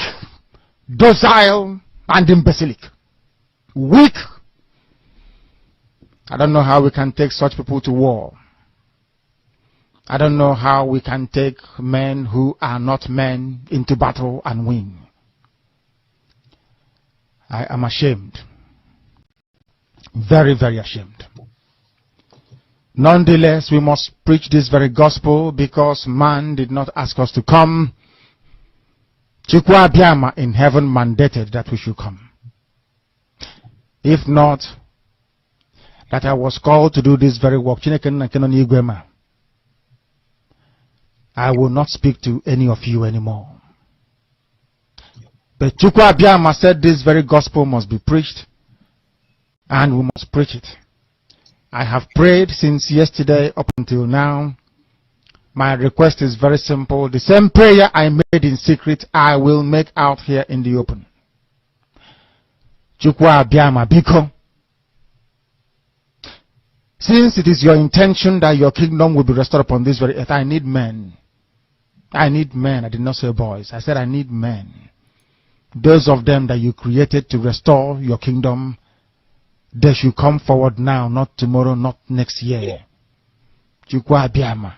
docile, and imbecilic. Weak. I don't know how we can take such people to war. I don't know how we can take men who are not men into battle and win. I am ashamed. Very, very ashamed. Nonetheless, we must preach this very gospel because man did not ask us to come. Chukwa Biama in heaven mandated that we should come. If not, that I was called to do this very work, I will not speak to any of you anymore. But Chukwa Biama said this very gospel must be preached, and we must preach it. I have prayed since yesterday up until now. My request is very simple. The same prayer I made in secret, I will make out here in the open. Chukwa Biama Biko. Since it is your intention that your kingdom will be restored upon this very earth, I need men. I need men. I did not say boys. I said I need men. Those of them that you created to restore your kingdom, they should come forward now, not tomorrow, not next year. Chukwa Biama.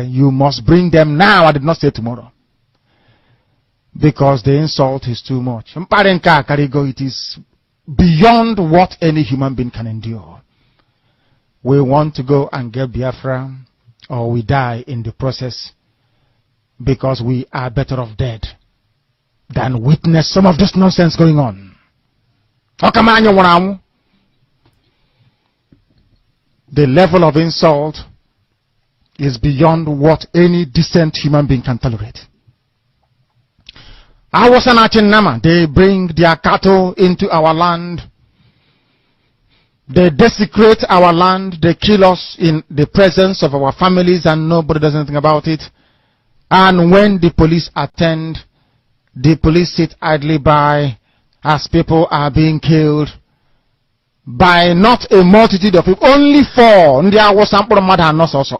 You must bring them now. I did not say tomorrow. Because the insult is too much. It is beyond what any human being can endure. We want to go and get Biafra, or we die in the process, because we are better off dead than witness some of this nonsense going on. The level of insult is beyond what any decent human being can tolerate. They bring their cattle into our land. They desecrate our land. They kill us in the presence of our families and nobody does anything about it. And when the police attend, the police sit idly by as people are being killed by not a multitude of people. Only 4.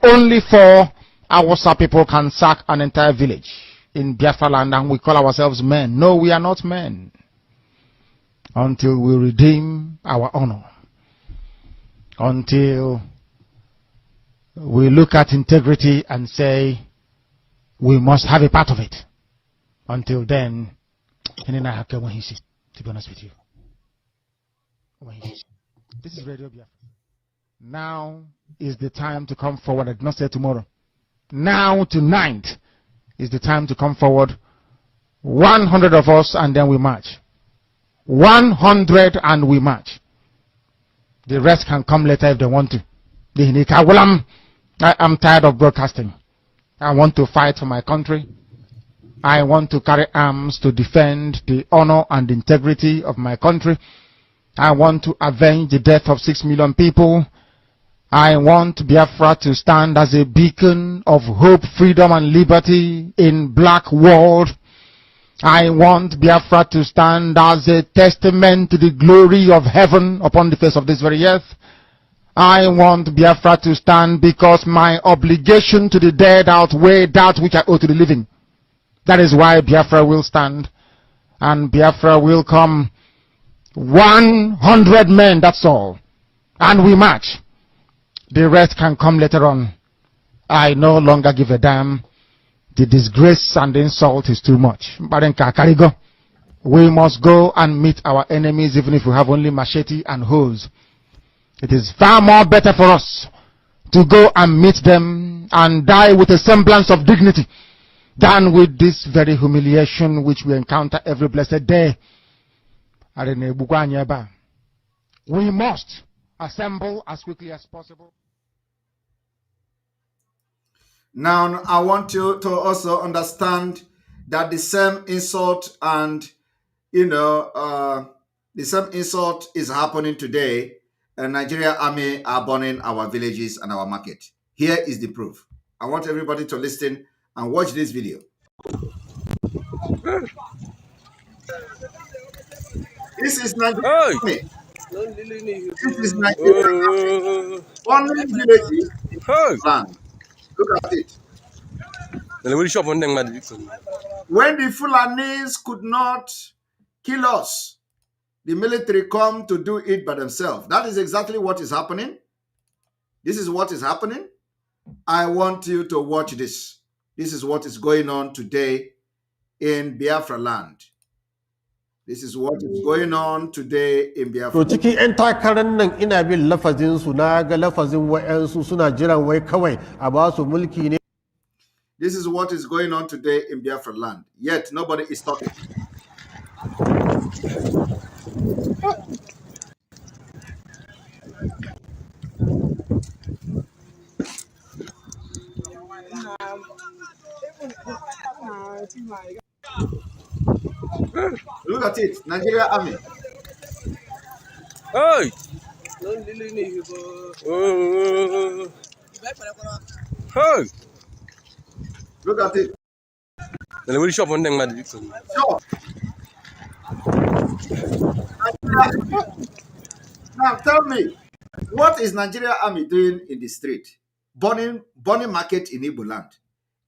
Only 4 Awasa people can sack an entire village in Biafra land, and we call ourselves men. No, we are not men. Until we redeem our honor. Until we look at integrity and say, we must have a part of it. Until then, to be honest with you. This is Radio Biafra. Now is the time to come forward. I did not say tomorrow. Now, tonight, is the time to come forward. 100 of us, and then we march. 100 and we march. The rest can come later if they want to. I am tired of broadcasting. I want to fight for my country. I want to carry arms to defend the honor and integrity of my country. I want to avenge the death of 6 million people. I want Biafra to stand as a beacon of hope, freedom, and liberty in black world. I want Biafra to stand as a testament to the glory of heaven upon the face of this very earth. I want Biafra to stand because my obligation to the dead outweigh that which I owe to the living. That is why Biafra will stand, and Biafra will come 100 men, that's all. And we march. The rest can come later on. I no longer give a damn. The disgrace and the insult is too much. We must go and meet our enemies even if we have only machete and hoes. It is far more better for us to go and meet them and die with a semblance of dignity than with this very humiliation which we encounter every blessed day. We must assemble as quickly as possible. Now, I want you to also understand that the same insult and, the same insult is happening today. And Nigeria army are burning our villages and our market. Here is the proof. I want everybody to listen and watch this video. This is Nigeria army. This is Nigeria army. Burning villages in land. Look at it. When the Fulanis could not kill us, the military come to do it by themselves. That is exactly what is happening. This is what is happening. I want you to watch this. This is what is going on today in Biafra land. This is what is going on today in Biafra. To cikin 'yan takarar nan ina bin lafazin su na ga lafazin wa'yansu suna jiran wai kawai a ba su mulki ne. This is what is going on today in Biafra land. Yet nobody is talking. Look at it, Nigeria army. Hey! Hey! Look at it. Sure. Now tell me, what is Nigeria army doing in the street? Burning market in Igbo land.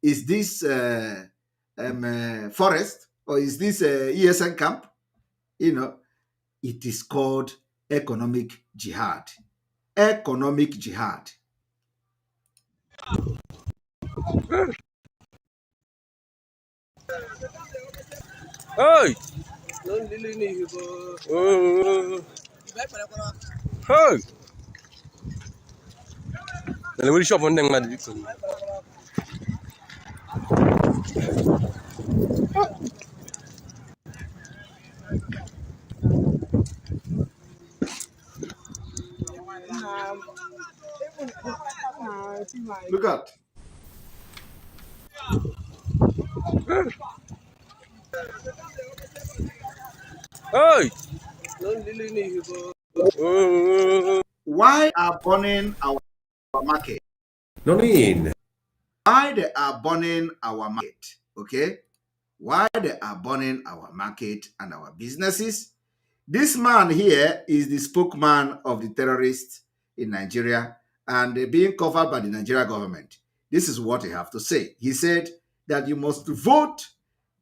Is this forest or is this ESN camp? It is called economic jihad. Economic jihad. Hey! Hey! Look at. Hey! Why are burning our market? No need. Why they are burning our market? Okay? Why they are burning our market and our businesses? This man here is the spokesman of the terrorists in Nigeria and they're being covered by the Nigeria government. This is what he have to say. He said that you must vote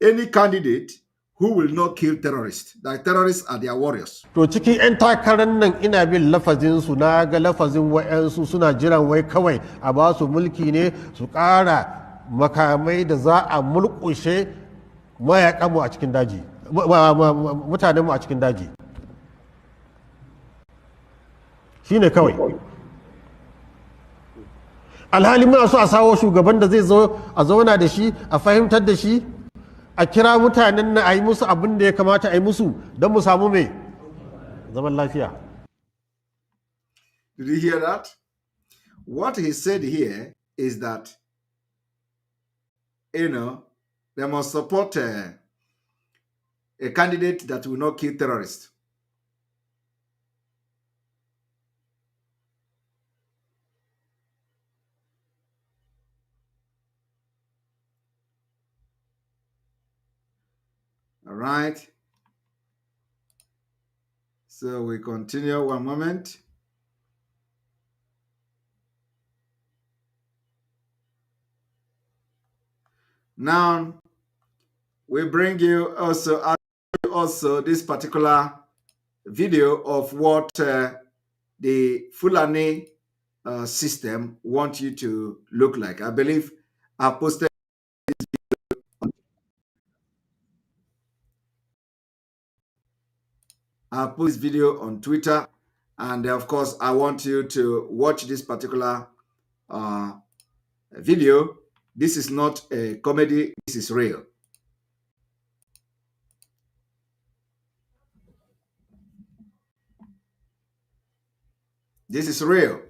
any candidate who will not kill terrorists. That terrorists are their warriors. To cikin 'yan takarar nan ina bin lafazin su na ga lafazin wa'yansu suna jiran wai kawai a ba su mulki ne su ƙara makamai da za a mulkushe mayakanmu a cikin daji. Mutanenmu a cikin daji. Shi ne kawai. Alhali muna so a sawo shugaban da zai zo a zauna da shi a fahimtar da shi a kira mutanen na a yi musu abin da ya kamata a yi musu don mu samu mai zaman lafiya. Did you hear that? What he said here is that, they must support a candidate that will not kill terrorists. All right. So we continue one moment. Now we bring you also this particular video of what the Fulani system want you to look like. I believe I posted this video on Twitter, and of course, I want you to watch this particular video. This is not a comedy. This is real. This is real.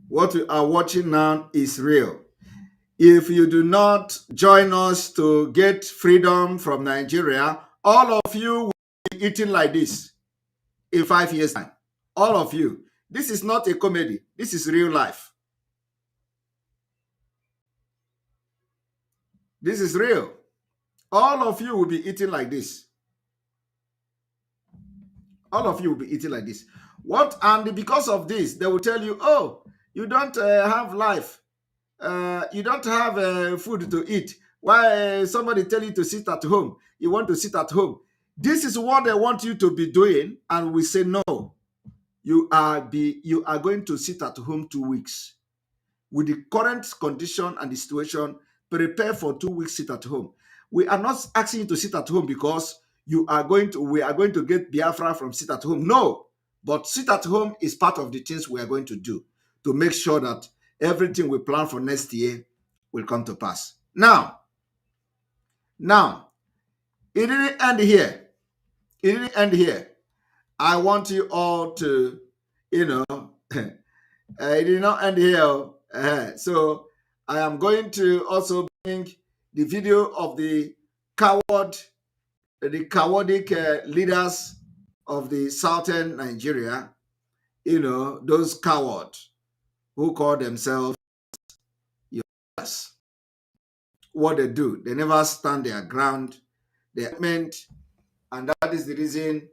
What we are watching now is real. If you do not join us to get freedom from Nigeria, all of you will be eating like this in 5 years' time. All of you. This is not a comedy. This is real life. This is real. All of you will be eating like this. All of you will be eating like this. What? And because of this, they will tell you, oh, you don't have life. You don't have food to eat. Why somebody tell you to sit at home? You want to sit at home. This is what they want you to be doing, and we say no. You are going to sit at home 2 weeks. With the current condition and the situation, prepare for 2 weeks sit at home. We are not asking you to sit at home because we are going to get Biafra from sit at home. No, but sit at home is part of the things we are going to do to make sure that everything we plan for next year will come to pass. Now, it didn't end here. It didn't end here. I want you all to, it did not end here. So I am going to also bring the video of the cowardly leaders of the southern Nigeria, those cowards who call themselves yours. What they do, they never stand their ground. They meant, and that is the reason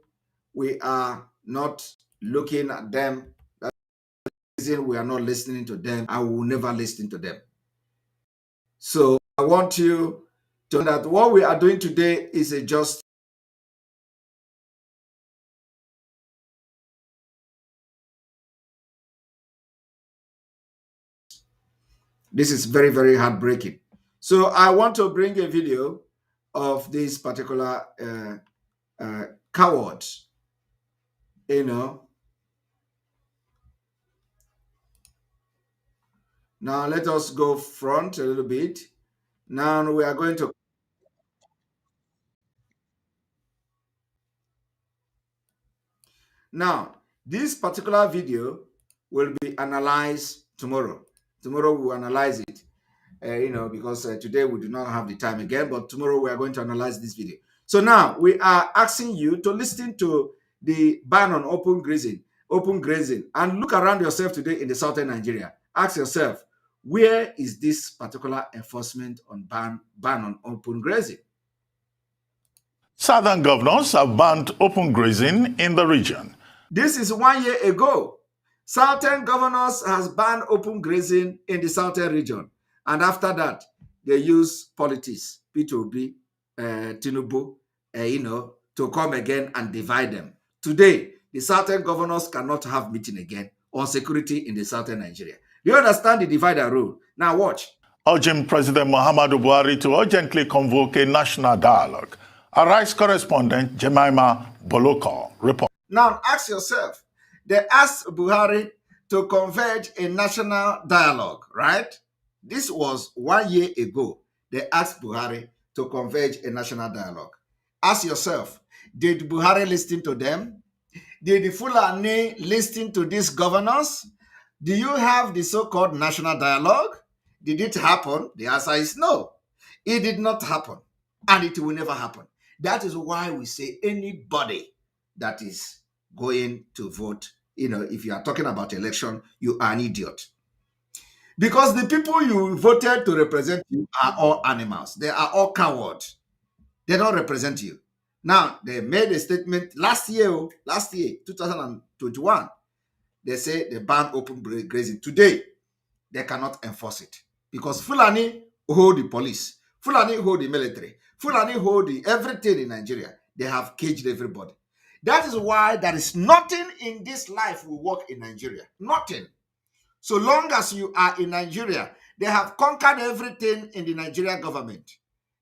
we are not looking at them. That's the reason we are not listening to them. I will never listen to them. So I want you to know that what we are doing today is a just. This is very, very heartbreaking. So I want to bring a video of this particular coward, Now let us go front a little bit. Now we are going to. Now, this particular video will be analyzed tomorrow. Tomorrow we'll analyze it, because today we do not have the time again, but tomorrow we are going to analyze this video. So now we are asking you to listen to the ban on open grazing, and look around yourself today in the southern Nigeria. Ask yourself, where is this particular enforcement on ban on open grazing? Southern governors have banned open grazing in the region. This is 1 year ago. Southern governors has banned open grazing in the southern region. And after that, they use politics, P2B, Tinubu, to come again and divide them. Today, the southern governors cannot have meeting again on security in the southern Nigeria. Do you understand the divide and rule? Now watch. Urging President Muhammadu Buhari to urgently convoke a national dialogue. Arise correspondent Jemima Boloko report. Now ask yourself, they asked Buhari to converge a national dialogue, right? This was 1 year ago. They asked Buhari to converge a national dialogue. Ask yourself, did Buhari listen to them? Did the Fulani listen to these governors? Do you have the so-called national dialogue? Did it happen? The answer is no. It did not happen, and it will never happen. That is why we say anybody that is going to vote, if you are talking about election, you are an idiot. Because the people you voted to represent you are all animals. They are all cowards. They don't represent you. Now, they made a statement last year, 2021. They say they ban open grazing. Today, they cannot enforce it. Because Fulani hold the police. Fulani hold the military. Fulani hold everything in Nigeria. They have caged everybody. That is why there is nothing in this life will work in Nigeria. Nothing. So long as you are in Nigeria, they have conquered everything in the Nigeria government.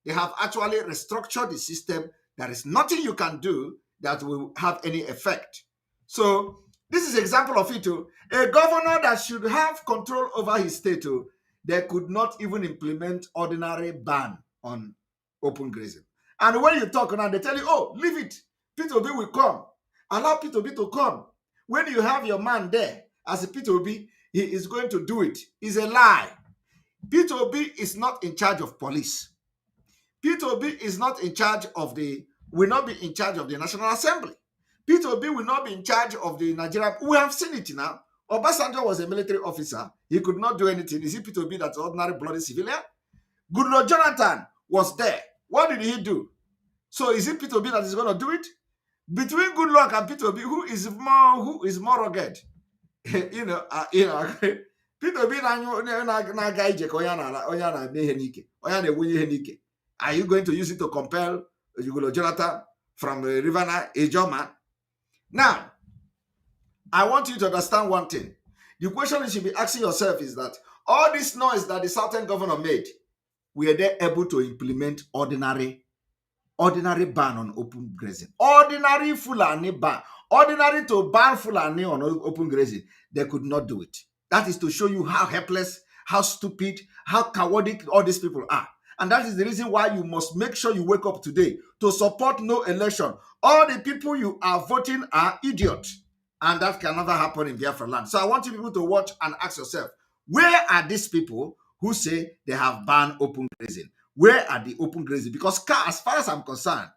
They have actually restructured the system. There is nothing you can do that will have any effect. So this is an example of it. A governor that should have control over his state, they could not even implement ordinary ban on open grazing. And when you talk now, they tell you, oh, leave it. P2B will come. Allow P2B to come. When you have your man there as a P2B, he is going to do it. It's a lie. P2B is not in charge of police. P2B is not in charge of will not be in charge of the National Assembly. P2B will not be in charge of the Nigerian. We have seen it now. Obasanjo was a military officer. He could not do anything. Is it P2B that's ordinary bloody civilian? Goodluck Jonathan was there. What did he do? So is it P2B that is going to do it? Between Goodluck and P2B, who is more rugged? P2B na-aga ije ka onye na-eme ihe n'ike, onye na-enwenye ihe n'ike. Are you going to use it to compel Goodluck Jonathan from River Ijoma? Now, I want you to understand one thing. The question you should be asking yourself is that all this noise that the Southern governor made, were they able to implement ordinary ban on open grazing? Ordinary Fulani ban. Ordinary to ban Fulani on open grazing. They could not do it. That is to show you how helpless, how stupid, how cowardly all these people are. And that is the reason why you must make sure you wake up today to support no election. All the people you are voting are idiots. And that can never happen in Biafra land. So I want you people to watch and ask yourself, where are these people who say they have banned open grazing? Where are the open grazing? Because as far as I'm concerned,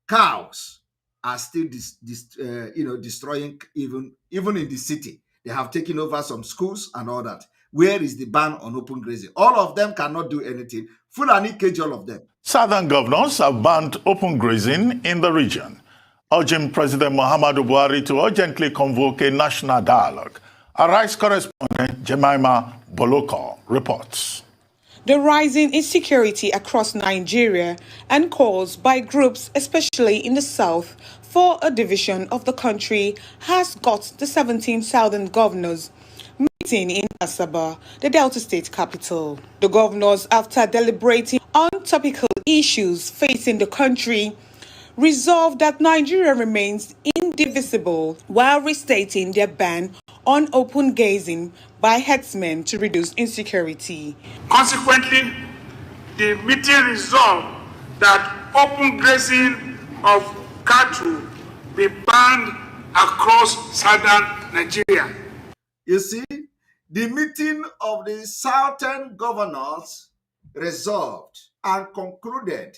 cows are still destroying even in the city. They have taken over some schools and all that. Where is the ban on open grazing? All of them cannot do anything. Fulani cage all of them. Southern governors have banned open grazing in the region, urging President Muhammadu Buhari to urgently convoke a national dialogue. Our Rice correspondent Jemima Boloko reports. The rising insecurity across Nigeria and calls by groups, especially in the south, for a division of the country has got the 17 southern governors meeting in Asaba, the Delta State capital. The governors, after deliberating on topical issues facing the country, resolved that Nigeria remains indivisible while restating their ban on open grazing by herdsmen to reduce insecurity. Consequently, the meeting resolved that open grazing of cattle be banned across southern Nigeria. You see, the meeting of the southern governors resolved and concluded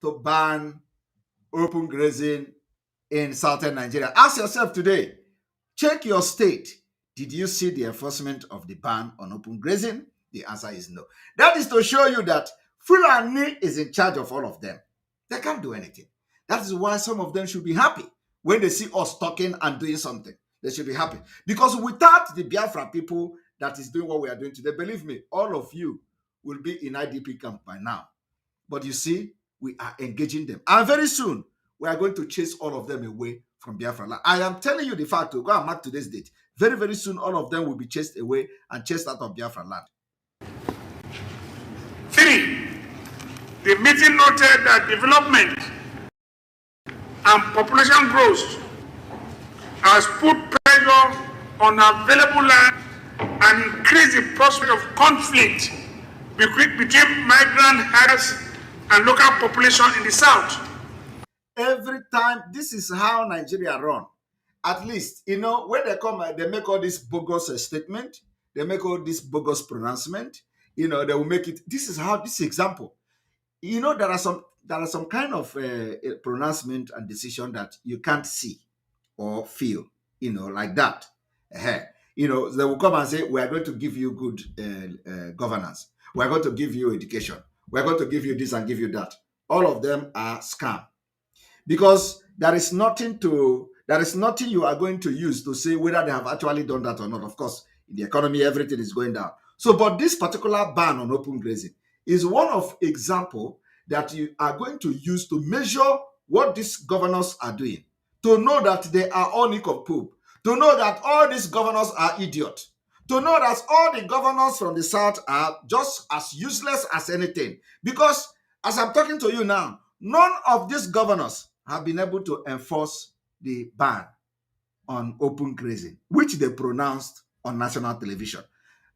to ban open grazing in southern Nigeria. Ask yourself today, check your state. Did you see the enforcement of the ban on open grazing? The answer is no. That is to show you that Fulani is in charge of all of them. They can't do anything. That is why some of them should be happy when they see us talking and doing something. They should be happy. Because without the Biafra people that is doing what we are doing today, believe me, all of you will be in IDP camp by now. But you see, we are engaging them. And very soon, we are going to chase all of them away from Biafra land. I am telling you the fact, to go and mark today's date. Very, very soon, all of them will be chased away and chased out of Biafra land. 3. The meeting noted that development and population growth has put pressure on available land and increased the prospect of conflict between migrant herders and local population in the south. Every time, this is how Nigeria run. At least, when they come, they make all this bogus statement, they make all this bogus pronouncement, they will make it. This is how, this example. There are some kind of pronouncement and decision that you can't see or feel, like that. They will come and say, we are going to give you good governance. We are going to give you education. We are going to give you this and give you that. All of them are scam. Because there is nothing you are going to use to say whether they have actually done that or not. Of course, in the economy, everything is going down. So, but this particular ban on open grazing is one of example that you are going to use to measure what these governors are doing, to know that they are all nick of poop, to know that all these governors are idiots, to know that all the governors from the south are just as useless as anything. Because as I'm talking to you now, none of these governors have been able to enforce the ban on open grazing, which they pronounced on national television.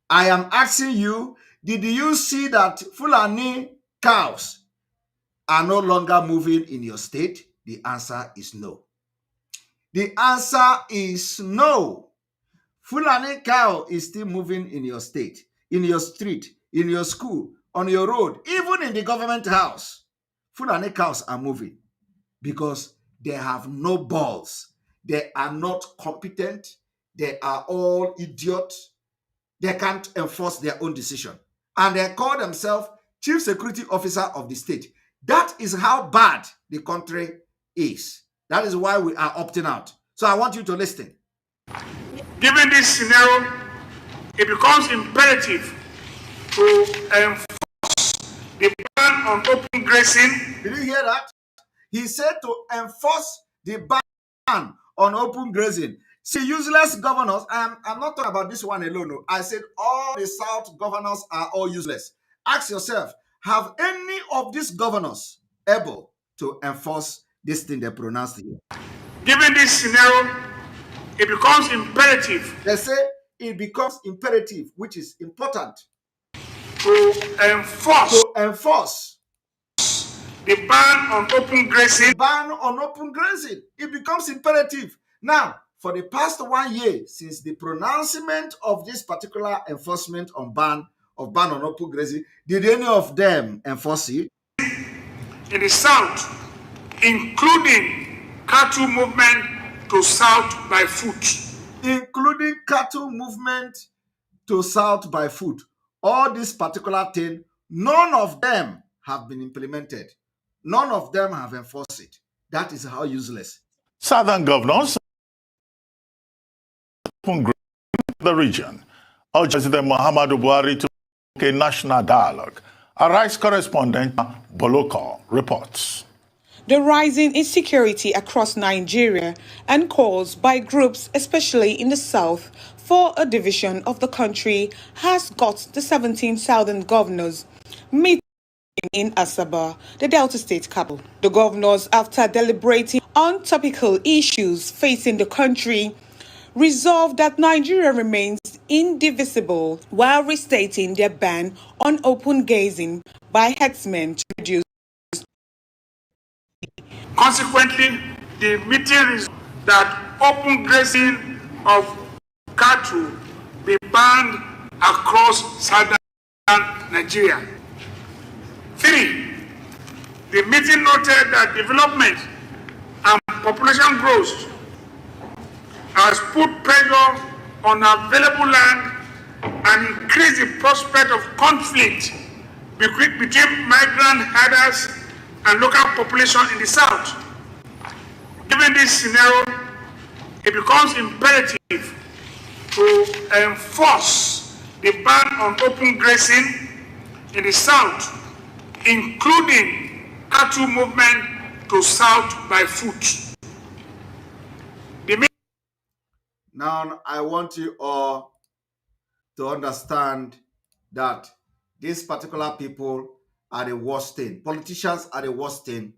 I am asking you, did you see that Fulani cows are no longer moving in your state? The answer is no. The answer is no. Fulani cow is still moving in your state, in your street, in your school, on your road, even in the government house. Fulani cows are moving because they have no balls. They are not competent. They are all idiots. They can't enforce their own decision. And they call themselves chief security officer of the state. That is how bad the country is. That is why we are opting out. So I want you to listen. Given this scenario, it becomes imperative to enforce the ban on open grazing. Did you hear that? He said to enforce the ban on open grazing. See, useless governors, I'm not talking about this one alone. No. I said all the South governors are all useless. Ask yourself, have any of these governors able to enforce this thing they pronounced here? Given this scenario, it becomes imperative. They say it becomes imperative, which is important, to enforce the ban on open grazing. The ban on open grazing. It becomes imperative. Now, for the past 1 year, since the pronouncement of this particular enforcement on ban on open grazing, did any of them enforce it? In the South, including cattle movement to South by foot. Including cattle movement to South by foot. All this particular thing, none of them have been implemented. None of them have enforced it. That is how useless. Southern governors the region urge President Muhammadu Buhari to a national dialogue. Our rice correspondent Boloko reports. The rising insecurity across Nigeria and calls by groups, especially in the south, for a division of the country has got the 17 southern governors meeting in Asaba, the Delta State capital. The governors, after deliberating on topical issues facing the country, resolved that Nigeria remains indivisible while restating their ban on open grazing by herdsmen to reduce. Consequently, the meeting is that open grazing of cattle be banned across southern Nigeria. 3. The meeting noted that development and population growth has put pressure on available land and increased the prospect of conflict between migrant herders and local population in the south. Given this scenario, it becomes imperative to enforce the ban on open grazing in the south, including cattle movement to south by foot. Now, I want you all to understand that these particular people are the worst thing. Politicians are the worst thing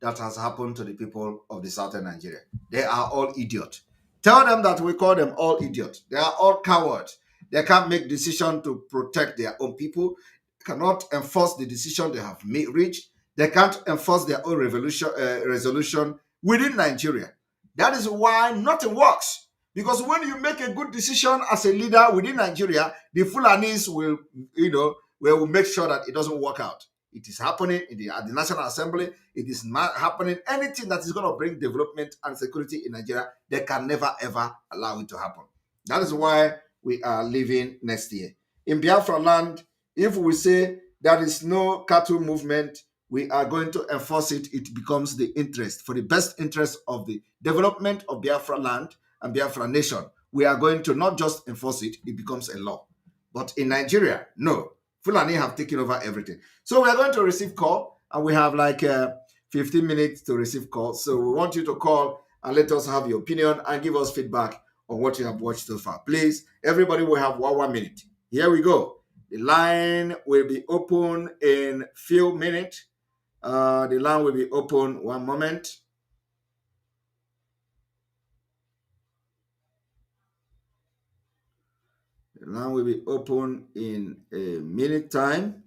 that has happened to the people of the southern Nigeria. They are all idiots. Tell them that we call them all idiots. They are all cowards. They can't make decisions to protect their own people. They cannot enforce the decision they have reached. They can't enforce their own resolution within Nigeria. That is why nothing works. Because when you make a good decision as a leader within Nigeria, the Fulanis will make sure that it doesn't work out. It is happening at the National Assembly. It is not happening. Anything that is going to bring development and security in Nigeria, they can never, ever allow it to happen. That is why we are leaving next year. In Biafra land, if we say there is no cattle movement, we are going to enforce it. It becomes the interest, for the best interest of the development of Biafra land and Biafra nation. We are going to not just enforce it, it becomes a law. But in Nigeria, no. Fulani have taken over everything. So we are going to receive call, and we have like 15 minutes to receive call. So we want you to call and let us have your opinion and give us feedback on what you have watched so far. Please, everybody will have 1 minute. Here we go. The line will be open in few minutes. The line will be open. One moment. The line will be open in a minute time.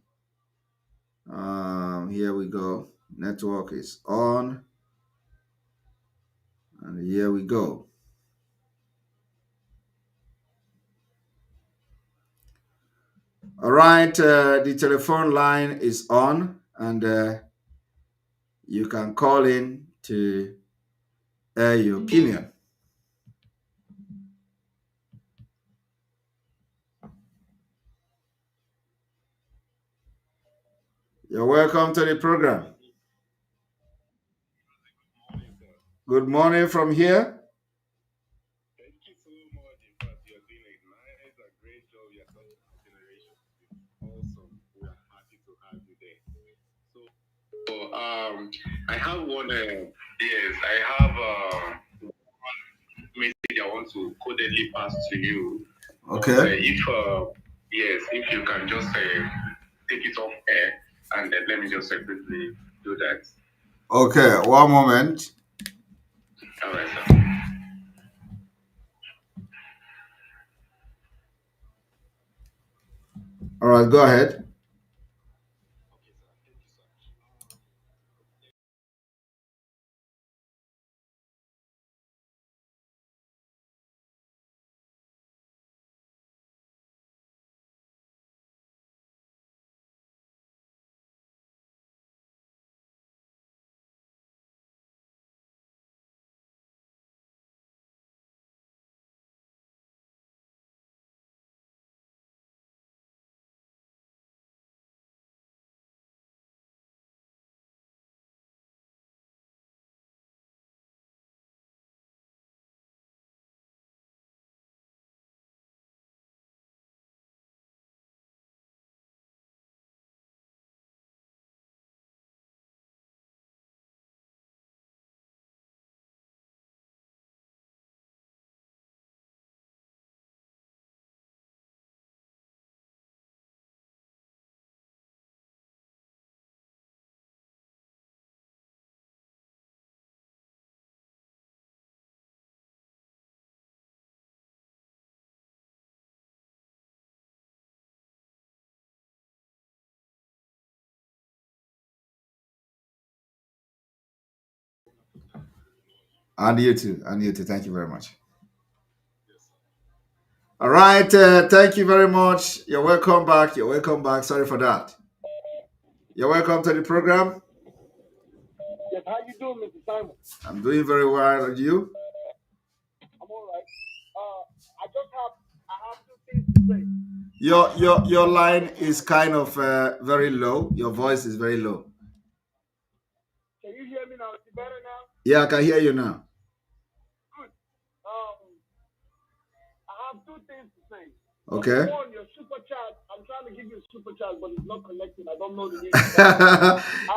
Here we go. Network is on. And here we go. All right, the telephone line is on, and you can call in to air your opinion. You're welcome to the program. Good morning from here. Thank you so much. In fact, you're doing a nice and great job. You're such a generation. It's awesome. We are happy to have you there. So, I have one. Yes, I have one message I want to codedly pass to you. Okay. If you can just take it off air, and then let me just quickly do that. Okay, 1 moment. All right, sir. All right, go ahead. And you too. And you too. Thank you very much. All right. Thank you very much. You're welcome back. You're welcome back. Sorry for that. You're welcome to the program. Yes, how you doing, Mr. Simon? I'm doing very well. And you? I'm all right. I have two things to say. Your line is kind of very low. Your voice is very low. Can you hear me now? Is it better now? Yeah, I can hear you now. Good. I have two things to say. Okay. Number one, your super chat. I'm trying to give you a super chat, but it's not connecting. I don't know the name.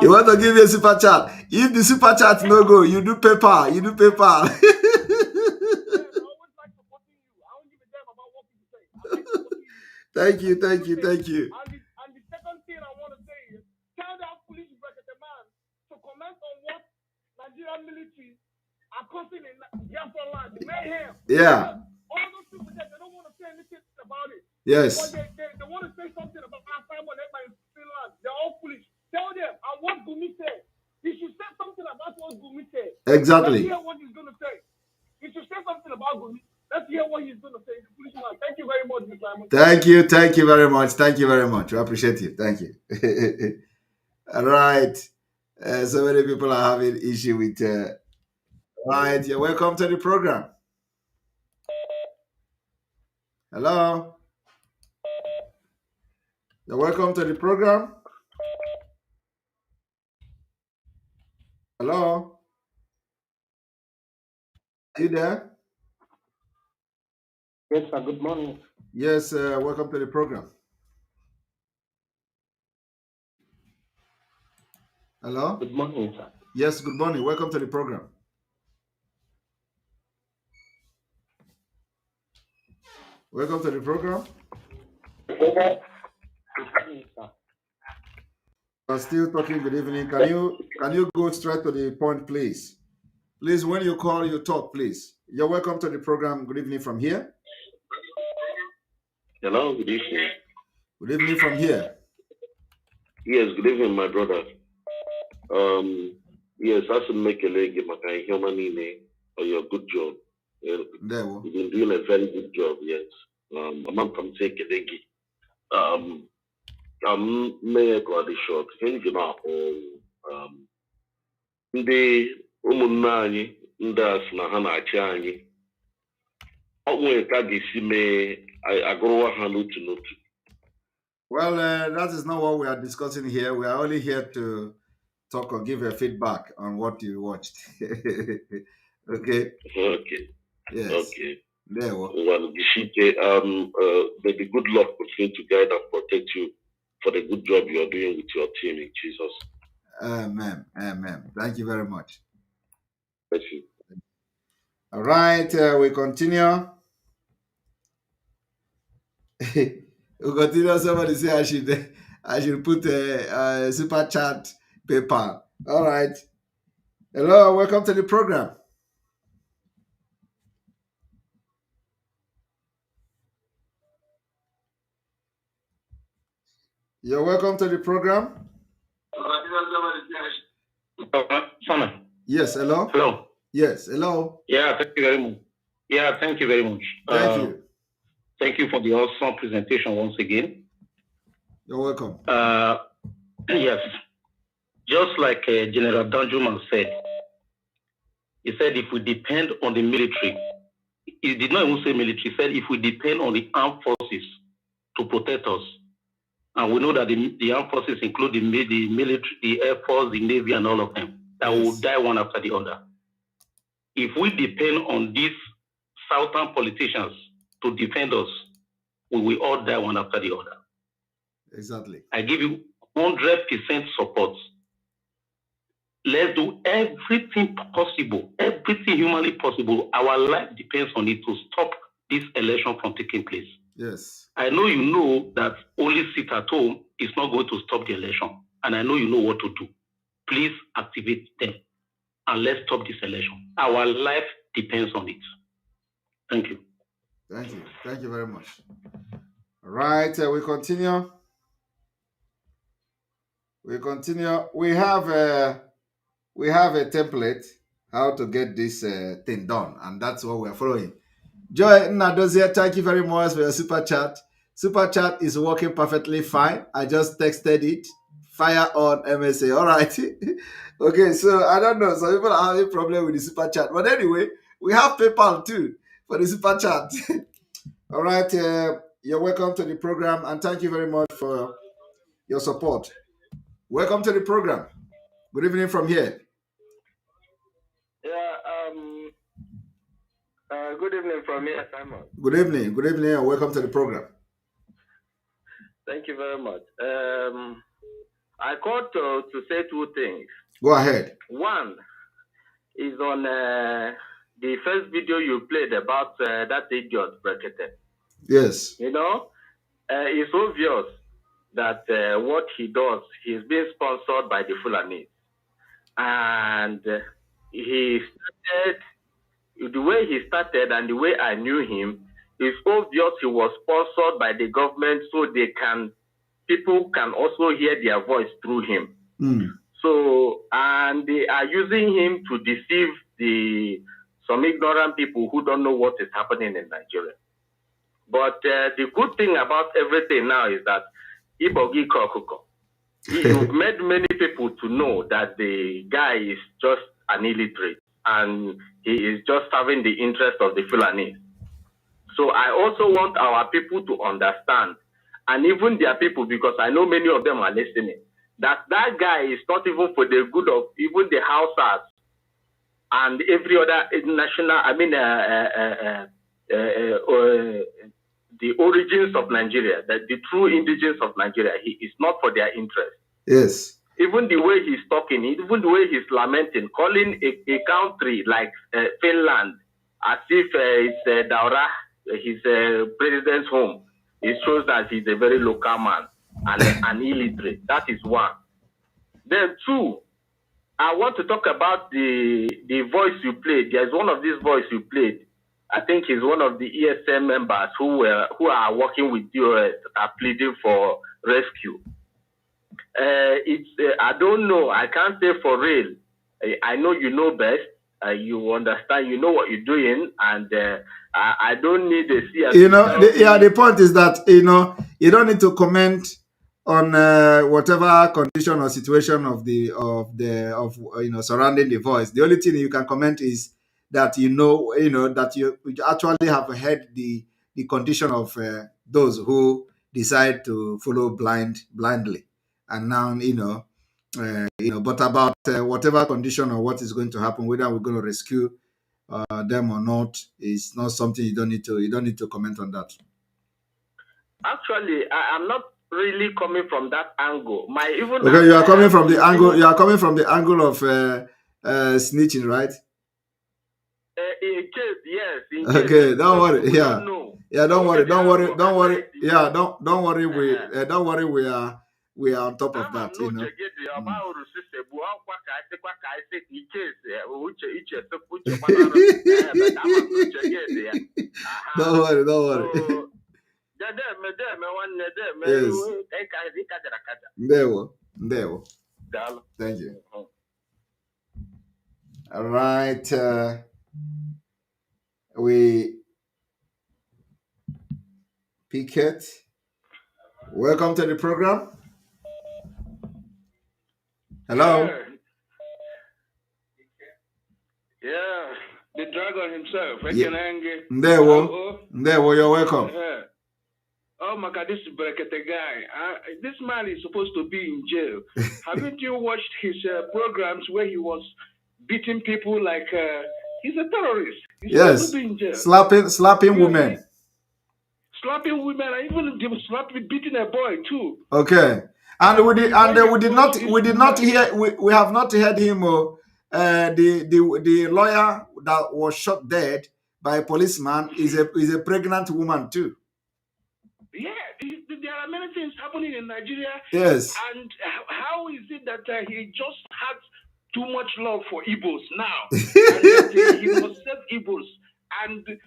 You want to give me a super chat? If the super chat no go, you do PayPal. You do PayPal. Thank you. And the second thing I want to say is, tell that police man to comment on what Nigerian military are causing in Biafra land, the mayhem. Yeah. All those people that they don't want to say anything about it. Yes. But they want to say something about Simon and Ekpa in Finland. They're all foolish. Tell them, and what Gumi said. He should say something about what Gumi said. Exactly. Let's hear what he's going to say. He should say something about Gumi. Let's hear what he's going to say. Thank you very much, Mr. Simon. Thank you very much. Thank you very much. I appreciate you. Thank you. All right. So many people are having issue with. Right. You're welcome to the program. Hello. You're welcome to the program. Hello. Are you there? Yes, sir. Good morning. Yes. Welcome to the program. Hello. Good morning, sir. Yes. Good morning. Welcome to the program. Welcome to the program. I'm still talking. Good evening. Can you go straight to the point, please? Please, when you call, you talk, please. You're welcome to the program. Good evening from here. Hello, good evening. Good evening from here. Yes, good evening, my brother. Yes, I should make a leg in my human name or your good job. You've been doing a very good job, yes. I'm from take a leg. I'm make the short. Hindi na ndị ụmụnne anyị ndị a sị na ha na-achị anyị ọ nwere ka ga-esi mee agụrụwa ha n'otu n'otu. Well, that is not what we are discussing here. We are only here to talk or give a feedback on what you watched. Okay. Okay. Yes. Okay. There. Well, may the good Lord continue to guide and protect you for the good job you are doing with your team in Jesus. Amen. Amen. Thank you very much. Thank you. All right. We continue. We continue. Somebody say I should put a super chat paper. All right. Hello. Welcome to the program. You're welcome to the program. Yes, hello? Hello. Yes, hello. Yeah, thank you very much. Yeah, thank you very much. Thank you. Thank you for the awesome presentation once again. You're welcome. Yes. Just like General Danjuma said, he said if we depend on the military, he did not even say military, he said if we depend on the armed forces to protect us, and we know that the armed forces include the military, the Air Force, the Navy, and all of them, that will die one after the other. If we depend on these southern politicians to defend us, we will all die one after the other. Exactly. I give you 100% support. Let's do everything possible, everything humanly possible. Our life depends on it to stop this election from taking place. Yes. I know you know that only sit at home is not going to stop the election. And I know you know what to do. Please activate them and let's stop this election. Our life depends on it. Thank you. Thank you. Thank you very much. All right, we continue. We continue. We have a template how to get this thing done, and that's what we're following. Joy Nadozie, thank you very much for your super chat. Super chat is working perfectly fine. I just texted it. Fire on MSA. All right. Okay, so I don't know. Some people are having a problem with the super chat. But anyway, we have PayPal too for the super chat. All right. You're welcome to the program, and thank you very much for your support. Welcome to the program. Good evening from here. Yeah, good evening from here, Simon. Good evening, and welcome to the program. Thank you very much. I called to say two things. Go ahead. One is on the first video you played about that idiot Brekete. Yes. You know, it's obvious that what he does, he's being sponsored by the Fulani. And he started, the way he started and the way I knew him, it's obvious he was sponsored by the government so people can also hear their voice through him. So, and they are using him to deceive some ignorant people who don't know what is happening in Nigeria. But the good thing about everything now is that Ibogi Kokoko, you've made many people to know that the guy is just an illiterate and he is just serving the interest of the Fulani. So I also want our people to understand, and even their people, because I know many of them are listening, that guy is not even for the good of even the Hausas and every other national, the origins of Nigeria, the true indigenous of Nigeria. He is not for their interest. Yes. Even the way he's talking, even the way he's lamenting, calling a country like Finland as if it's Daura, his president's home, it shows that he's a very local man and illiterate. That is one. Then two, I want to talk about the voice you played. There's one of these voice you played. I think he's one of the ESM members who are working with DOS, are pleading for rescue. I don't know. I can't say for real. I know you know best. You understand. You know what you're doing, and I don't need a CS. The point is that you don't need to comment on whatever condition or situation of surrounding the voice. The only thing you can comment is that that you actually have heard the condition of those who decide to follow blindly, and now but about whatever condition or what is going to happen, whether we're going to rescue them or not, is not something you don't need to comment on that. Actually, I'm not really coming from that angle. You are coming from the angle. You are coming from the angle of snitching, right? In case, yes. Okay, don't worry. Yeah, don't worry. Yeah, don't worry. Don't worry. We are on top of that. Don't worry. There. Thank you. All right. We Pickett, welcome to the program. Hello. Yeah, the dragon himself. Ndewo, you're welcome. Oh my God, this Brekete guy. This man is supposed to be in jail. Haven't you watched his programs where he was beating people like he's a terrorist? He's supposed to be in jail. Slapping women. Slapping women, and even beating a boy too. Okay. And we have not heard him. The lawyer that was shot dead by a policeman is a pregnant woman too. Yeah, there are many things happening in Nigeria. Yes. And how is it that he just had too much love for Igbos now? And that he must save Igbos. And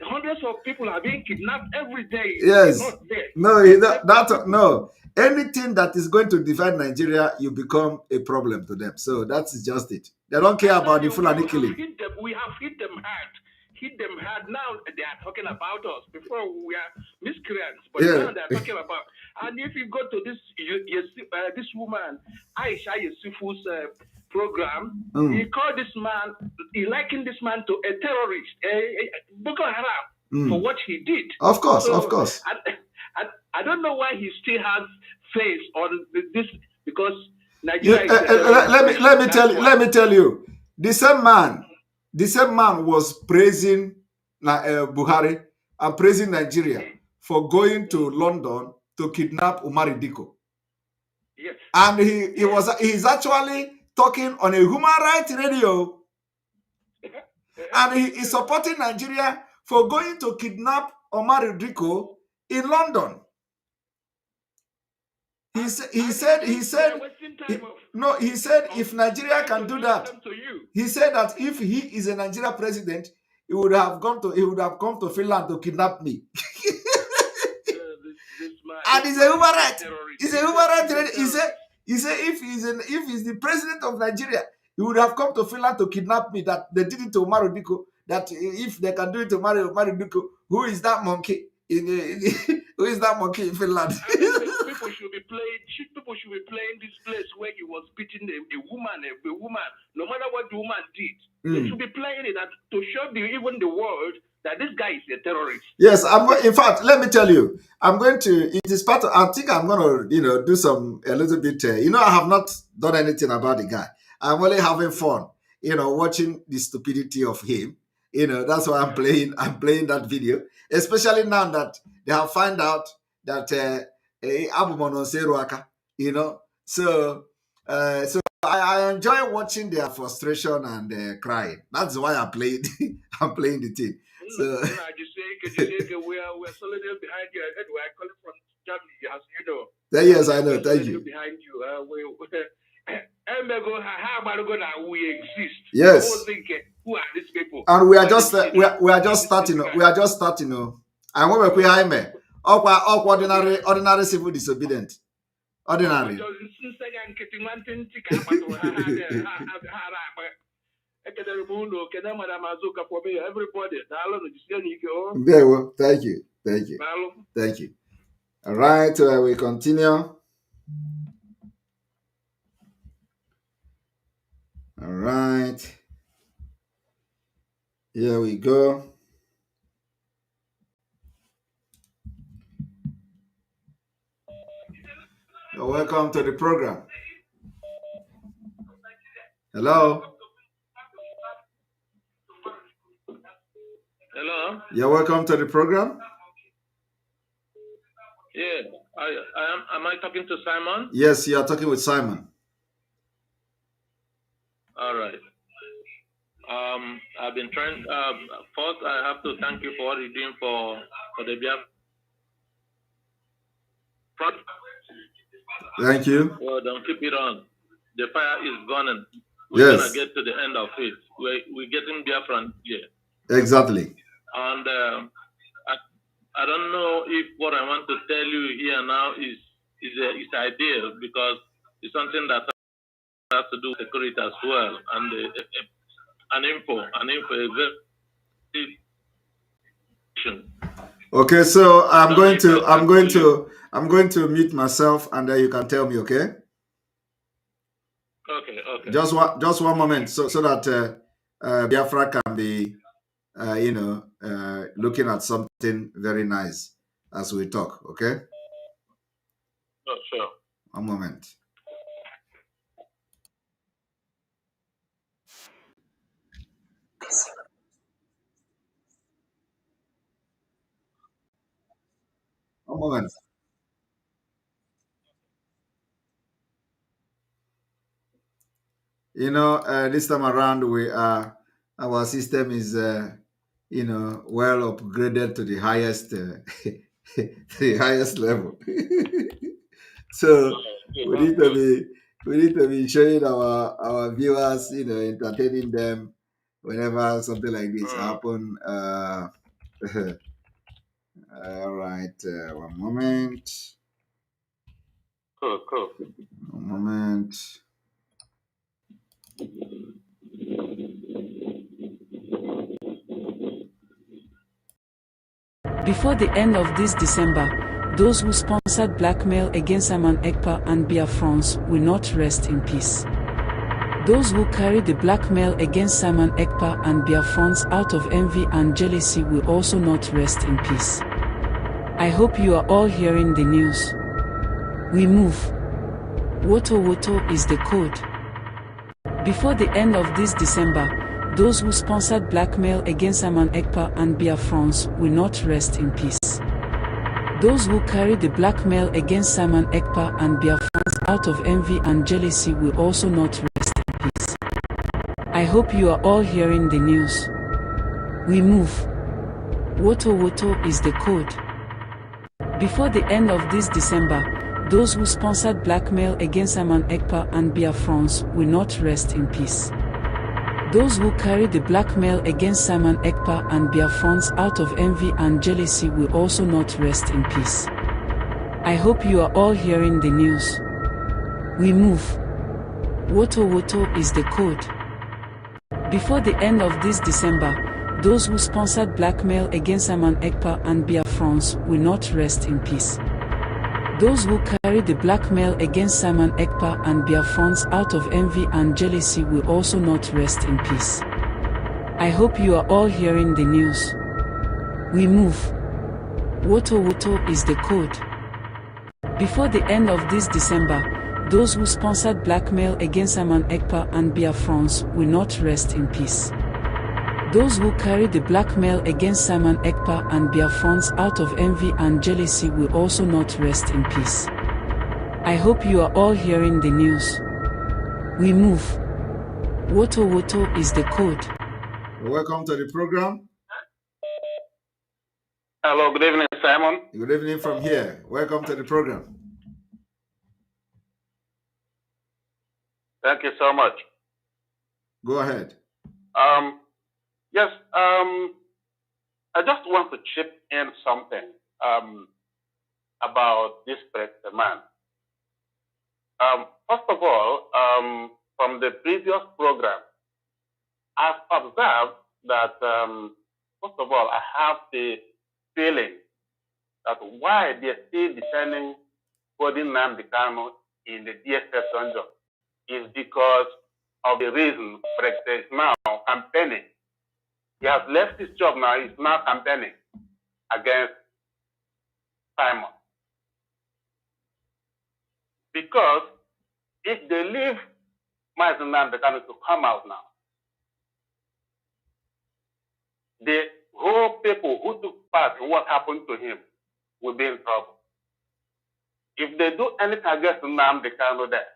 hundreds of people are being kidnapped every day. Yes. Not there. No. Anything that is going to divide Nigeria, you become a problem to them. So that's just it. They don't care about the Fulani killing. We have hit them hard. Now they are talking about us. Before we are miscreants, but now they are talking about. And if you go to this woman, Aisha Yusufu's program, he called this man, he likened this man to a terrorist, Boko Haram, for what he did. Of course. I don't know why he still has faith on this, because Nigeria let me tell you, the same man was praising Buhari and praising Nigeria for going to London to kidnap Umar Diko. Yes. And he's actually talking on a human rights radio. And he is supporting Nigeria for going to kidnap Omar Diko in London. He said if Nigeria can do that, he said that if he is a Nigeria president, he would have come to Finland to kidnap me. And he's a human rights. He's a human rights. He said if he's the president of Nigeria, he would have come to Finland to kidnap me. That they did it to Omar Diko. That if they can do it to Omar Diko, who is that monkey who is that monkey in Finland? People should be playing this place where he was beating a woman, no matter what the woman did. They should be playing it to show even the world that this guy is a terrorist. Yes, in fact, let me tell you, it is part of, I think I'm going to, do a little bit, I have not done anything about the guy. I'm only having fun, watching the stupidity of him. That's why I'm playing that video, especially now that they have found out that Abu Monoseruaka, so I enjoy watching their frustration and crying. That's why I'm playing the thing. So we're solidly behind you. Anyway, I call it from Germany, as you know. Yes, I know. Thank you. Behind you. We exist. Yes. Who are these people? And we are just starting. We are just starting. And when we Jaime, ordinary civil disobedient. Ordinary. Very well. Thank you. Thank you. Thank you. All right. We continue. All right. Here we go. You're welcome to the program. Hello. Hello. You're welcome to the program. Yeah, I am. Am I talking to Simon? Yes, you are talking with Simon. All right. I've been trying. First, I have to thank you for what you're doing for the Biafra. Thank you. Well, don't keep it on. The fire is burning. We're gonna get to the end of it. We're getting Biafra here. Exactly. And I don't know if what I want to tell you here now is ideal, because it's something that has to do with security as well, and an info is very. Okay, so I'm going to mute myself, and then you can tell me. Okay. Okay. Just one moment, so that Biafra can be, looking at something very nice as we talk. Okay. Oh, sure. One moment. One moment. This time around our system is well upgraded to the highest the highest level. So we need to be showing our viewers, entertaining them whenever something like this happen. All right, one moment. Cool. One moment. Before the end of this December, those who sponsored blackmail against Saman Ekpa and Biafrans will not rest in peace. Those who carried the blackmail against Saman Ekpa and Biafrans out of envy and jealousy will also not rest in peace. I hope you are all hearing the news. We move. Woto Woto is the code. Before the end of this December, those who sponsored blackmail against Saman Ekpa and Biafrans will not rest in peace. Those who carried the blackmail against Saman Ekpa and Biafrans out of envy and jealousy will also not rest in peace. I hope you are all hearing the news. We move. Woto Woto is the code. Before the end of this December, those who sponsored blackmail against Saman Ekpa and Biafrans will not rest in peace. Those who carried the blackmail against Saman Ekpa and Biafrans out of envy and jealousy will also not rest in peace. I hope you are all hearing the news. We move. Woto Woto is the code. Before the end of this December, those who sponsored blackmail against Saman Ekpa and Biafrans will not rest in peace. Those who carried the blackmail against Saman Ekpa and Biafrans out of envy and jealousy will also not rest in peace. I hope you are all hearing the news. We move. Woto Woto is the code. Before the end of this December, those who sponsored blackmail against Saman Ekpa and Biafrans will not rest in peace. Those who carried the blackmail against Saman Ekpa and Biafrans out of envy and jealousy will also not rest in peace. I hope you are all hearing the news. We move. Woto Woto is the code. Welcome to the program. Hello, good evening, Simon. Good evening from here. Welcome to the program. Thank you so much. Go ahead. Yes, I just want to chip in something about this man. First of all, from the previous program, I've observed that, first of all, I have the feeling that why they're still defending holding Nnamdi Kanu in the DSS dungeon is because of the reason Brexit is now campaigning. He has left his job now, he's now campaigning against Simon. Because if they leave Mazen Nnamdi Kanu to come out now, the whole people who took part in what happened to him will be in trouble. If they do anything against Nnamdi Kanu there,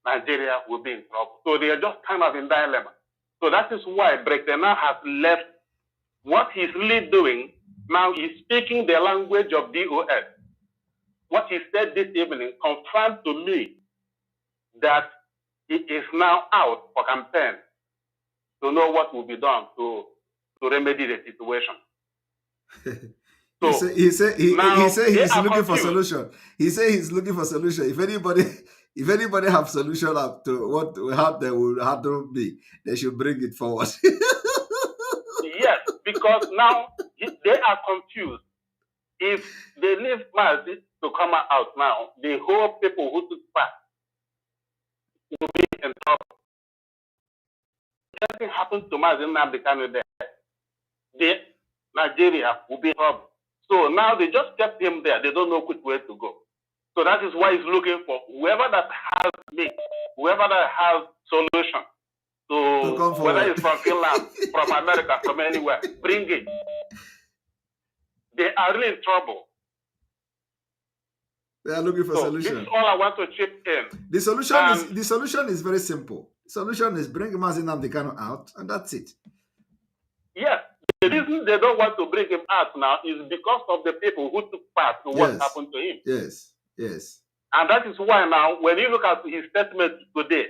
Nigeria will be in trouble. So they are just kind of in dilemma. So that is why Brexit now has left what he's really doing. Now he's speaking the language of DOS. What he said this evening confirmed to me that he is now out for campaign to know what will be done to remedy the situation. So he said he's looking for solution. He said he's looking for solution. If anybody have solution up to how they will handle me, they should bring it forward. Yes, because now they are confused. If they leave Mazi to come out now, the whole people who took part will be in trouble. If anything happens to Mazi Nnamdi Kanu there, Nigeria will be in trouble. So now they just kept him there. They don't know which way to go. So that is why he's looking for whoever that has me, whoever that has solution to whether it's from Finland, from America, from anywhere, bring it. They are really in trouble. They are looking for solution. This is all I want to chip in. The solution is very simple. The solution is bring Mazi Nnamdi Kanu out, and that's it. Yes. The reason they don't want to bring him out now is because of the people who took part in what happened to him. Yes, yes. And that is why now, when you look at his statement today,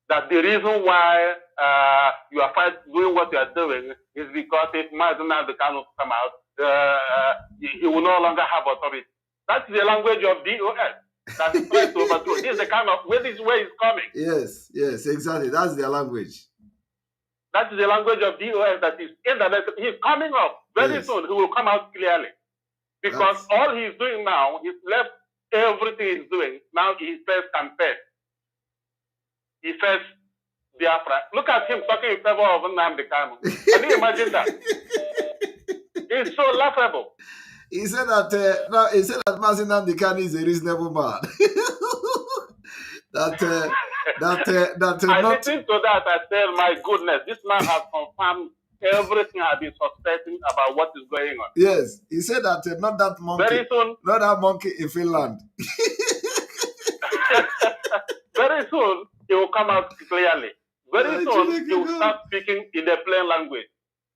that the reason why you are doing what you are doing is because if Mazi Nnamdi Kanu come out, he will no longer have authority. That's the language of DOS. That is trying to overthrow. This is the kind of this is where it's coming. Yes, yes, exactly. That's their language. That is the language of DOS that is in the next. He's coming up very soon. He will come out clearly. Because all he's doing now, he's left everything he's doing. Now he says campaign. He says Biafra. Look at him talking in favor of Nnamdi Kanu. Can you imagine that? It's so laughable. He said that Mazi Nnamdi Kanu is a reasonable man. I listened to that. I said, my goodness, this man has confirmed everything I've been suspecting about what is going on. Yes, he said that not that monkey, very soon, not that monkey in Finland. Very soon, he will come out clearly. Very soon, he will start speaking in the plain language.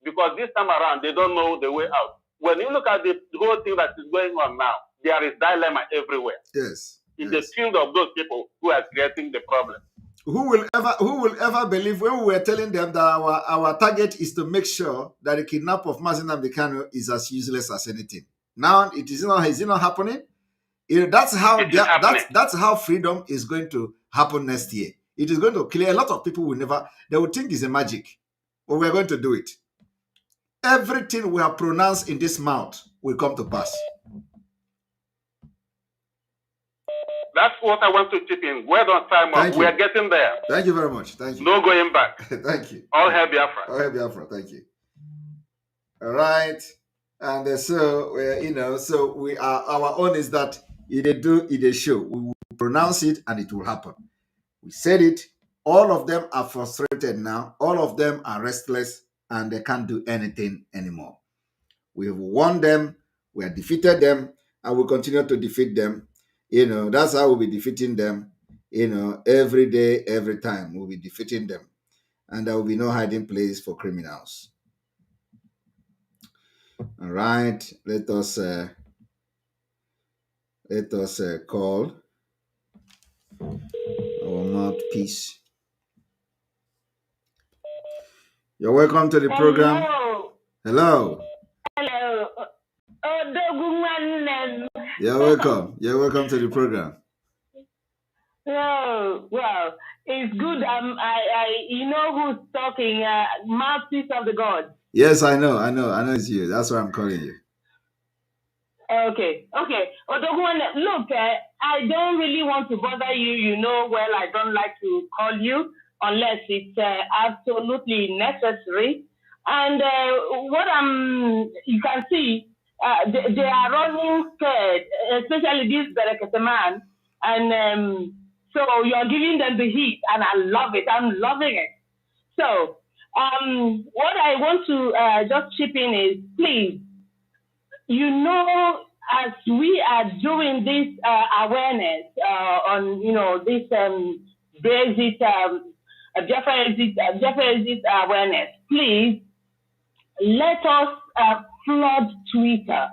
Because this time around, they don't know the way out. When you look at the whole thing that is going on now, there is dilemma everywhere. Yes. In the field of those people who are creating the problem. Who will ever believe when we were telling them that our target is to make sure that the kidnap of Mazi Nnamdi Kanu is as useless as anything? Now is it not happening? That's how freedom is going to happen next year. It is going to clear. A lot of people they will think it's a magic, but we're going to do it. Everything we have pronounced in this mouth will come to pass. That's what I want to chip in. Well done, Simon. We are getting there. Thank you very much. Thank you. No going back. Thank you. All hail Biafra. All hail Biafra. Thank you. All right. And so we are, our own is that it show. We will pronounce it and it will happen. We said it. All of them are frustrated now. All of them are restless and they can't do anything anymore. We have won them. We have defeated them and we'll continue to defeat them. That's how we'll be defeating them. Every day, every time we'll be defeating them. And there will be no hiding place for criminals. All right, let us call our mouthpiece. You're welcome to the program. Hello. Hello. You're welcome. You're welcome to the program. Oh, well, it's good. You know who's talking? Mouthpiece of the God. Yes, I know it's you. That's why I'm calling you. Okay. Odogwan, look, I don't really want to bother you. You know, well, I don't like to call you unless it's absolutely necessary. And you can see, they are running scared, especially this Berekete man. And so you're giving them the heat, and I love it. I'm loving it. So what I want to just chip in is, please, you know, as we are doing this awareness on, this Brexit, Biafra exit awareness, please let us flood Twitter.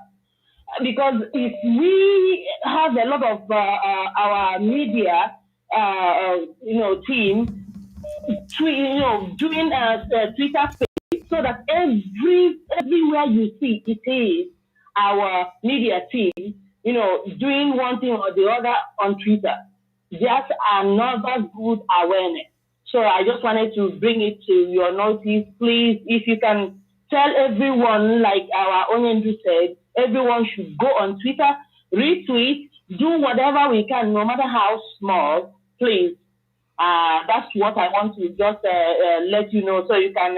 Because if we have a lot of our media, team, doing Twitter space, so that everywhere you see it is our media team, doing one thing or the other on Twitter. Just another good awareness. So I just wanted to bring it to your notice. Please, if you can tell everyone, like our Onyendu said, everyone should go on Twitter, retweet, do whatever we can, no matter how small, please. That's what I want to just let you know, so you can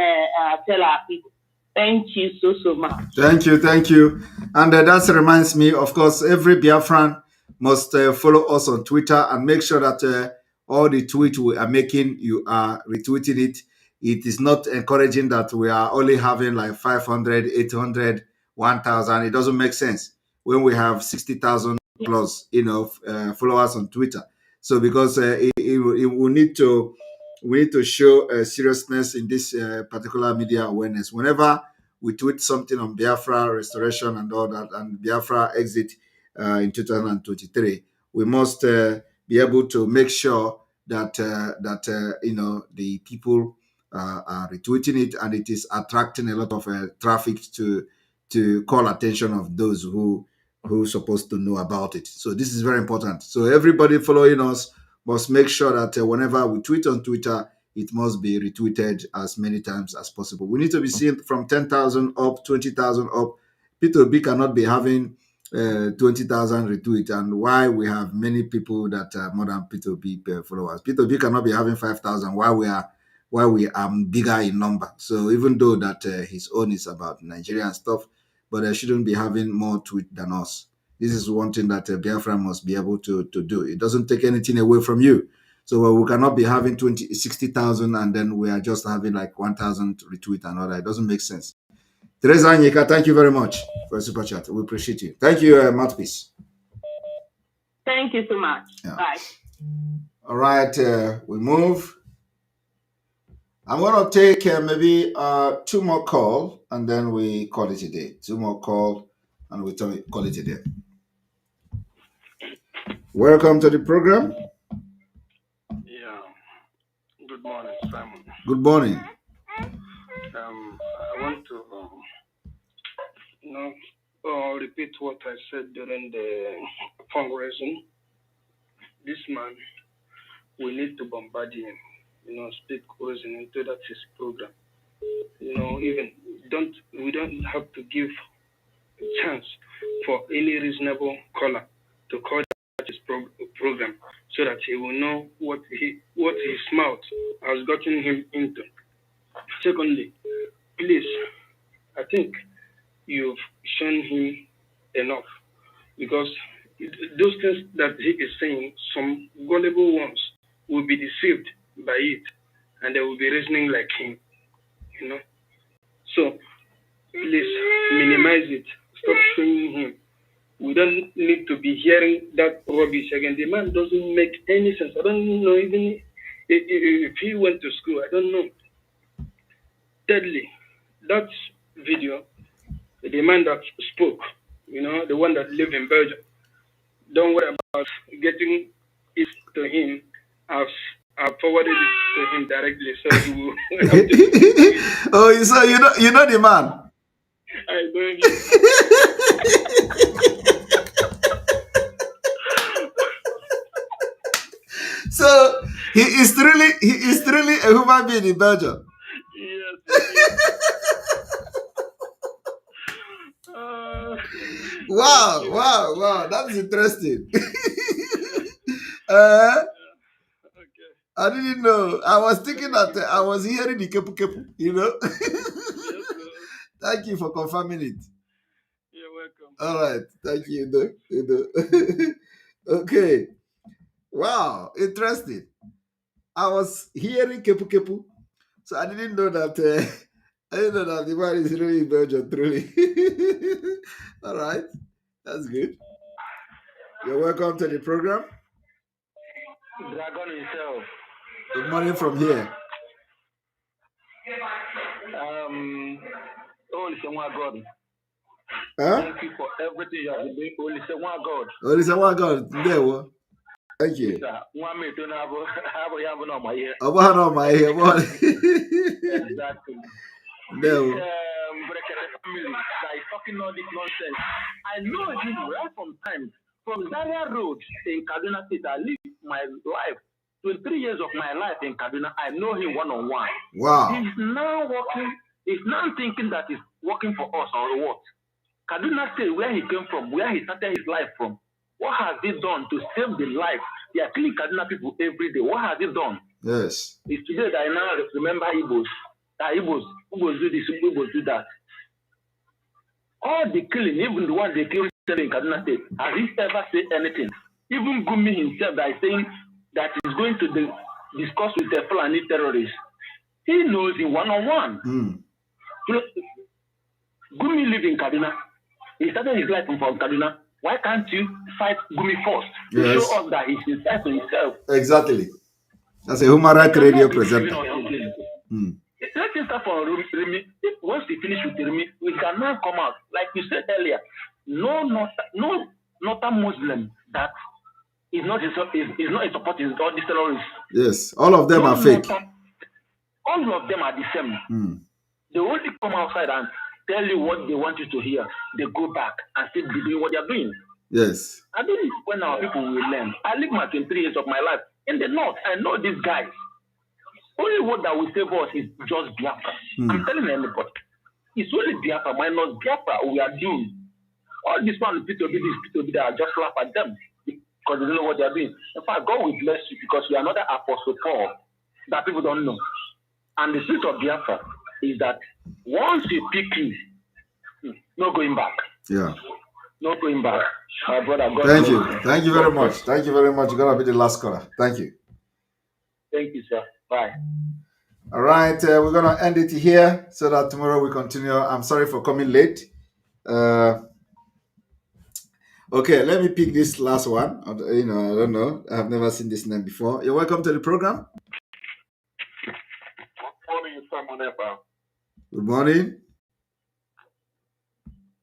tell our people. Thank you so much. Thank you. And that reminds me, of course, every Biafran must follow us on Twitter and make sure that all the tweets we are making, you are retweeting it. It is not encouraging that we are only having like 500, 800, 1,000. It doesn't make sense when we have 60,000 plus, followers on Twitter. So because we need to show seriousness in this particular media awareness. Whenever we tweet something on Biafra restoration and all that, and Biafra exit in 2023, we must be able to make sure that the people are retweeting it, and it is attracting a lot of traffic to call attention of those who supposed to know about it. So this is very important. So everybody following us must make sure that whenever we tweet on Twitter, it must be retweeted as many times as possible. We need to be seeing from 10,000 up, 20,000 up. P2B cannot be having 20,000 retweets, and why we have many people that are more than P2B followers. P2B cannot be having 5,000 while we are bigger in number. So even though that his own is about Nigerian stuff, but they shouldn't be having more tweet than us. This is one thing that Biafra must be able to do. It doesn't take anything away from you. So we cannot be having 60,000 and then we are just having like 1,000 retweet and all that. It doesn't make sense. Teresa Anyika, thank you very much for a super chat. We appreciate you. Thank you, Mouthpiece. Thank you so much. Yeah. Bye. All right, we move. I'm going to take maybe 2 more calls and then we call it a day. 2 more calls and we call it a day. Welcome to the program. Yeah. Good morning, Simon. Good morning. I want to, repeat what I said during the fundraising. This man, we need to bombard him. Speak reason into that his program. Even we don't have to give a chance for any reasonable caller to call his program so that he will know what his mouth has gotten him into. Secondly, please, I think you've shown him enough, because those things that he is saying, some gullible ones will be deceived by it and they will be reasoning like him, So please minimize it. Stop showing him. We don't need to be hearing that rubbish again. The man doesn't make any sense. I don't know even if he went to school. I don't know. Thirdly, that video the man that spoke, the one that lived in Belgium. Don't worry about getting it to him. I've forwarded it to him directly, so he will. Oh, so you know the man. I know him. So he is truly a human being in Belgium. Yes. Wow, that's interesting. I didn't know. I was thinking that I was hearing the kepu kepu, Thank you for confirming it. You're welcome. All right. Thank you. Okay. Wow. Interesting. I was hearing kepu kepu, so I didn't know that. I didn't know that the man is really in Belgium, truly. All right. That's good. You're welcome to the program. Dragon himself. Good morning from here. Only say one God. Huh? Thank you for everything you have been doing. Only say one God. Only say one God. There, what? Thank you. One minute, don't have on my ear. On my ear. Exactly. No. This family that is talking all this nonsense. I know it right from time. From Zaria Road in Kaduna State, I lived my life, 23 years of my life in Kaduna. I know him one-on-one. Wow. He's now thinking that he's working for us or what? Kaduna State, where he came from, where he started his life from, what has he done to save the life? They are killing Kaduna people every day. What has he done? Yes. It's today that I now remember Igbos. That Igbos do this, Igbos do that. All the killing, even the one they killed in Kaduna State, has he ever said anything? Even Gumi himself that is saying that he's going to discuss with the Fulani terrorists. He knows in one-on-one. Gumi live in Kaduna. He started his life from Kaduna. Why can't you fight Gumi first to show us that he's inside to himself? Exactly. That's a human rights radio presenter. Let's start from Rimi. Once we finish with Rimi, we can now come out. Like you said earlier, no northern Muslim that is not in support of all these terrorists. Yes, all of them are fake. All of them are the same. They only come outside and tell you what they want you to hear. They go back and still be doing what they're doing. Yes. I don't know when our people will learn. I live my 23 years of my life in the north. I know these guys. Only what that will save us is just Biafra. I'm telling anybody. It's only Biafra, minus Biafra, we are doomed. All this one, people that just laugh at them because they don't know what they're doing. In fact, God will bless you because you are not an apostle Paul that people don't know. And the truth of Biafra is that once you pick you, no going back. Yeah. No going back. My brother, God Thank bless you. Thank you very much. Thank you very much. You're going to be the last caller. Thank you. Thank you, sir. Bye. All right. We're going to end it here so that tomorrow we continue. I'm sorry for coming late. Okay, let me pick this last one. I don't know. I've never seen this name before. You're welcome to the program. Good morning, Simon Ekpa. Good morning.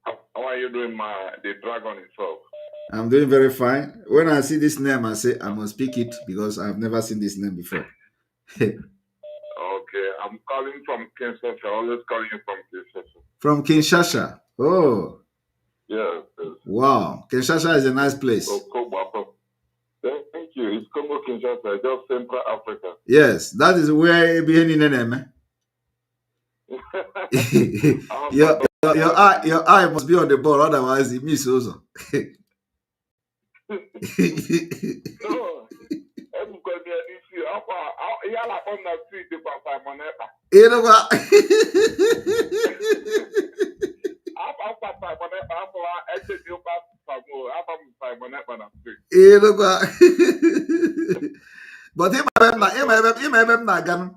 How are you doing, the dragon himself? I'm doing very fine. When I see this name, I say I must pick it because I've never seen this name before. Okay, I'm calling from Kinshasa. Always calling you from Kinshasa. From Kinshasa. Oh. Yes. Wow. Kinshasa is a nice place. Thank you. It's Congo Kinshasa, just Central Africa. Yes, that is where Biheninene. Your eye must be on the ball, otherwise it miss also. You know what? But him not gun.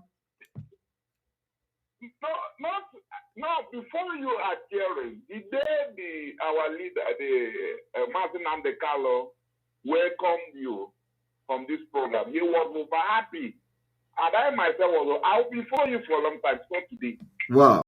No, before you are hearing, the day our leader, Martin Andekalo, welcomed you from this program, he was over happy. And I myself was, I'll be for you for a long time, so today. Wow.